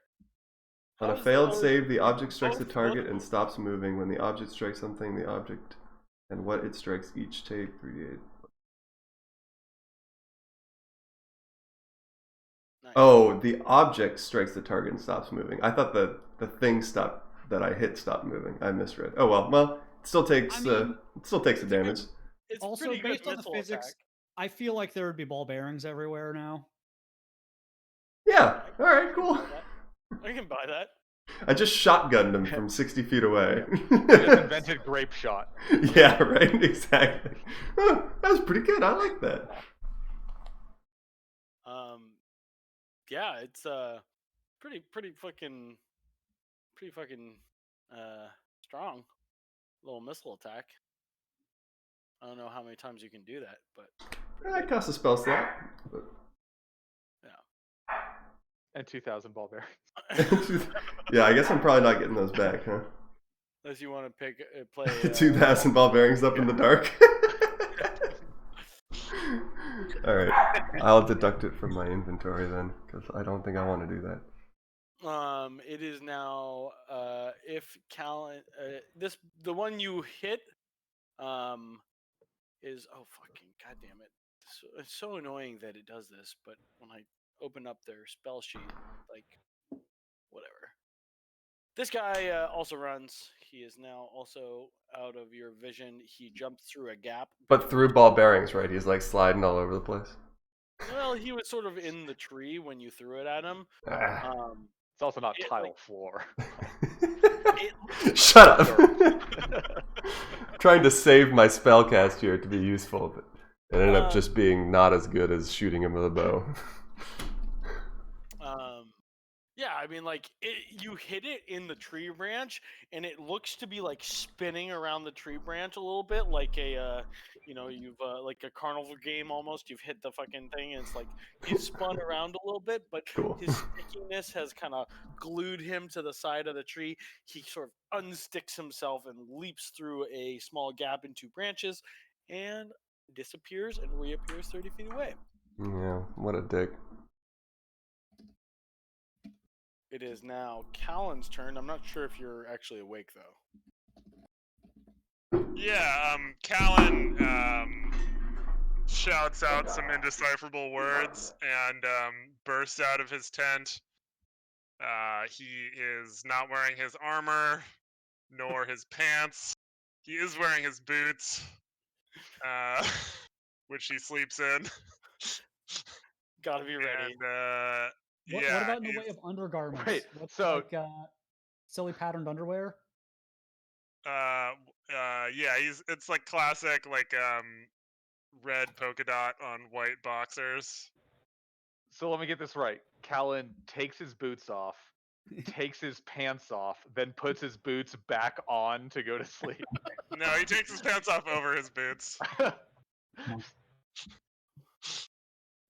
on a How's failed those save, the object strikes a both target look? and stops moving. When the object strikes something, the object and what it strikes each take 3d8. Nice. Oh, the object strikes the target and stops moving. I thought the thing that I hit stopped moving. I misread. Oh well, it still takes I mean, it still takes the it's a good- damage. It's Also, pretty good based on the missile physics, attack. I feel like there would be ball bearings everywhere now. Yeah. All right. Cool. I can buy that. I just shotgunned him from 60 feet away. I just invented grape shot. Yeah. Right. Exactly. Oh, that was pretty good. I like that. Yeah, it's pretty fucking strong little missile attack. I don't know how many times you can do that, but I cost a spell slot. But... And 2,000 ball bearings. Yeah, I guess I'm probably not getting those back, huh? Unless you want to play 2,000 ball bearings up in the dark. All right, I'll deduct it from my inventory then, because I don't think I want to do that. It is now if Callan the one you hit is fucking goddamn it. It's so annoying that it does this, but when I open up their spell sheet, like whatever. This guy also runs. He is now also out of your vision. He jumped through a gap. But through ball bearings, right? He's like sliding all over the place. Well, he was sort of in the tree when you threw it at him. It's also not tile floor. Shut up. Trying to save my spellcast here to be useful, but it ended up just being not as good as shooting him with a bow. Yeah, I mean, like you hit it in the tree branch, and it looks to be like spinning around the tree branch a little bit, like a, you've like a carnival game almost. You've hit the fucking thing, and it's like he's spun around a little bit, but Cool. his stickiness has kind of glued him to the side of the tree. He sort of unsticks himself and leaps through a small gap in two branches, and disappears and reappears 30 feet away. Yeah, what a dick. It is now Callan's turn. I'm not sure if you're actually awake, though. Yeah, Callan shouts out some indecipherable words and bursts out of his tent. He is not wearing his armor, nor his pants. He is wearing his boots, which he sleeps in. Gotta be ready. And, What about in the way of undergarments? Right, What's so- like silly patterned underwear? Yeah, it's like classic, like red polka dot on white boxers. So let me get this right. Callan takes his boots off, takes his pants off, then puts his boots back on to go to sleep. No, he takes his pants off over his boots.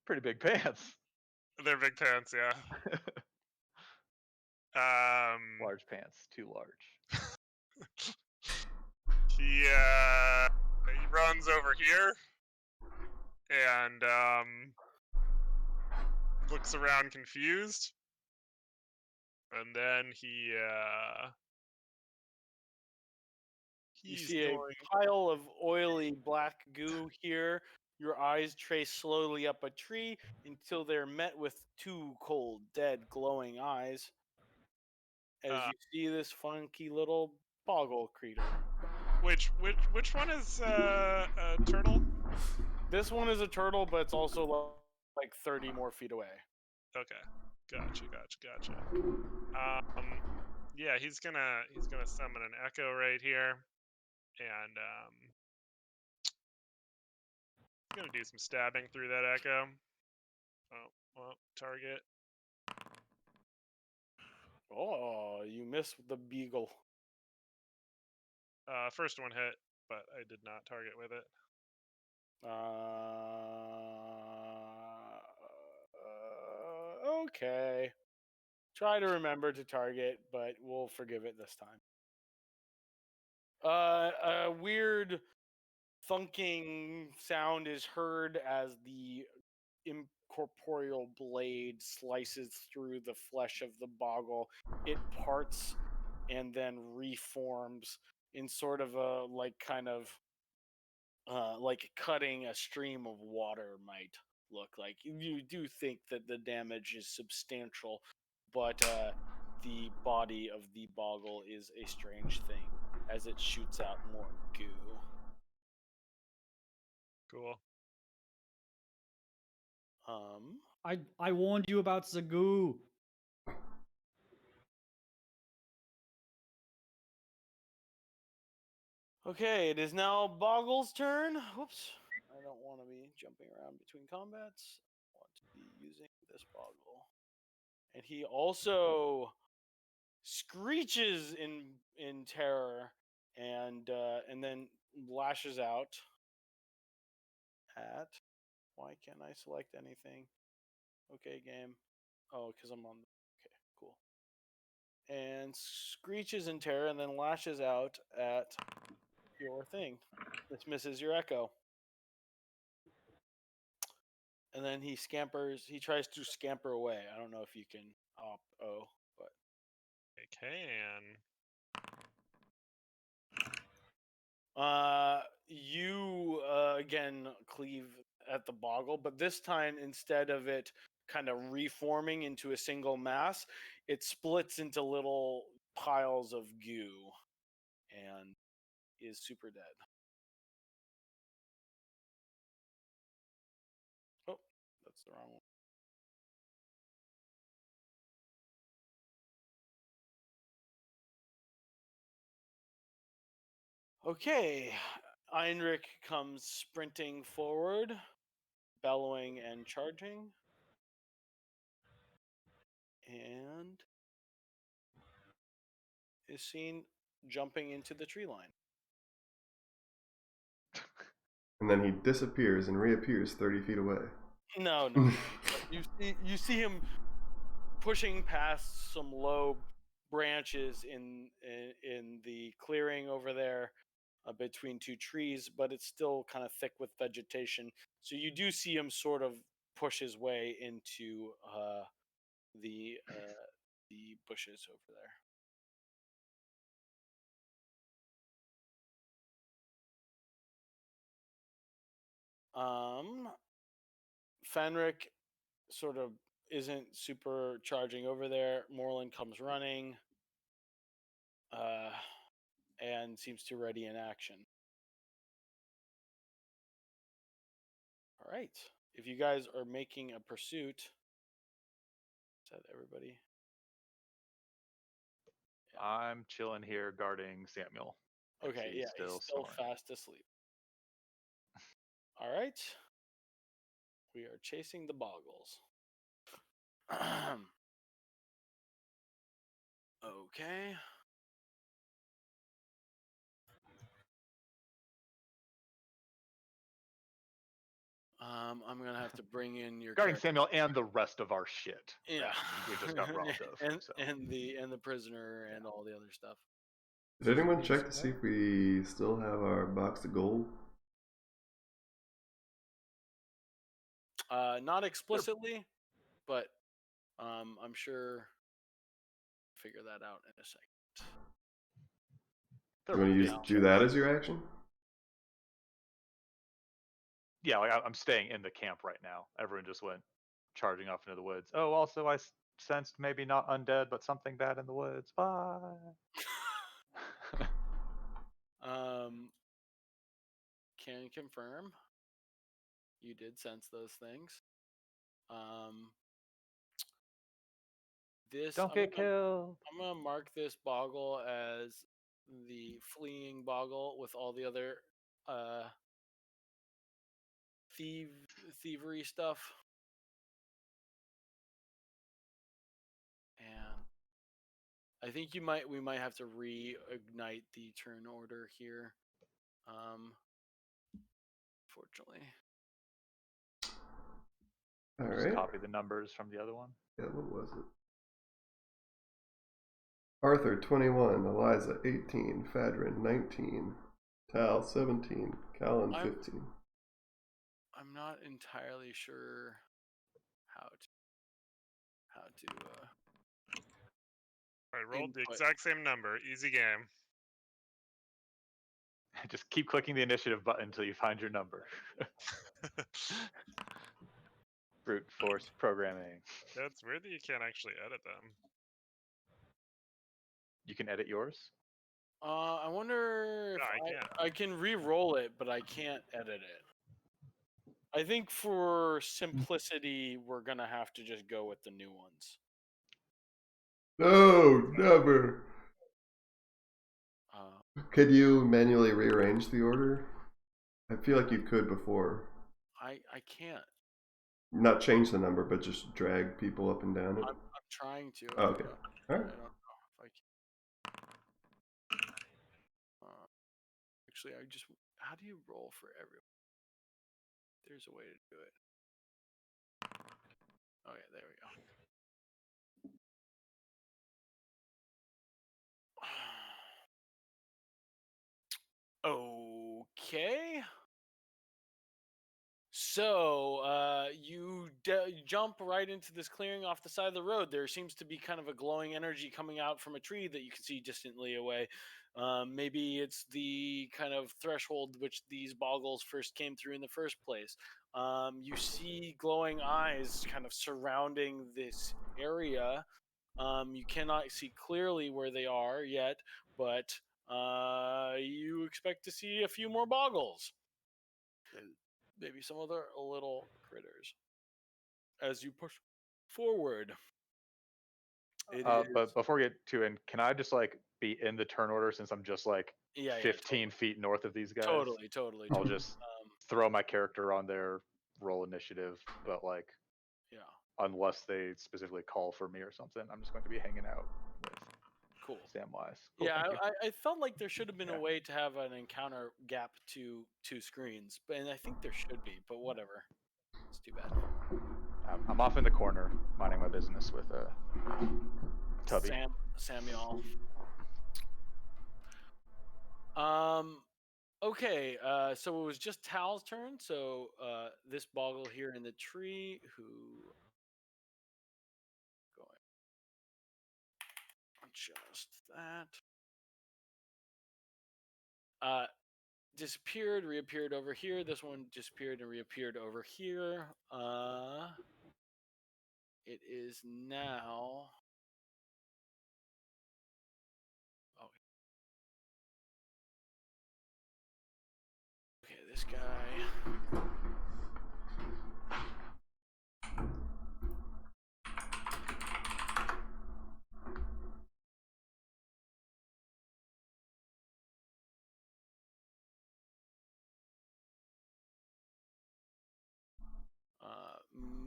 Pretty big pants. They're big pants, yeah. Large pants, too large. He runs over here and looks around confused, and then You see a pile of oily black goo here. Your eyes trace slowly up a tree until they're met with two cold, dead, glowing eyes. As you see this funky little boggle creature. Which one is a turtle? This one is a turtle, but it's also like 30 more feet away. Okay, gotcha. Yeah, he's gonna summon an echo right here, and he's gonna do some stabbing through that echo. Oh, well, target. Oh, you missed the beagle. First one hit, but I did not target with it. Okay. Try to remember to target, but we'll forgive it this time. A weird thunking sound is heard as the incorporeal blade slices through the flesh of the boggle. It parts and then reforms in sort of a like cutting a stream of water might look like. You do think that the damage is substantial, but the body of the boggle is a strange thing as it shoots out more goo. Cool. I warned you about Zagoo. Okay, it is now Boggle's turn. Whoops. I don't want to be jumping around between combats. I want to be using this Boggle. And he also screeches in terror and then lashes out at, why can't I select anything? Okay, game. Oh, because I'm on. Okay, cool. And screeches in terror and then lashes out at your thing. This misses your echo. And then he tries to scamper away. I don't know if you can O, but I can. you again cleave at the Boggle, but this time instead of it kind of reforming into a single mass, it splits into little piles of goo and is super dead. Oh, that's the wrong one. Okay, Einrich comes sprinting forward, bellowing and charging. And is seen jumping into the tree line. And then he disappears and reappears 30 feet away. No. You see him pushing past some low branches in the clearing over there between two trees, but it's still kind of thick with vegetation. So you do see him sort of push his way into the bushes over there. Fenric sort of isn't super charging over there. Moreland comes running and seems to ready in action. All right. If you guys are making a pursuit, is that everybody? Yeah. I'm chilling here guarding Samuel. Okay, yeah, he's still fast asleep. All right. We are chasing the Boggles. Okay. I'm gonna have to bring in your guarding Samuel and the rest of our shit. Yeah, we just got robbed of. and the prisoner and all the other stuff. Did anyone check to see if we still have our box of gold? Not explicitly, but I'm sure figure that out in a second. You want to do that as your action? Yeah, like I'm staying in the camp right now. Everyone just went charging off into the woods. Oh, also I sensed maybe not undead, but something bad in the woods. Bye. Can confirm you did sense those things. Don't get killed. I'm gonna mark this Boggle as the fleeing Boggle with all the other thievery stuff. And I think we might have to reignite the turn order here. Fortunately. All Just right. copy the numbers from the other one. Yeah, what was it? Arthur 21, Eliza 18, Fadrin 19, Tal 17, Callan 15. I'm not entirely sure how to I rolled the exact same number. Easy game. Just keep clicking the initiative button until you find your number. Brute force programming. That's weird that you can't actually edit them. You can edit yours? I wonder if No, I can't. I can re-roll it, but I can't edit it. I think for simplicity, we're gonna have to just go with the new ones. No, never. Uh, Could you manually rearrange the order? I feel like you could before. I can't. Not change the number, but just drag people up and down it. I'm trying to. Oh, okay. I All right. don't know if I can. Actually, I just. How do you roll for everyone? There's a way to do it. Oh yeah, there we go. Okay. So you jump right into this clearing off the side of the road. There seems to be kind of a glowing energy coming out from a tree that you can see distantly away. Maybe it's the kind of threshold which these boggles first came through in the first place. You see glowing eyes kind of surrounding this area. You cannot see clearly where they are yet, but you expect to see a few more boggles. Maybe some other little critters as you push forward. But before we get to in, can I just like be in the turn order since I'm just like Yeah, 15 feet north of these guys? totally. I'll just throw my character on their roll initiative, but like, yeah, unless they specifically call for me or something, I'm just going to be hanging out with cool. Samwise. Cool, Yeah, thank you. I felt like there should have been Yeah. a way to have an encounter gap to two screens, and I think there should be, but whatever. It's too bad. I'm off in the corner, minding my business with Tubby. Samuel. Okay, so it was just Tal's turn. So this boggle here in the tree who going adjust that. Disappeared, reappeared over here. This one disappeared and reappeared over here. It is now. Oh. Okay, this guy.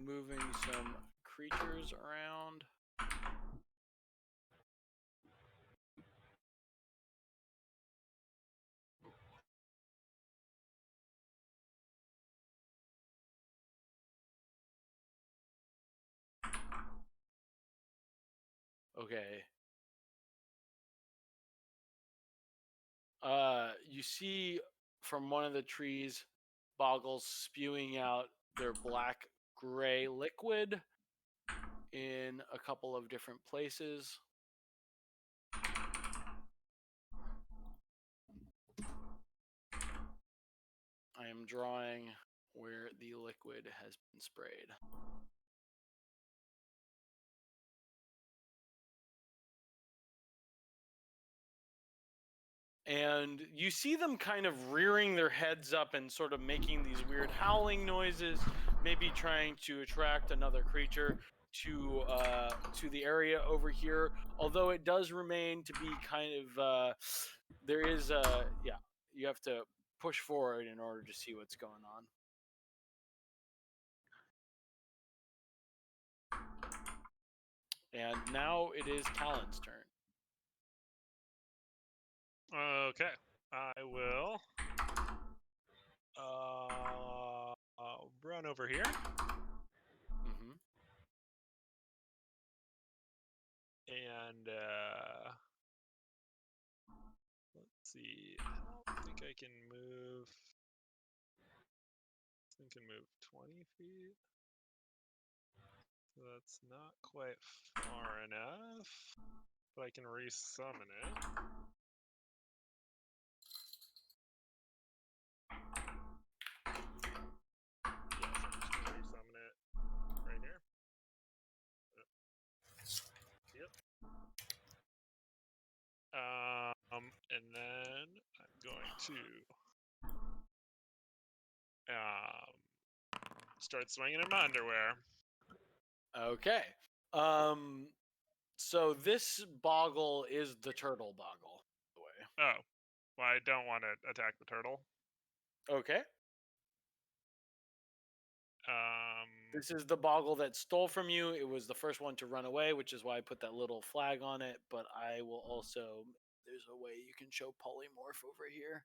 Moving some creatures around. Okay. You see from one of the trees boggles spewing out their black gray liquid in a couple of different places. I am drawing where the liquid has been sprayed. And you see them kind of rearing their heads up and sort of making these weird howling noises, maybe trying to attract another creature to the area over here. Although it does remain to be kind of there is you have to push forward in order to see what's going on. And now it is Talon's turn. Okay, I will I'll run over here. Mm-hmm. And let's see. I don't think I can move. I think I can move 20 feet. So that's not quite far enough. But I can resummon it. Resummon it right here. Yep. And then I'm going to Start swinging in my underwear. Okay. So this boggle is the turtle boggle, by the way. Oh, well, I don't want to attack the turtle. Okay. Um, This is the boggle that stole from you. It was the first one to run away, which is why I put that little flag on it. But I will also. There's a way you can show polymorph over here.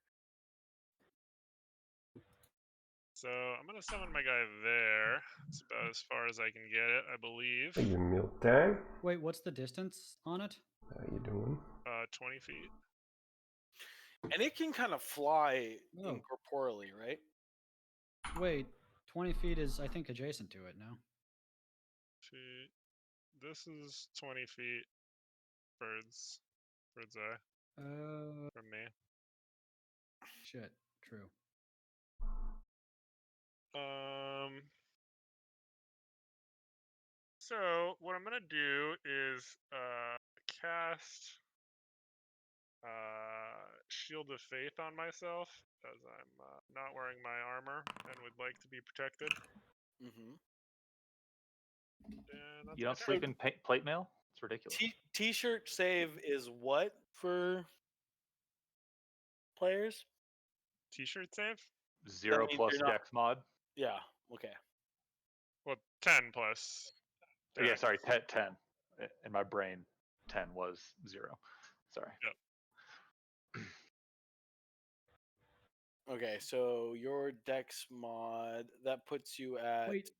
so I'm gonna summon my guy there. It's about as far as I can get it, I believe. Hey, you milk tag. Wait, what's the distance on it? How you doing? 20 feet. And it can kind of fly Oh. incorporeally, right? Wait, 20 feet is, I think, adjacent to it now. Feet. This is 20 feet. Bird's eye from me. Shit, true. So what I'm gonna do is cast Shield of Faith on myself, as I'm not wearing my armor and would like to be protected. Mm-hmm. And that's You my don't turn. sleep in plate mail? It's ridiculous. T-shirt save is what for players? T-shirt save? 0 means plus you're not- dex mod. Yeah. Okay. Well, 10 plus. Yeah, dex. sorry, 10. In my brain, 10 was 0. Sorry. Okay. So your dex mod that puts you at. Wait,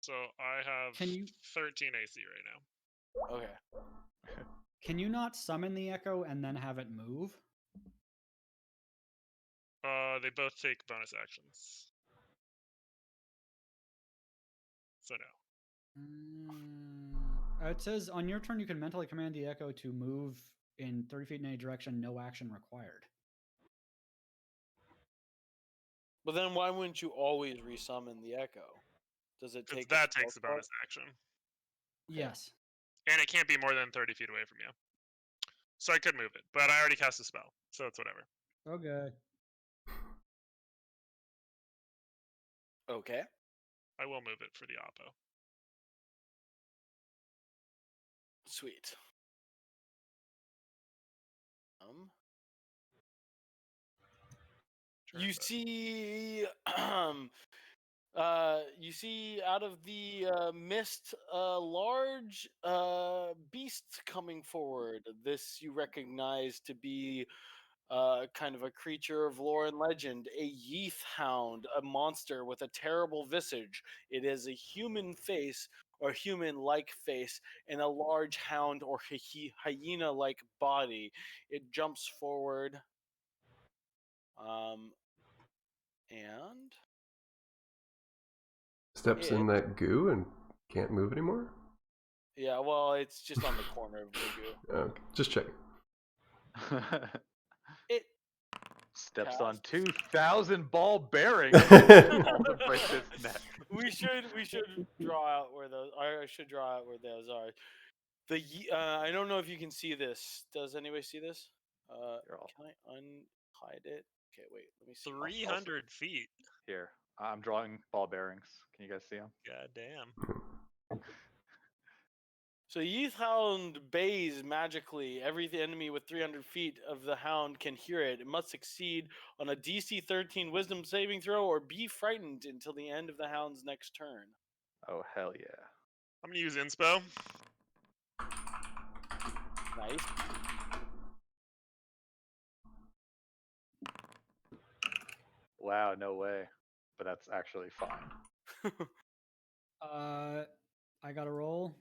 So I have Can you- 13 AC right now. Okay. can you not summon the echo and then have it move? They both take bonus actions. So no. It says on your turn you can mentally command the echo to move in 30 feet in any direction, no action required. But then why wouldn't you always resummon the echo? Does it Because take? that takes a bonus action. Yes. And it can't be more than 30 feet away from you. So I could move it, but I already cast a spell, so it's whatever. Okay. Okay. I will move it for the oppo. Sweet. Turn You back. see, you see out of the mist a large beast coming forward. This you recognize to be kind of a creature of lore and legend, a Yeath hound, a monster with a terrible visage. It has a human face or human-like face and a large hound or hyena-like body. It jumps forward. And Steps in that goo and can't move anymore? yeah, well, it's just on the corner of the goo. Okay, just checking. It Steps on Cast. 2,000 ball bearings. All to break his neck. we should draw out where those. I should draw out where those are. I don't know if you can see this. Does anybody see this? You're all Can I unhide it? Okay, wait. Let me see. 300 feet. here. I'm drawing ball bearings. Can you guys see them? God damn. So Yeath Hound bays magically. Every enemy with 300 feet of the hound can hear it. It must succeed on a DC 13 Wisdom saving throw or be frightened until the end of the hound's next turn. Oh, hell yeah. I'm gonna use inspo. Nice. Wow, no way. But that's actually fine. I got a roll.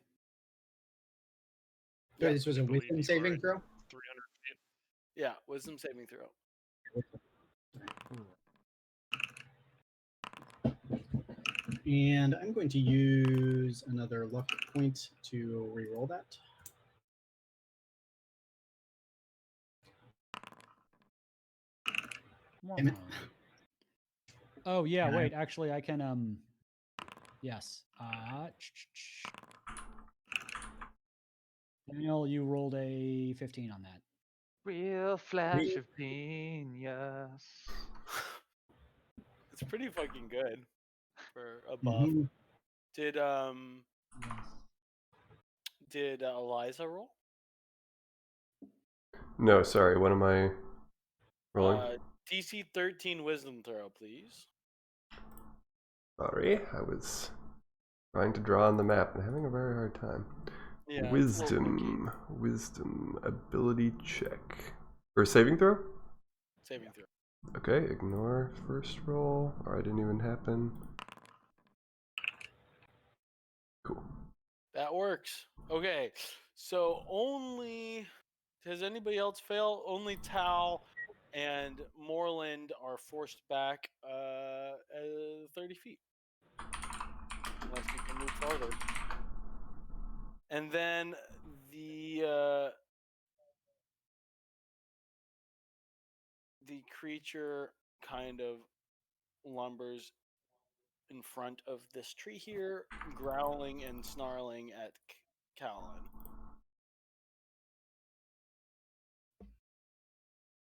So this was a I believe wisdom you saving are throw. 300 feet. Yeah, Wisdom saving throw. And I'm going to use another luck point to re-roll that. Damn it. Oh yeah, And I- wait. Actually, I can. Yes. Daniel, you rolled a 15 on that. Real flash of genius. It's pretty fucking good. for a buff. Mhm. Did Eliza roll? No, sorry. What am I rolling? DC 13 wisdom throw, please. Sorry, I was trying to draw on the map and having a very hard time. Yeah, it's a little funky. Wisdom, ability check. Or saving throw? Saving throw. Okay, ignore first roll, or I didn't even happen. Cool. That works. Okay, so only does anybody else fail? Only Tal and Moreland are forced back 30 feet, unless you can move farther. And then the creature kind of lumbers in front of this tree here, growling and snarling at Callan.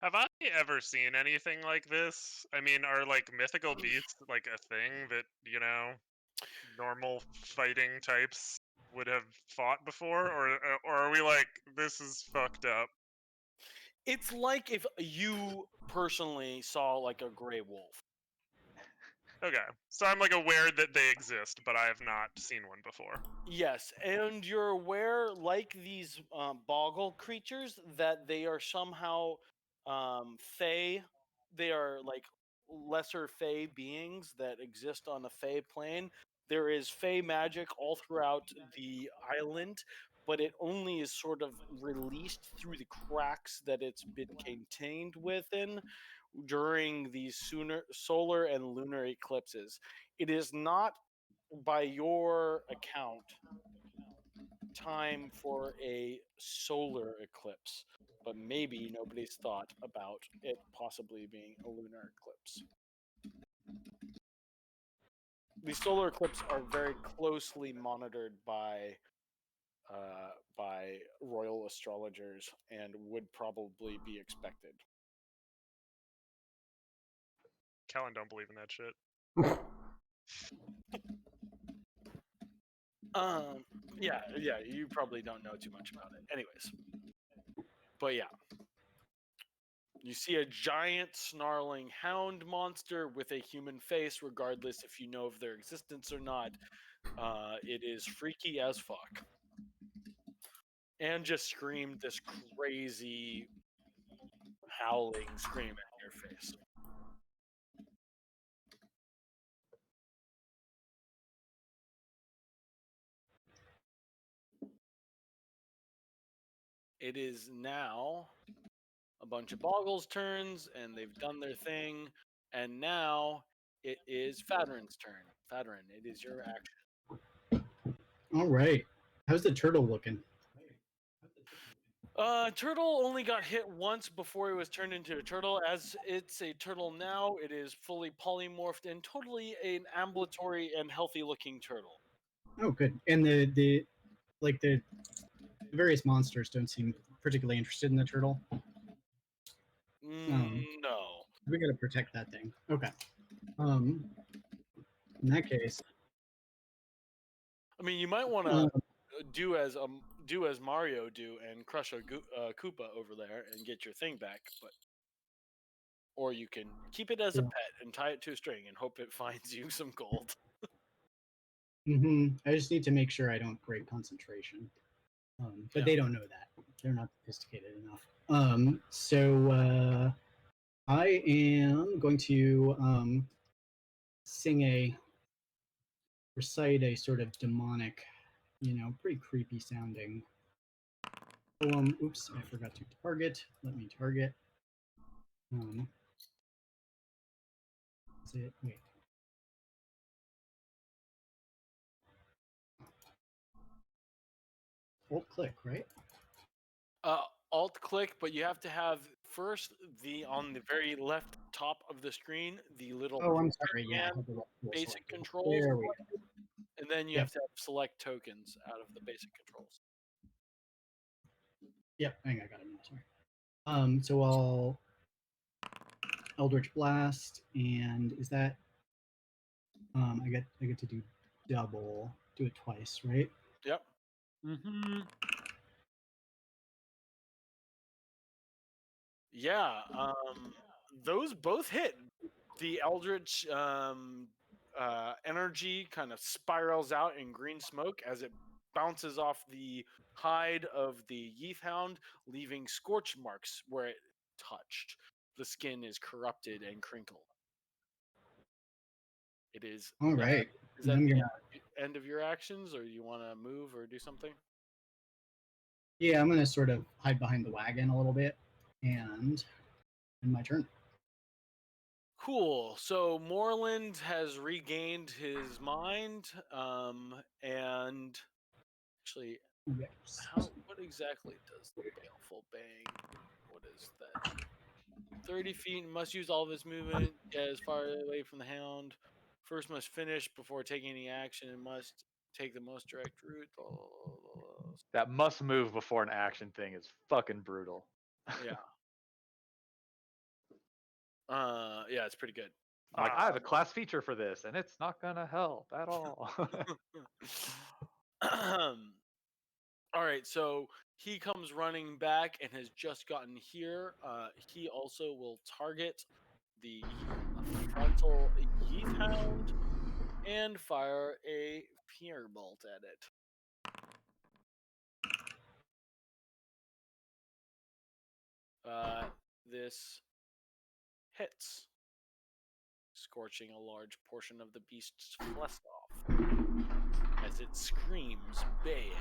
Have I ever seen anything like this? I mean, are like mythical beasts like a thing that, you know, normal fighting types would have fought before, or are we like, this is fucked up? It's like if you personally saw like a gray wolf. Okay, so I'm like aware that they exist, but I have not seen one before. Yes, and you're aware, like these boggle creatures, that they are somehow fey. They are like lesser fey beings that exist on the fey plane. There is fey magic all throughout the island, but it only is sort of released through the cracks that it's been contained within during these solar and lunar eclipses. It is not, by your account, time for a solar eclipse, but maybe nobody's thought about it possibly being a lunar eclipse. The solar eclipse are very closely monitored by royal astrologers and would probably be expected. Kellen don't believe in that shit. Yeah, you probably don't know too much about it. Anyways. But yeah. You see a giant snarling hound monster with a human face, regardless if you know of their existence or not. It is freaky as fuck. And just screamed this crazy howling scream at your face. It is now a bunch of Boggles' turns, and they've done their thing. And now it is Fadrin's turn. Fadrin, it is your action. All right. How's the turtle looking? Turtle only got hit once before it was turned into a turtle. As it's a turtle now, it is fully polymorphed and totally an ambulatory and healthy-looking turtle. Oh, good. And the various monsters don't seem particularly interested in the turtle. No. We gotta protect that thing. Okay. In that case, I mean, you might want to do as Mario do and crush a Koopa over there and get your thing back, but or you can keep it as a pet and tie it to a string and hope it finds you some gold. I just need to make sure I don't break concentration. But they don't know that. They're not sophisticated enough. So I am going to recite a sort of demonic, pretty creepy sounding poem. Oops, I forgot to target. Let me target. Is it? Wait. Alt click, right? Alt click, but you have to have first on the very left top of the screen the little. Oh, I'm sorry. Yeah. Basic controls. There we go. And then you have to have select tokens out of the basic controls. Yep, I think I got it now. Sorry. So I'll Eldritch Blast, and is that I get to do double. Do it twice, right? Yep. Mm-hmm. Yeah. Those both hit. The eldritch energy kind of spirals out in green smoke as it bounces off the hide of the Yeathhound, leaving scorch marks where it touched. The skin is corrupted and crinkled. It is. All right. Is that I'm the gonna. end of your actions, or you want to move or do something? Yeah, I'm gonna sort of hide behind the wagon a little bit, and end my turn. Cool. So Moreland has regained his mind, and actually, Yes. what exactly does the Baleful Bang? What is that? 30 feet and must use all of his movement as far away from the hound. First must finish before taking any action and must take the most direct route. That must move before an action thing is fucking brutal. Yeah. Yeah, it's pretty good. I'm like, I have a class feature for this, and it's not gonna help at all. All right, so he comes running back and has just gotten here. He also will target the frontal Yeathhound and fire a fear bolt at it. This hits, scorching a large portion of the beast's flesh off as it screams, baying.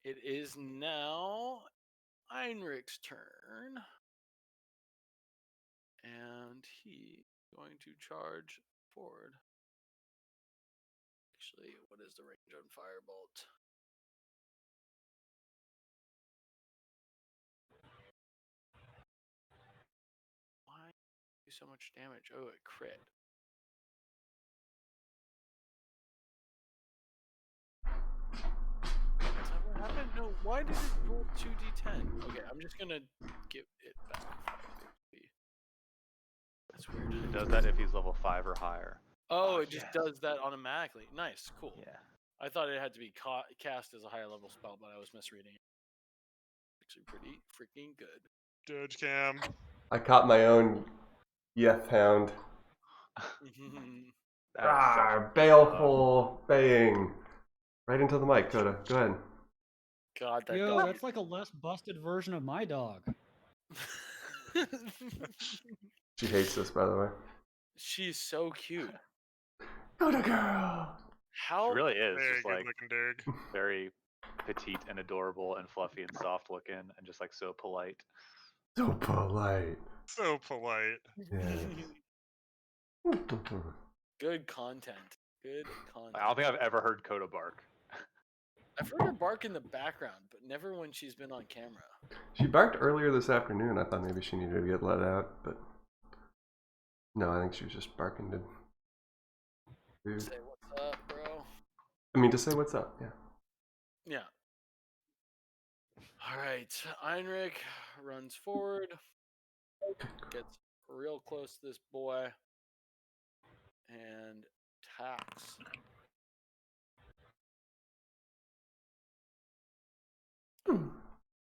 It is now Heinrich's turn. And he's going to charge forward. Actually, what is the range on Firebolt? Why do so much damage? Oh, it crit. Is that what happened? No, why did it roll 2d10? Okay, I'm just gonna give it back 5 HP. That's weird. It does that if he's level 5 or higher. Oh, it just does that automatically. Nice, cool. Yeah. I thought it had to be cast as a higher level spell, but I was misreading it. Actually, pretty freaking good. Doge cam. I caught my own Yeathhound. Baleful baying. Right into the mic, Coda. Go ahead. God, that Yo, dog. that's like a less busted version of my dog. She hates this, by the way. She's so cute. Coda girl. How She really is Very just good like looking dig. very petite and adorable and fluffy and soft looking and just like so polite. So polite. So polite. Yeah. good content. Good content. I don't think I've ever heard Coda bark. I've heard her bark in the background, but never when she's been on camera. She barked earlier this afternoon. I thought maybe she needed to get let out, but no, I think she was just barking to food. Say what's up, bro. I mean, to say what's up, yeah. Yeah. All right. Heinrich runs forward, gets real close to this boy, and attacks.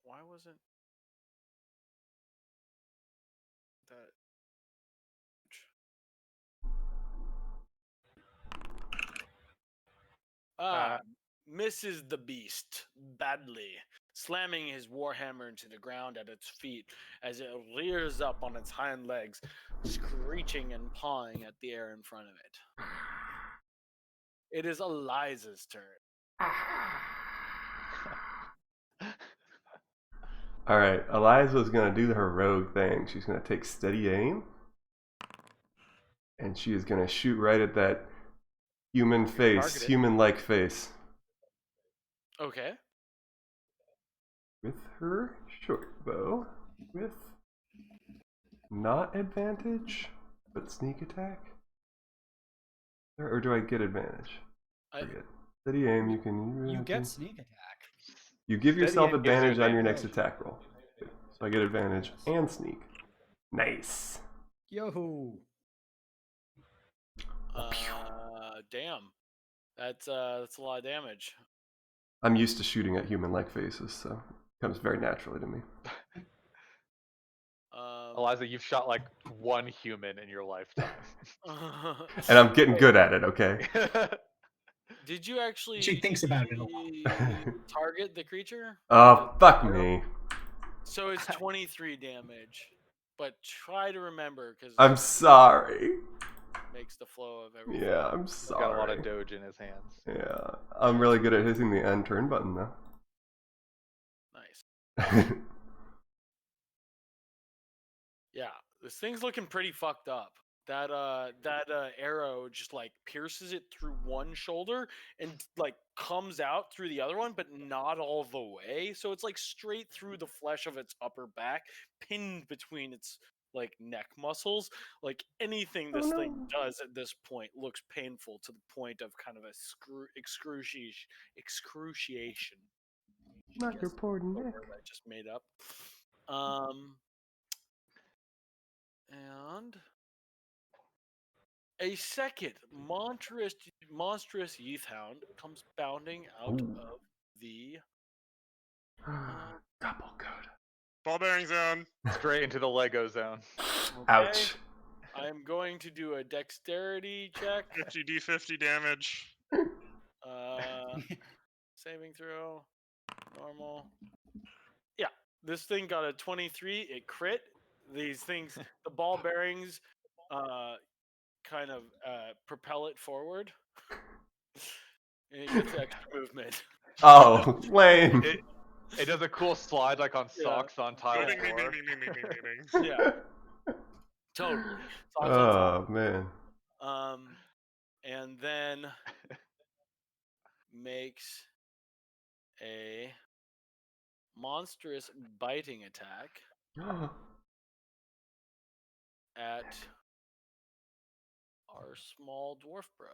Why wasn't that? Misses the beast badly, slamming his warhammer into the ground at its feet as it rears up on its hind legs, screeching and pawing at the air in front of it. It is Eliza's turn. Alright, Eliza's gonna do her rogue thing. She's gonna take steady aim. And she is gonna shoot right at that human face, Target it. human-like face. Okay. With her short bow. With not advantage, but sneak attack? Or do I get advantage? I Forget. Steady aim, you can... You get sneak attack. You give Steady yourself aim gives you advantage on your next advantage. attack roll. So I get advantage and sneak. Nice. Yo. Damn. That's a lot of damage. I'm used to shooting at human-like faces, so it comes very naturally to me. Eliza, you've shot like one human in your lifetime. And I'm getting good at it, okay? Did you actually She thinks about it a lot. target the creature? Oh, fuck me. So it's 23 damage. But try to remember, because I'm sorry. makes the flow of everything. Yeah, I'm He's sorry. got a lot of doge in his hands. Yeah, I'm really good at hitting the end turn button, though. Nice. Yeah, this thing's looking pretty fucked up. That arrow just like pierces it through one shoulder and like comes out through the other one, but not all the way. So it's like straight through the flesh of its upper back, pinned between its like neck muscles. Like anything this thing does at this point looks painful to the point of kind of a excruciation. Not your poor The neck. word I just made up. And a second monstrous Yeathhound comes bounding out Ooh. of the Double good. Ball bearing zone. Straight into the Lego zone. Ouch. I am going to do a dexterity check. 50d50 damage. Saving throw. Normal. Yeah, this thing got a 23. It crit. These things, the ball bearings, kind of propel it forward. And it gets extra movement. Oh, lame. It does a cool slide like on socks on tile Ding, ding, 4. ding, ding, ding, ding, ding, ding. Yeah, totally. Oh, man. And then makes a monstrous biting attack at our small dwarf bro.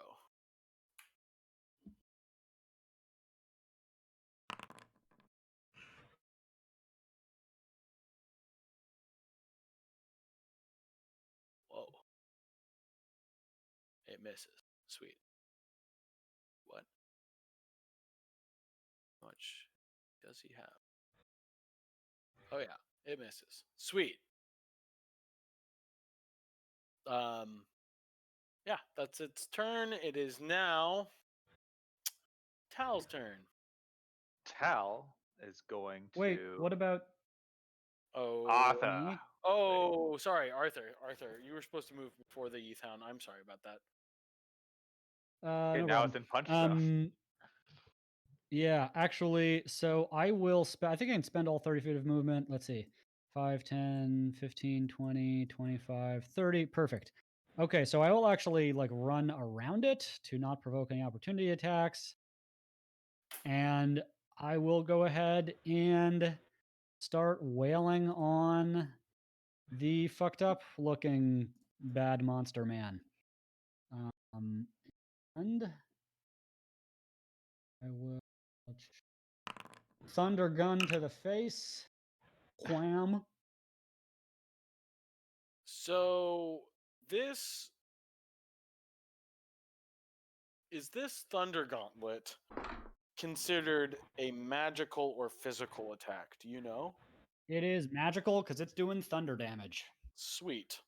Whoa. It misses. Sweet. What? How much does he have? Oh yeah, it misses. Sweet. Yeah, that's its turn. It is now Tal's turn. Tal is going to. Wait, what about Oh, Arthur? me? Oh, sorry, Arthur. Arthur, you were supposed to move before the Yeathhound. I'm sorry about that. Okay, No now problem. it's in punch zone. Yeah, actually, so I will I think I can spend all 30 feet of movement. Let's see. 5, 10, 15, 20, 25, 30. Perfect. Okay, so I will actually like run around it to not provoke any opportunity attacks. And I will go ahead and start wailing on the fucked up looking bad monster man. And I will thunder gun to the face. Wham. So this Thunder Gauntlet considered a magical or physical attack? Do you know? It is magical because it's doing thunder damage. Sweet.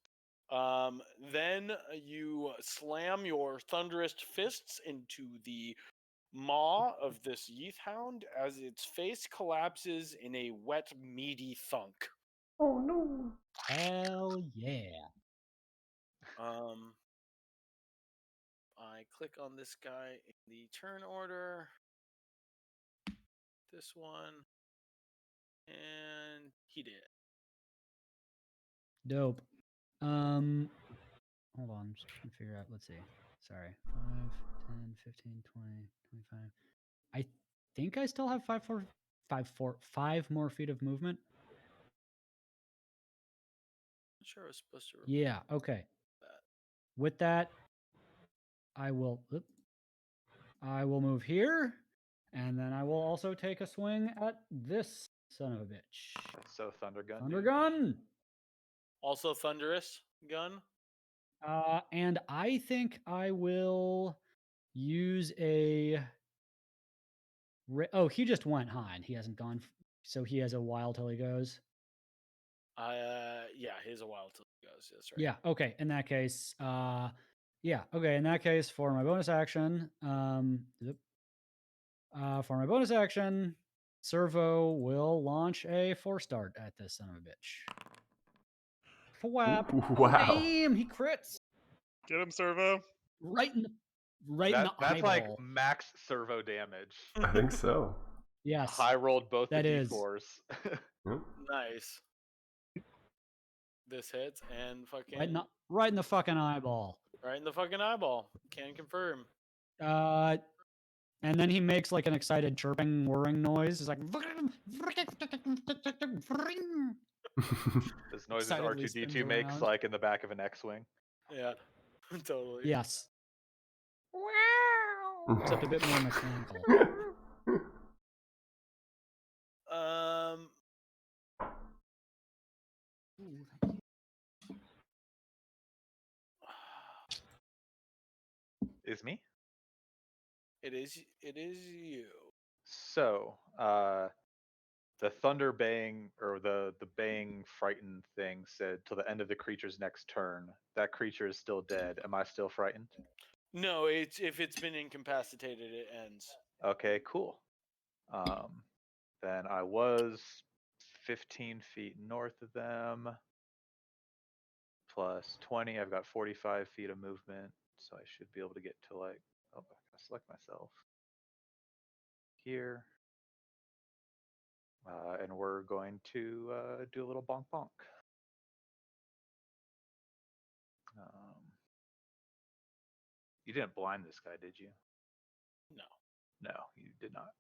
Then you slam your thunderous fists into the maw of this Yeathhound as its face collapses in a wet, meaty thunk. Oh, no. Hell yeah. I click on this guy in the turn order. This one. And he did. Dope. Hold on. I'm just trying to figure out. Let's see. Sorry. 5, 10, 15, 20, 25. I think I still have 5 more feet of movement. I'm sure I was supposed to. Yeah. Okay. That. With that, I will move here, and then I will also take a swing at this son of a bitch. So Thunder Gun. Thunder dude. gun. Also thunderous gun. And I think I will use a. Oh, he just went Hein. He hasn't gone, so he has a while till he goes. Yeah, he's a while till he goes. That's right. Yeah. Okay. In that case, yeah. Okay. In that case, for my bonus action, for my bonus action, Servo will launch a 4-star at this son of a bitch. Thwap. Ooh, Oh, wow. damn, he crits Get him, Servo. right in the That's like eyeball. max servo damage. I think so. Yes, High rolled both that the is. d4s. Yep. Nice. This hits and fucking right in the fucking eyeball. right in the fucking eyeball. Can confirm. And then he makes like an excited chirping, whirring noise. It's like This noise is excitedly spins R2D2 makes around. like in the back of an X-wing. Yeah, totally. Yes, except a bit more mechanical. Is me? It is you. So, the thunder baying or the baying frightened thing said till the end of the creature's next turn. That creature is still dead. Am I still frightened? No, it's if it's been incapacitated, it ends. Okay, cool. Then I was 15 feet north of them. Plus 20, I've got 45 feet of movement, so I should be able to get to like, oh, I gotta select myself here. And we're going to do a little bonk bonk. You didn't blind this guy, did you? No. No, you did not.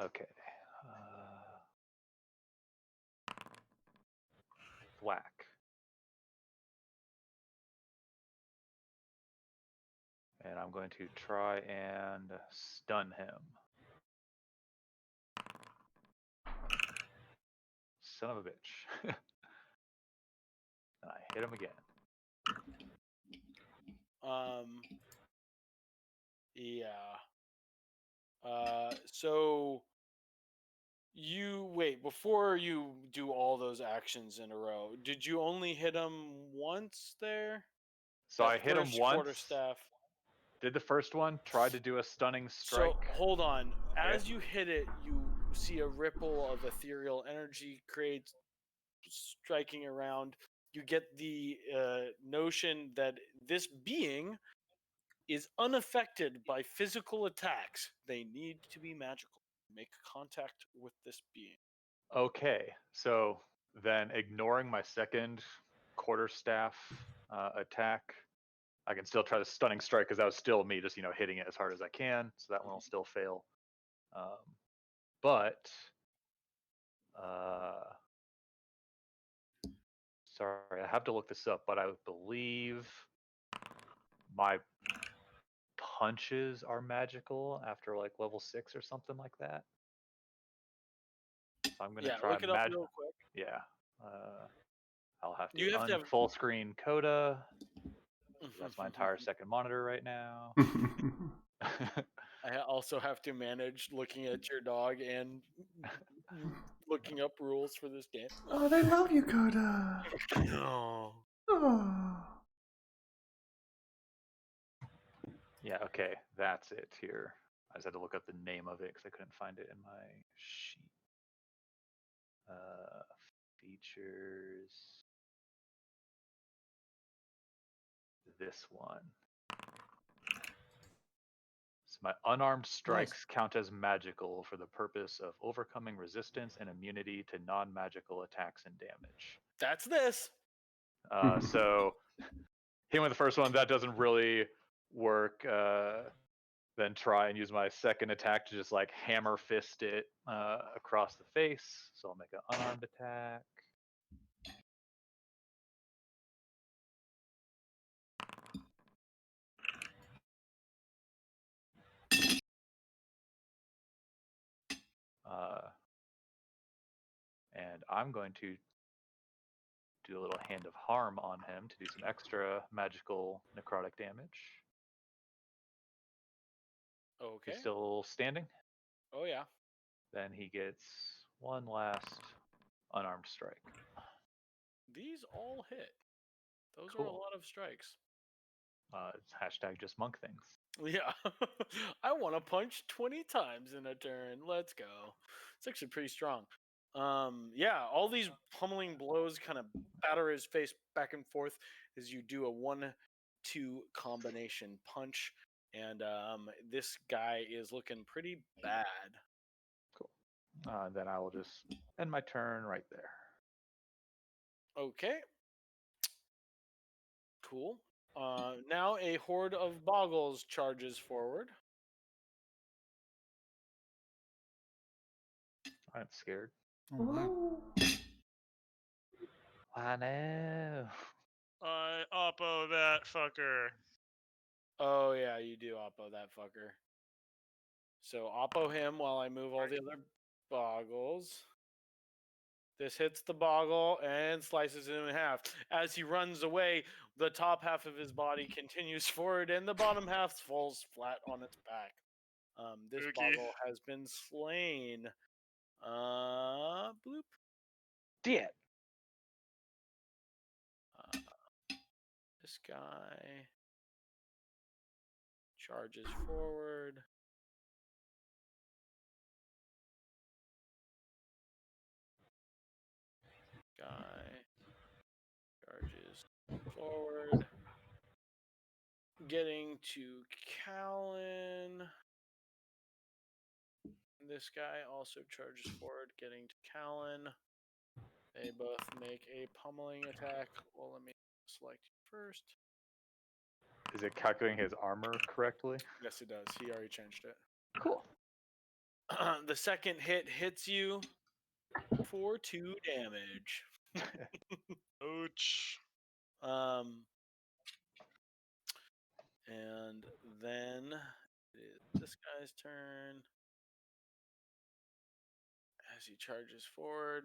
Okay. Whack. And I'm going to try and stun him. Son of a bitch. And I hit him again. Yeah. So you wait before you do all those actions in a row. Did you only hit him once there? So I hit him once. Quarterstaff. Did the first one, tried to do a stunning strike. So hold on. Okay. As you hit it, you see a ripple of ethereal energy create striking around. You get the notion that this being is unaffected by physical attacks. They need to be magical. Make contact with this being. Okay, so then ignoring my second quarterstaff attack, I can still try the stunning strike because that was still me just hitting it as hard as I can. So that one will still fail. But sorry, I have to look this up. But I believe my punches are magical after like level 6 or something like that. So I'm gonna try look it up real quick. Yeah. I'll have to full screen Coda. That's my entire second monitor right now. I also have to manage looking at your dog and looking up rules for this game. Oh, they love you, Coda. No. Oh. Yeah, okay, that's it here. I just had to look up the name of it because I couldn't find it in my sheet. Features. This one. So my unarmed strikes count as magical for the purpose of overcoming resistance and immunity to non-magical attacks and damage. That's this. So hitting with the first one, that doesn't really work. Then try and use my second attack to just like hammer fist it across the face. So I'll make an unarmed attack. And I'm going to do a little Hand of Harm on him to do some extra magical necrotic damage. Okay. He's still standing. Oh yeah. Then he gets one last unarmed strike. These all hit. Those are a Cool. lot of strikes. It's hashtag just monk things. Yeah. I want to punch 20 times in a turn. Let's go. It's actually pretty strong. Yeah, all these pummeling blows kind of batter his face back and forth as you do a 1-2 combination punch. And this guy is looking pretty bad. Then I will just end my turn right there. Okay. Cool. Now a horde of boggles charges forward. I'm scared. Oh, wow. I know. I oppo that fucker. Oh yeah, you do oppo that fucker. So oppo him while I move all the other boggles. This hits the boggle and slices him in half. As he runs away, the top half of his body continues forward and the bottom half falls flat on its back. This Spooky. boggle has been slain. Bloop. Dead. This guy charges forward. Guy charges forward. Getting to Callan. This guy also charges forward, getting to Callan. They both make a pummeling attack. Well, let me select you first. Is it calculating his armor correctly? Yes, it does. He already changed it. Cool. The second hit hits you for 2 damage. Ouch. And then it is this guy's turn. As he charges forward.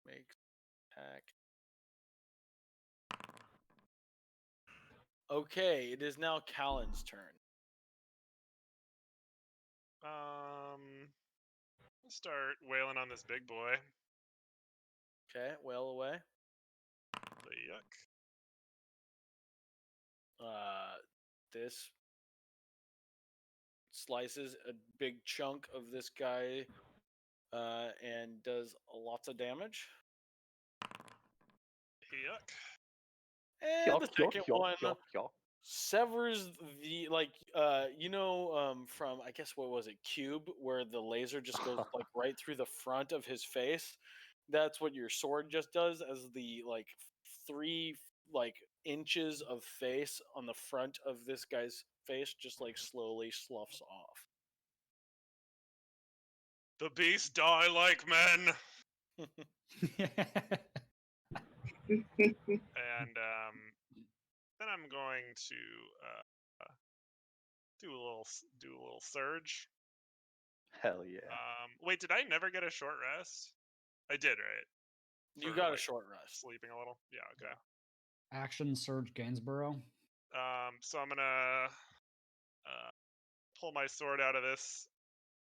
Makes attack. Okay, it is now Callan's turn. Let's start wailing on this big boy. Okay, wail away. Yuck. This slices a big chunk of this guy and does lots of damage. Yuck. And the second one severs the from I guess what was it, Cube, where the laser just goes like right through the front of his face. That's what your sword just does, as the 3 inches of face on the front of this guy's face just slowly sloughs off. The beasts die like men. And then I'm going to do a little surge. Hell yeah. Wait, did I never get a short rest? I did, right? You got a short rest. Sleeping a little. Yeah. Okay. Action Surge Gainsborough. So I'm gonna pull my sword out of this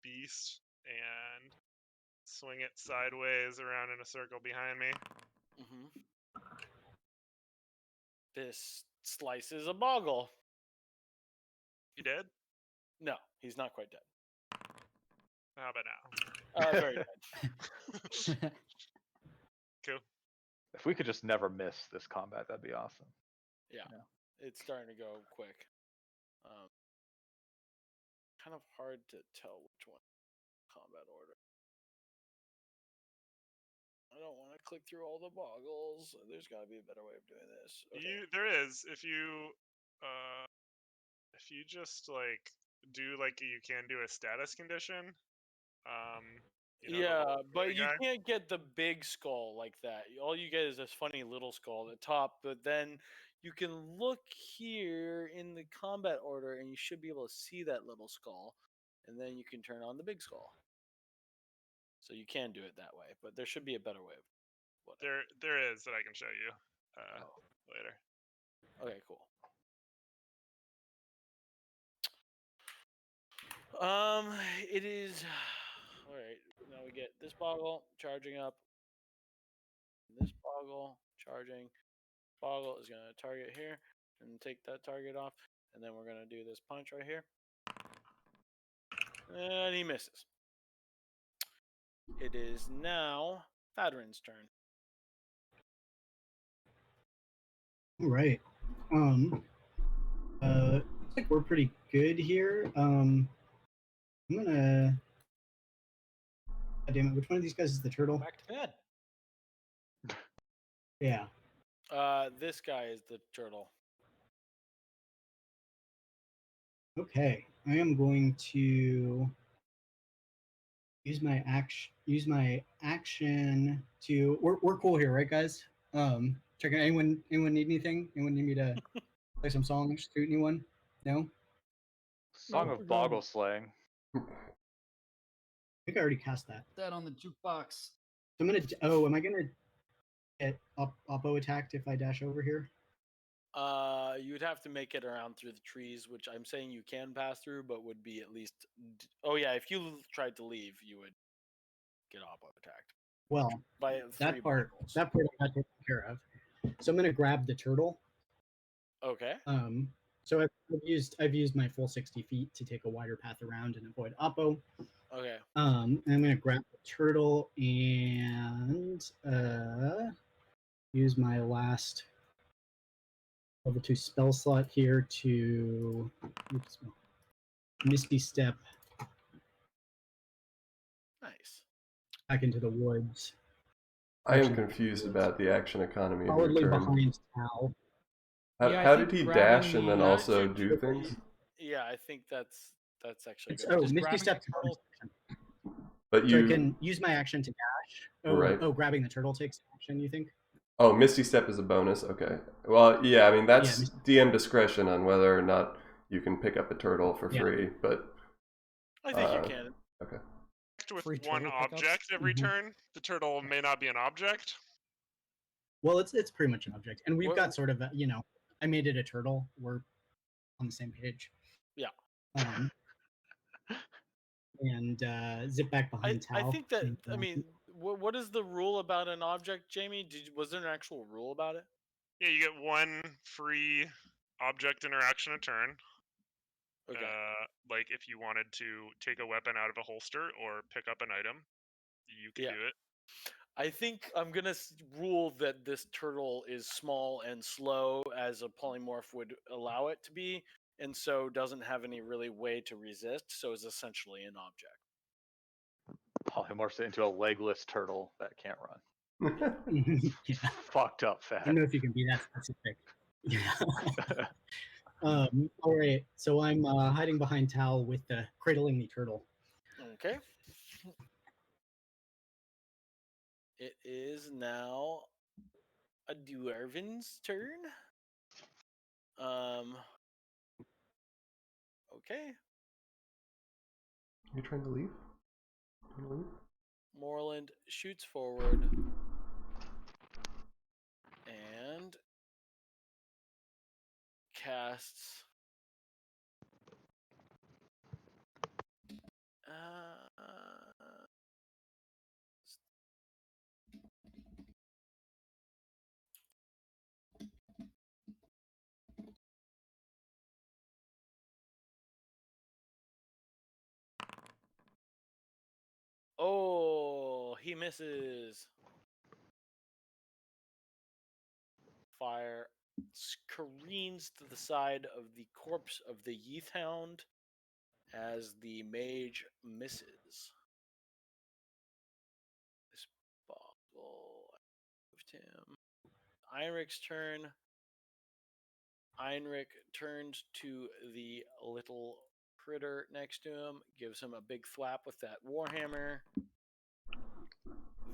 beast and swing it sideways around in a circle behind me. Mm-hmm. This slices a boggle. You dead? No, he's not quite dead. How about now? Very dead. Cool. If we could just never miss this combat, that'd be awesome. Yeah. It's starting to go quick. Kind of hard to tell which one combat order. I don't want to click through all the boggles. There's got to be a better way of doing this. Okay. There is. If you just do you can do a status condition. But you can't get the big skull like that. All you get is this funny little skull at the top, but then you can look here in the combat order and you should be able to see that little skull, and then you can turn on the big skull. So you can do it that way, but there should be a better way. Whatever. There is that I can show you later. Okay, cool. It is all right. Now we get this boggle charging up. This boggle charging. Boggle is gonna target here and take that target off, and then we're gonna do this punch right here, and he misses. It is now Fadrin's turn. All right. Looks like we're pretty good here. I'm gonna. God damn it! Which one of these guys is the turtle? Back to bed. Yeah. This guy is the turtle. Okay. I am going to use my action to. We're cool here, right, guys? Checking. Anyone need anything? Anyone need me to play some songs to anyone? No. Song we're of good. Boggle Slaying. I think I already cast that. That on the jukebox. So I'm gonna. Oh, am I gonna get oppo attacked if I dash over here? You would have to make it around through the trees, which I'm saying you can pass through, but would be at least. Oh yeah, if you tried to leave, you would get oppo attacked Well, by that three part barnacles. I got taken care of. So I'm gonna grab the turtle. Okay. So I've used my full 60 feet to take a wider path around and avoid oppo. Okay. And I'm gonna grab the turtle and use my last level 2 spell slot here to Misty Step Nice. back into the woods. I am confused about the action economy of Solidly your turn. behind Tal. Yeah, I How think did he grabbing dash and then the- How did also you do do- things? Yeah, I think that's actually It's, good. oh, Just Misty grabbing Step. the turtle. But So I you, can use my action to dash. Oh, Right. oh, grabbing the turtle takes action, you think? oh, Misty Step is a bonus. Okay. Well, yeah, I mean that's Misty- DM discretion on whether or not you can pick up a turtle for Yeah. free. But I think you uh, can. okay. With Free one turtle pickups? object every Mhm. turn, the turtle may not be an object. Well, it's pretty much an object, and we've What- got sort of a, I made it a turtle. We're on the same page. Yeah. And zip back behind I Tal. think that and, I mean, what is the rule about an object, Jamie? Was there an actual rule about it? Yeah, you get one free object interaction a turn. Okay. Like if you wanted to take a weapon out of a holster or pick up an item, you can Yeah. do it. I think I'm gonna rule that this turtle is small and slow, as a polymorph would allow it to be, and so doesn't have any really way to resist. So is essentially an object. Polymorphs it into a legless turtle that can't run. yeah, Fucked up I fat. don't know if you can be that specific. Yeah. All right, so I'm hiding behind Tal with the cradling the turtle. Okay. It is now a Dwarven's turn. Okay. You trying to leave? Trying to leave? Moreland shoots forward and casts oh, he misses. Fire careens to the side of the corpse of the Yeath Hound as the mage misses. This bottle moved him. Einrich's turn. Einrich turns to the little critter next to him, gives him a big thwap with that warhammer.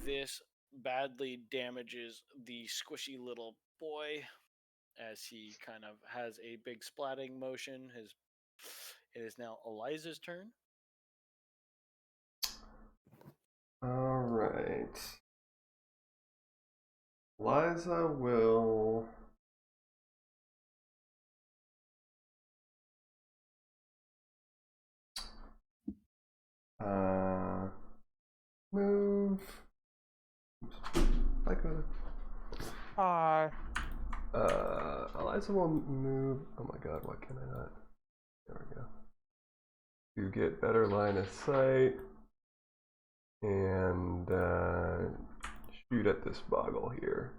This badly damages the squishy little boy as he kind of has a big splatting motion. It is now Eliza's turn. right. Liza will. Move. Hi, Coda. Hi. Eliza will move. Oh my god, why can I not? There we go. To get better line of sight and shoot at this Boggle here,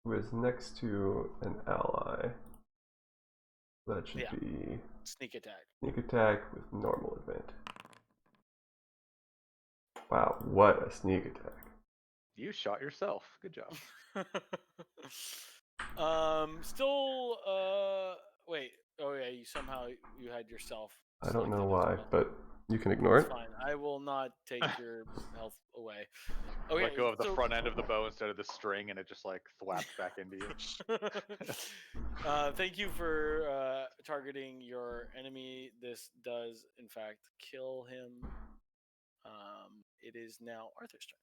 who is next to an ally. That should Yeah. be Sneak attack. sneak attack with normal advantage. Wow, what a sneak attack. You shot yourself. Good job. Still, wait. Oh yeah, you had yourself. I don't know selected as why, well. but you can ignore It's it. fine. I will not take your health away. Okay, Let go of the so- front end of the bow instead of the string, and it just like thwaps back into you. Thank you for targeting your enemy. This does, in fact, kill him. It is now Arthur's turn.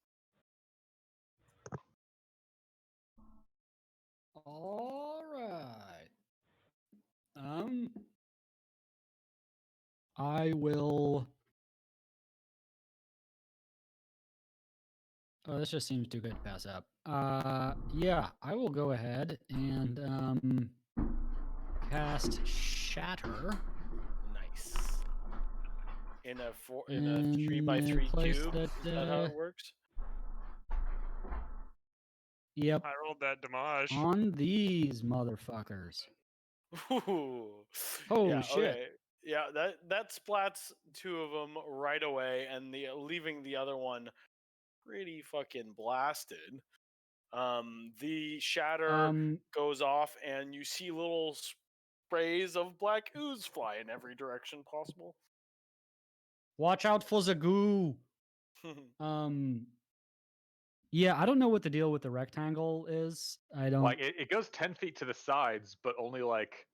All right. I will. Oh, this just seems too good to pass up. Yeah, I will go ahead and cast Shatter. Nice. In a In 3x3 a place cube. that, Is that how it works? Yep, I rolled that damage. on these motherfuckers. Ooh. Oh Yeah, shit! okay. Yeah, that splats two of them right away, and leaving the other one pretty fucking blasted. The shatter goes off, and you see little sprays of black ooze fly in every direction possible. Watch out for the goo. Yeah, I don't know what the deal with the rectangle is. I don't. Like it goes 10 feet to the sides, but only like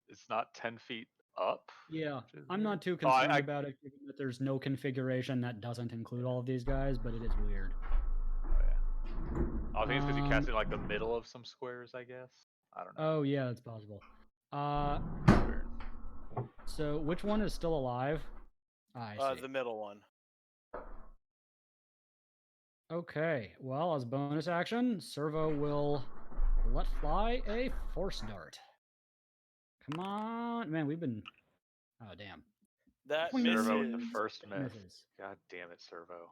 it's not 10 feet up. Yeah, which is I'm weird. not too Oh, concerned about it, given that there's no configuration that doesn't include all of these guys, but it is weird. Oh, yeah. I think it's because you cast it in like the middle of some squares, I guess. I don't know. Oh yeah, that's possible. Weird. So which one is still alive? I see. The middle one. Okay, well, as bonus action, Servo will let fly a force dart. Come on, man, we've been. Oh damn. That Servo with the misses. first miss. Misses. God damn it, Servo.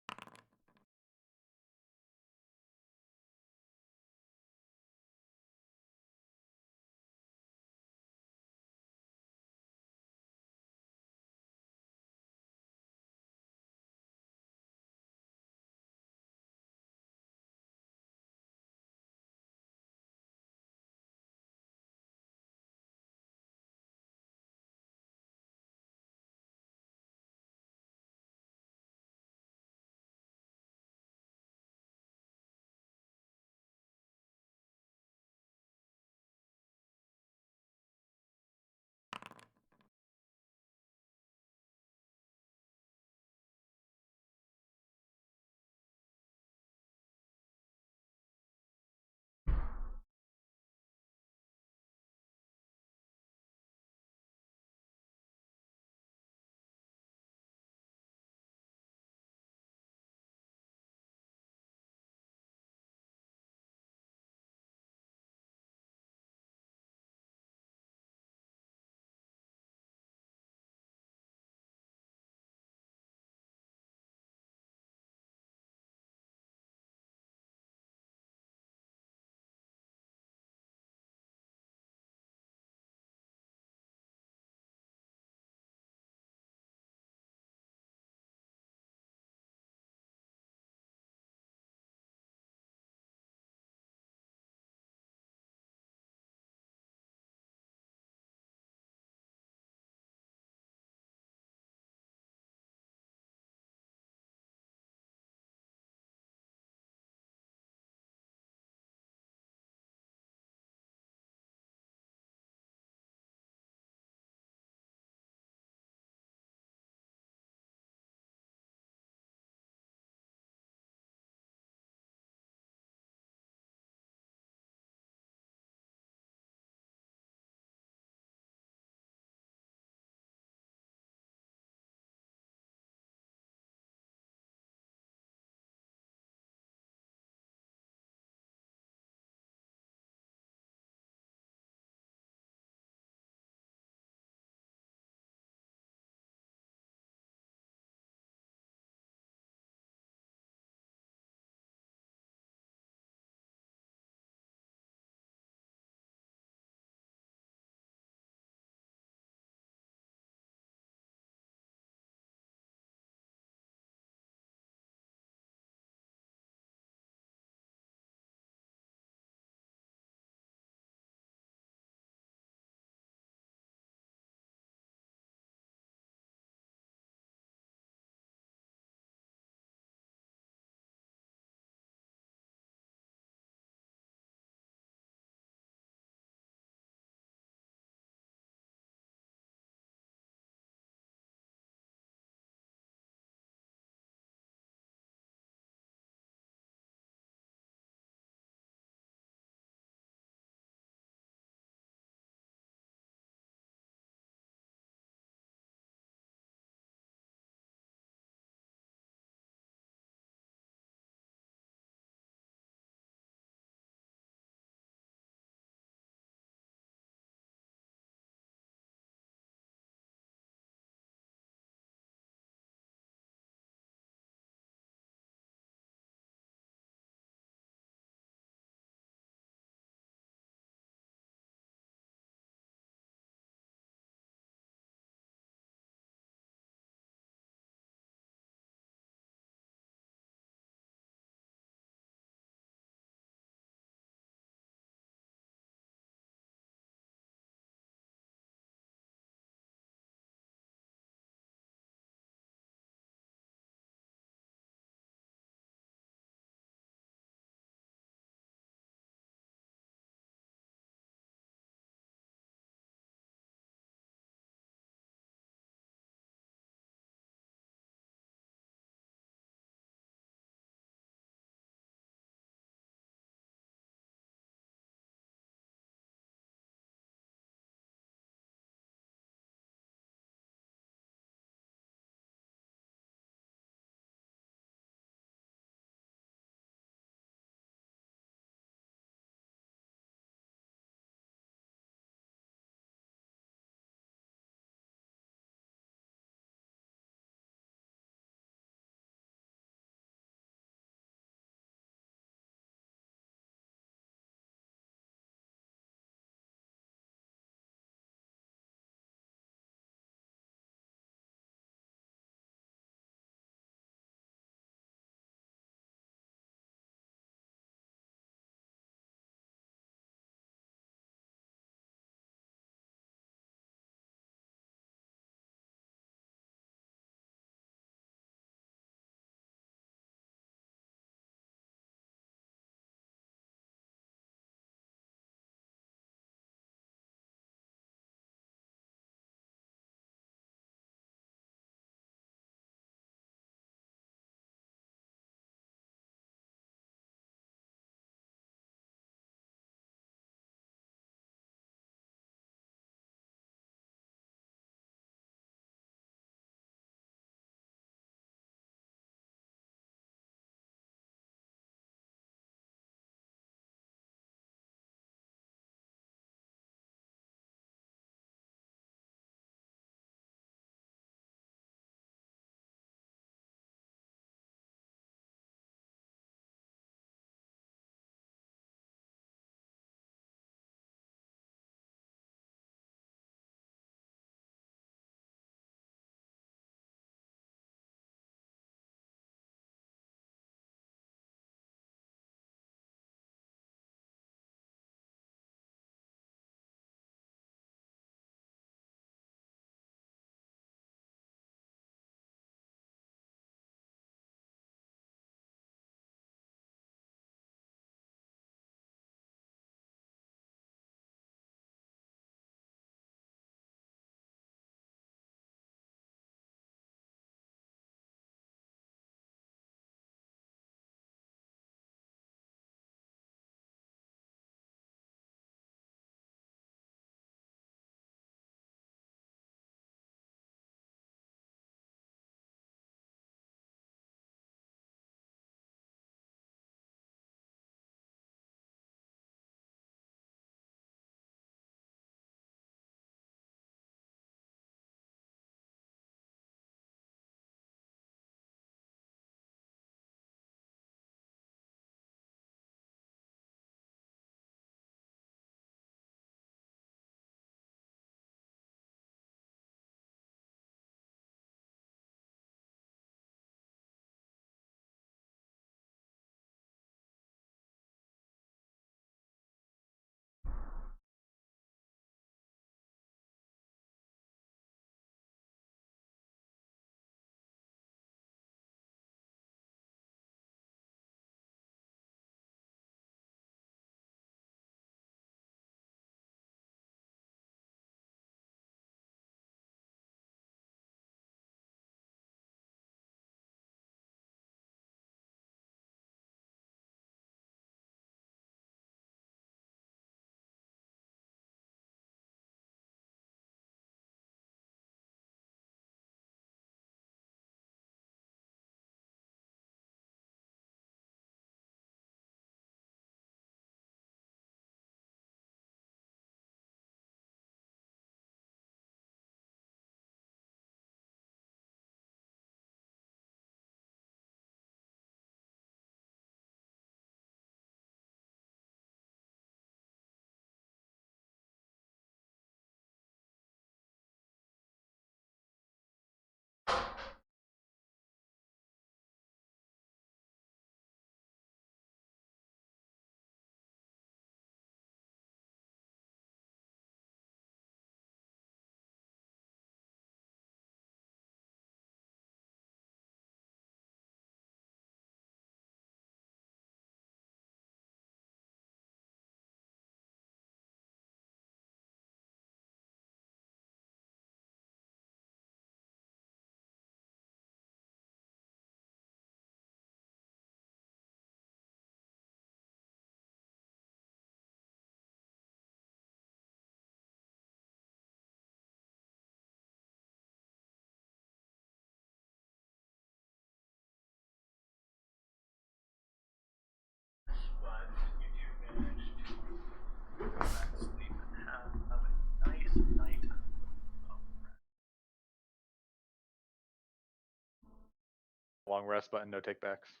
Long rest button, no takebacks.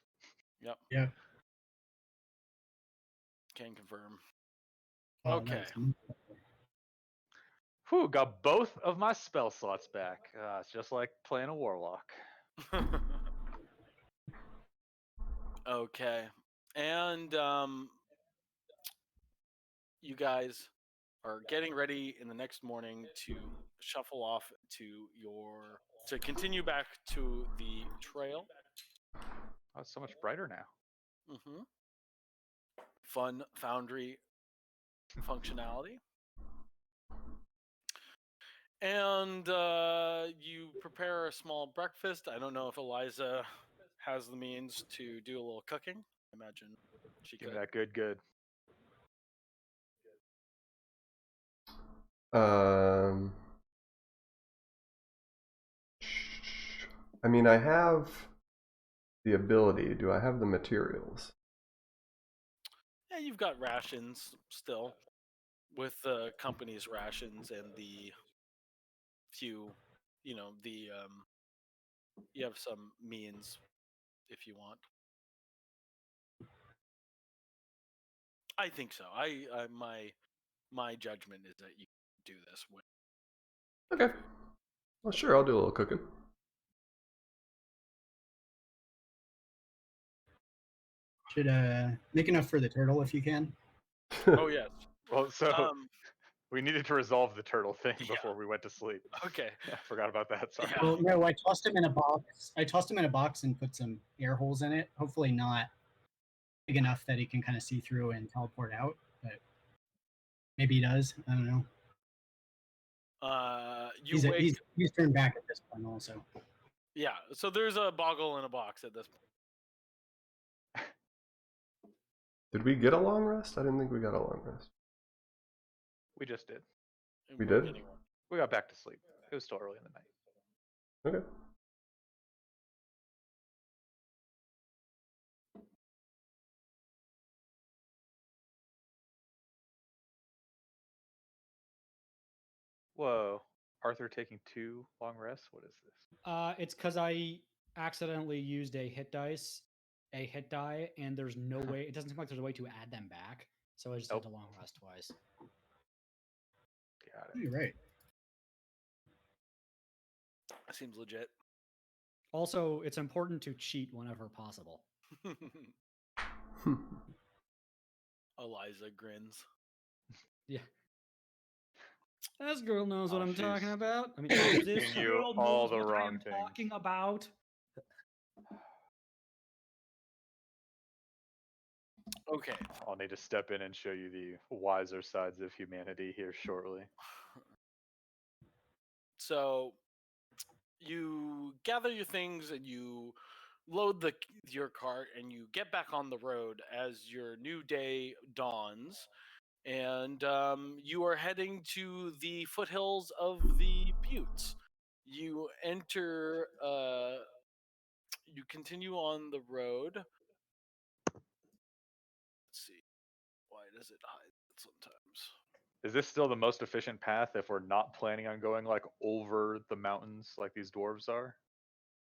Yep. Yeah. Can confirm. Oh, Okay. nice. Whew, got both of my spell slots back. It's just like playing a warlock. Okay. And you guys are getting ready in the next morning to shuffle off to continue back to the trail. Oh, it's so much brighter now. Mm-hmm. Fun foundry functionality. And you prepare a small breakfast. I don't know if Eliza has the means to do a little cooking. I imagine she Give could. me that good. I mean, I have the ability. Do I have the materials? Yeah, you've got rations still, with the company's rations and the few, you have some means if you want. I think so. My judgment is that you do this with. Okay. Well, sure, I'll do a little cooking. Should make enough for the turtle if you can. Oh yes. Well, so Um. we needed to resolve the turtle thing Yeah. before we went to sleep. Okay. I forgot about that. Sorry. Yeah. Well, no, I tossed him in a box. And put some air holes in it. Hopefully not big enough that he can kind of see through and teleport out, but maybe he does. I don't know. You wake. He's turned back at this point also. Yeah. So there's a boggle in a box at this point. Did we get a long rest? I didn't think we got a long rest. We just did. and We we're did? getting one. We got back to sleep. It was still early in the night. Okay. Whoa. Arthur taking 2 long rests? What is this? It's because I accidentally used a hit die, and there's no way. It doesn't seem like there's a way to add them back, so I just had to long rest twice. Got it. You're right. That seems legit. Also, it's important to cheat whenever possible. Eliza grins. Yeah. This girl knows what Oh, I'm talking she's about. I mean, teaching this you girl all knows the what I wrong am things. talking about. Okay. I'll need to step in and show you the wiser sides of humanity here shortly. So you gather your things and you load your cart and you get back on the road as your new day dawns, and you are heading to the foothills of the Buttes. You enter. You continue on the road. Let's see. Why does it hide it sometimes? Is this still the most efficient path if we're not planning on going like over the mountains like these dwarves are?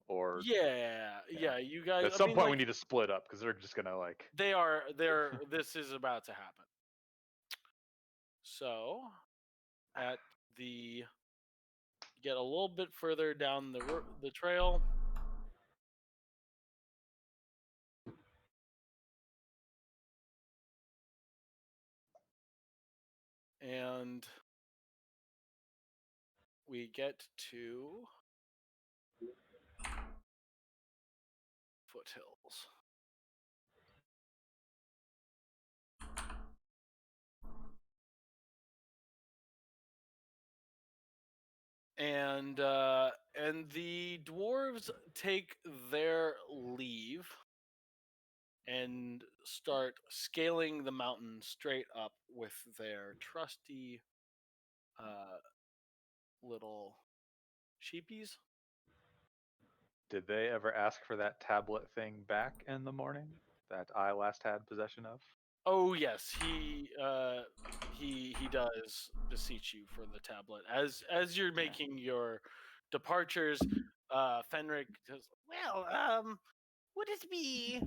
Or Yeah. You guys. at I some mean, point we like, need to split up because they're just gonna like. They're. This is about to happen. So, at the get a little bit further down the trail. And we get to foothills. And the dwarves take their leave and start scaling the mountain straight up with their trusty little sheepies. Did they ever ask for that tablet thing back in the morning that I last had possession of? Oh yes, he does beseech you for the tablet as you're making your departures. Fenric goes, well, would it be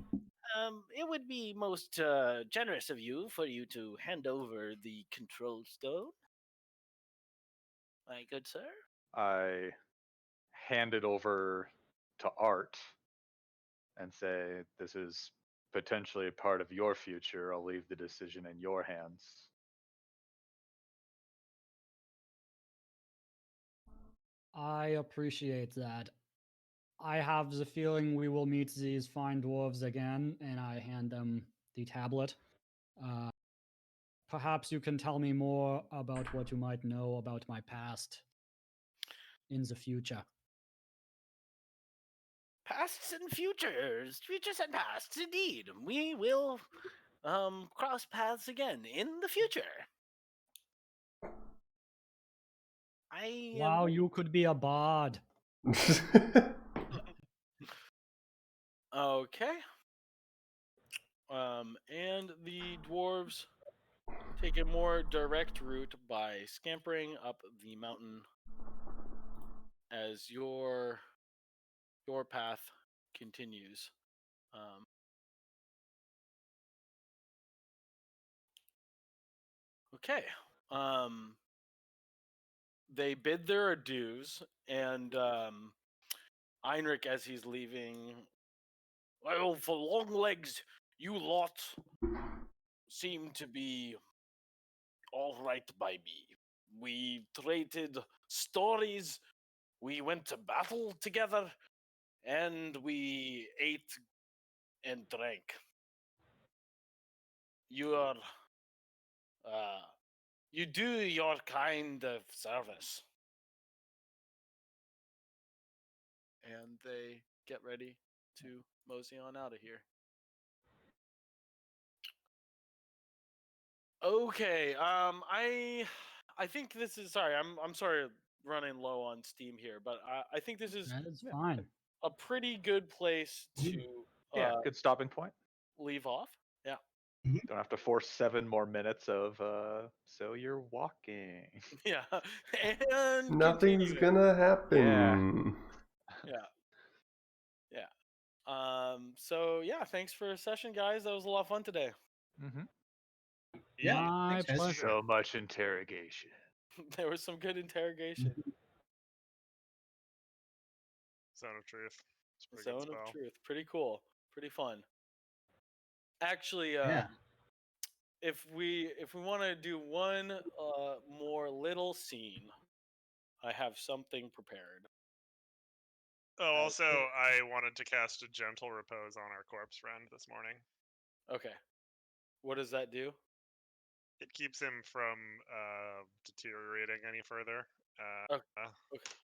it would be most generous of you for you to hand over the control stone, my good sir. I hand it over to Art and say, "This is potentially part of your future. I'll leave the decision in your hands." I appreciate that. I have the feeling we will meet these fine dwarves again, and I hand them the tablet. Uh, Perhaps you can tell me more about what you might know about my past in the future. Pasts and futures, futures and pasts, indeed. We will cross paths again in the future. Wow, you could be a bard. Okay. And the dwarves take a more direct route by scampering up the mountain as your path continues. Okay. They bid their adieus, and Heinrich, as he's leaving, well, for long legs, you lot seem to be all right by me. We traded stories, we went to battle together, and we ate and drank. You are, you do your kind of service. And they get ready to mosey on out of here. Okay, I think this is sorry. I'm sorry running low on steam here, but I think this is That is fine. a pretty good place to Yeah, good stopping point. leave off. Yeah. Don't have to force 7 more minutes of so you're walking. Yeah. And Nothing's continuing. gonna happen. Yeah. So yeah, thanks for a session, guys. That was a lot of fun today. Mm-hmm. Yeah, My thanks, guys. pleasure. So much interrogation. There was some good interrogation. Zone of Truth. It's a pretty good Zone of spell. Truth. Pretty cool. Pretty fun. Actually, Yeah. if we want to do one more little scene, I have something prepared. Oh, also, I wanted to cast a Gentle Repose on our corpse friend this morning. Okay. What does that do? It keeps him from deteriorating any further. Okay,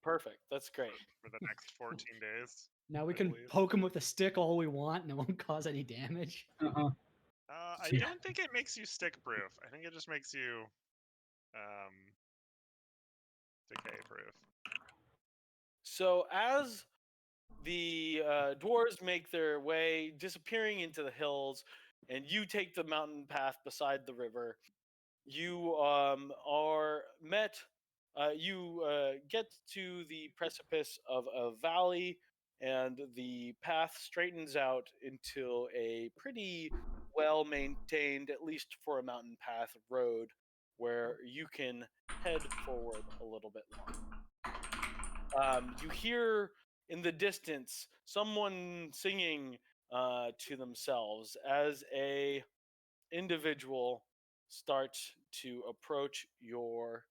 perfect. That's great. For the next 14 days. Now we I can believe. poke him with a stick all we want and it won't cause any damage. I Yeah. don't think it makes you stick proof. I think it just makes you decay proof. So as the dwarves make their way, disappearing into the hills, and you take the mountain path beside the river, you are met. You get to the precipice of a valley, and the path straightens out into a pretty well maintained, at least for a mountain path, road where you can head forward a little bit longer. You hear in the distance someone singing to themselves as a individual starts to approach your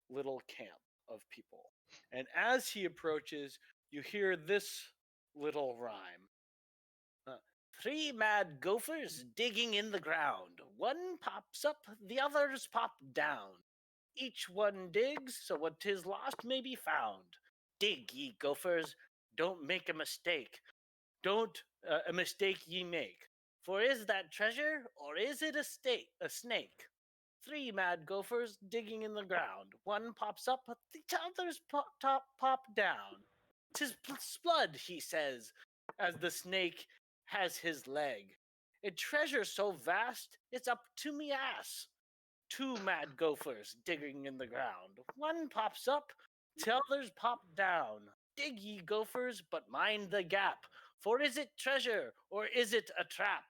little camp of people. And as he approaches, you hear this little rhyme. 3 mad gophers digging in the ground. One pops up, the others pop down. Each one digs, so what 'tis lost may be found. Dig, ye gophers, don't make a mistake. Don't a mistake ye make. For is that treasure, or is it a snake? 3 mad gophers digging in the ground. One pops up, the others pop down. 'Tis blood, he says, as the snake has his leg. A treasure so vast, it's up to me ass. 2 mad gophers digging in the ground. One pops up, the others pop down. Dig, ye gophers, but mind the gap, For is it treasure or is it a trap?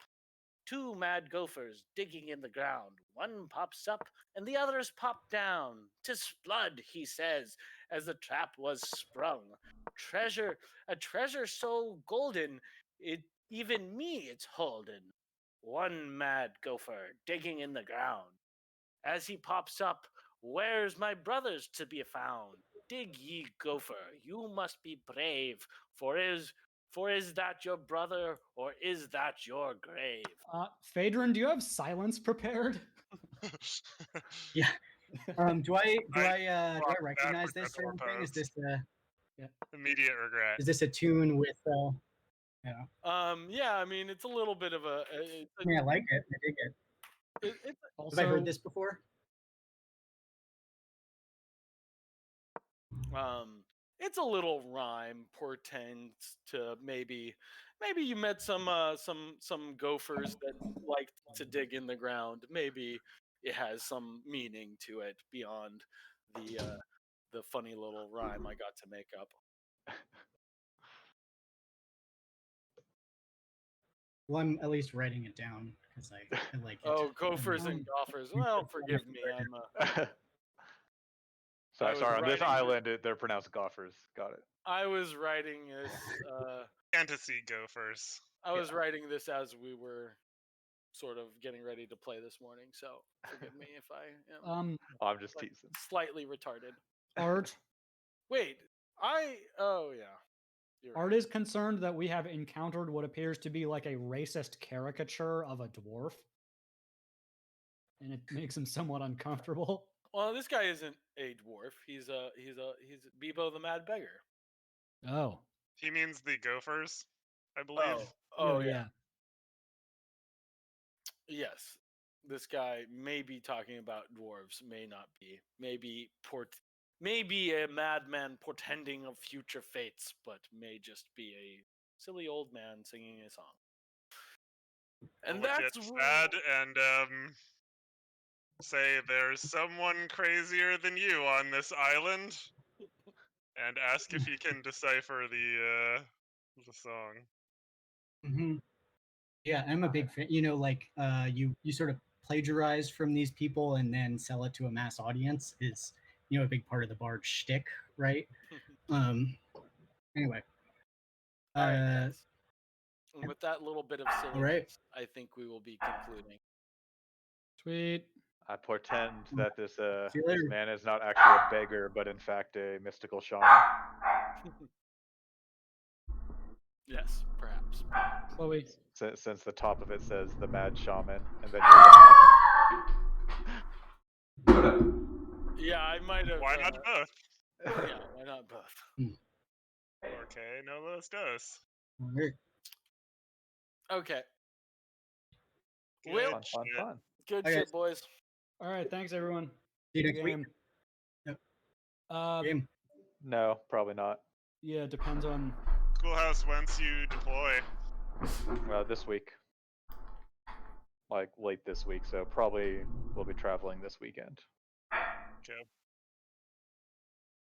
Two mad gophers digging in the ground. One pops up and the others pop down. 'Tis blood, he says, as the trap was sprung. Treasure, a treasure so golden, it even me it's holden. One mad gopher digging in the ground. As he pops up, where's my brothers to be found? Dig ye, gopher, you must be brave, for is that your brother, or is that your grave? Phaedron, do you have silence prepared? Yeah. Do I blocked that recognize with this the or anything? Is doorpost. this Immediate regret. is this a tune with? Yeah, I mean, it's a little bit of a. I mean, I like it. I dig it. It's Have I Also, heard this before? it's a little rhyme portends to maybe you met some gophers that liked to dig in the ground. Maybe it has some meaning to it beyond the funny little rhyme I got to make up. Well, I'm at least writing it down because I like it. Oh, gophers and Um, gophers. Well, forgive me. I was Sorry, on this writing- island, they're pronounced gophers. Got it. I was writing this. Fantasy gophers. I was writing this as we were sort of getting ready to play this morning. So forgive me if I am I'm just like, teasing. slightly retarded. Art. Wait, oh yeah. You're Art right. is concerned that we have encountered what appears to be like a racist caricature of a dwarf. And it makes him somewhat uncomfortable. Well, this guy isn't a dwarf. He's Bebo the Mad Beggar. Oh. He means the gophers, I believe. Oh yeah. Yes. This guy may be talking about dwarves, may not be. Maybe a madman portending of future fates, but may just be a silly old man singing a song. And Legit that's sad and say there's someone crazier than you on this island, and ask if he can decipher the song. Mm-hmm. Yeah, I'm a big fan. You know, like you sort of plagiarize from these people and then sell it to a mass audience is, you know, a big part of the bard shtick, right? Anyway. all right, guys. And with that little bit of silliness, right. I think we will be concluding. Sweet. I portend that this See you this later. man is not actually a beggar, but in fact a mystical shaman. Yes, perhaps. Chloe. Since the top of it says the mad shaman, and then Yeah, I might have. Why not both? Yeah, why not both? Okay, no los dos. All right. Okay, Good Well- fun, fun, shit. fun. good Okay. shit, boys. All right, thanks everyone. See you Good next week. game. Yep. Game. No, probably not. Yeah, depends on. Schoolhouse, whence you deploy. This week, like late this week, so probably we'll be traveling this weekend. Okay.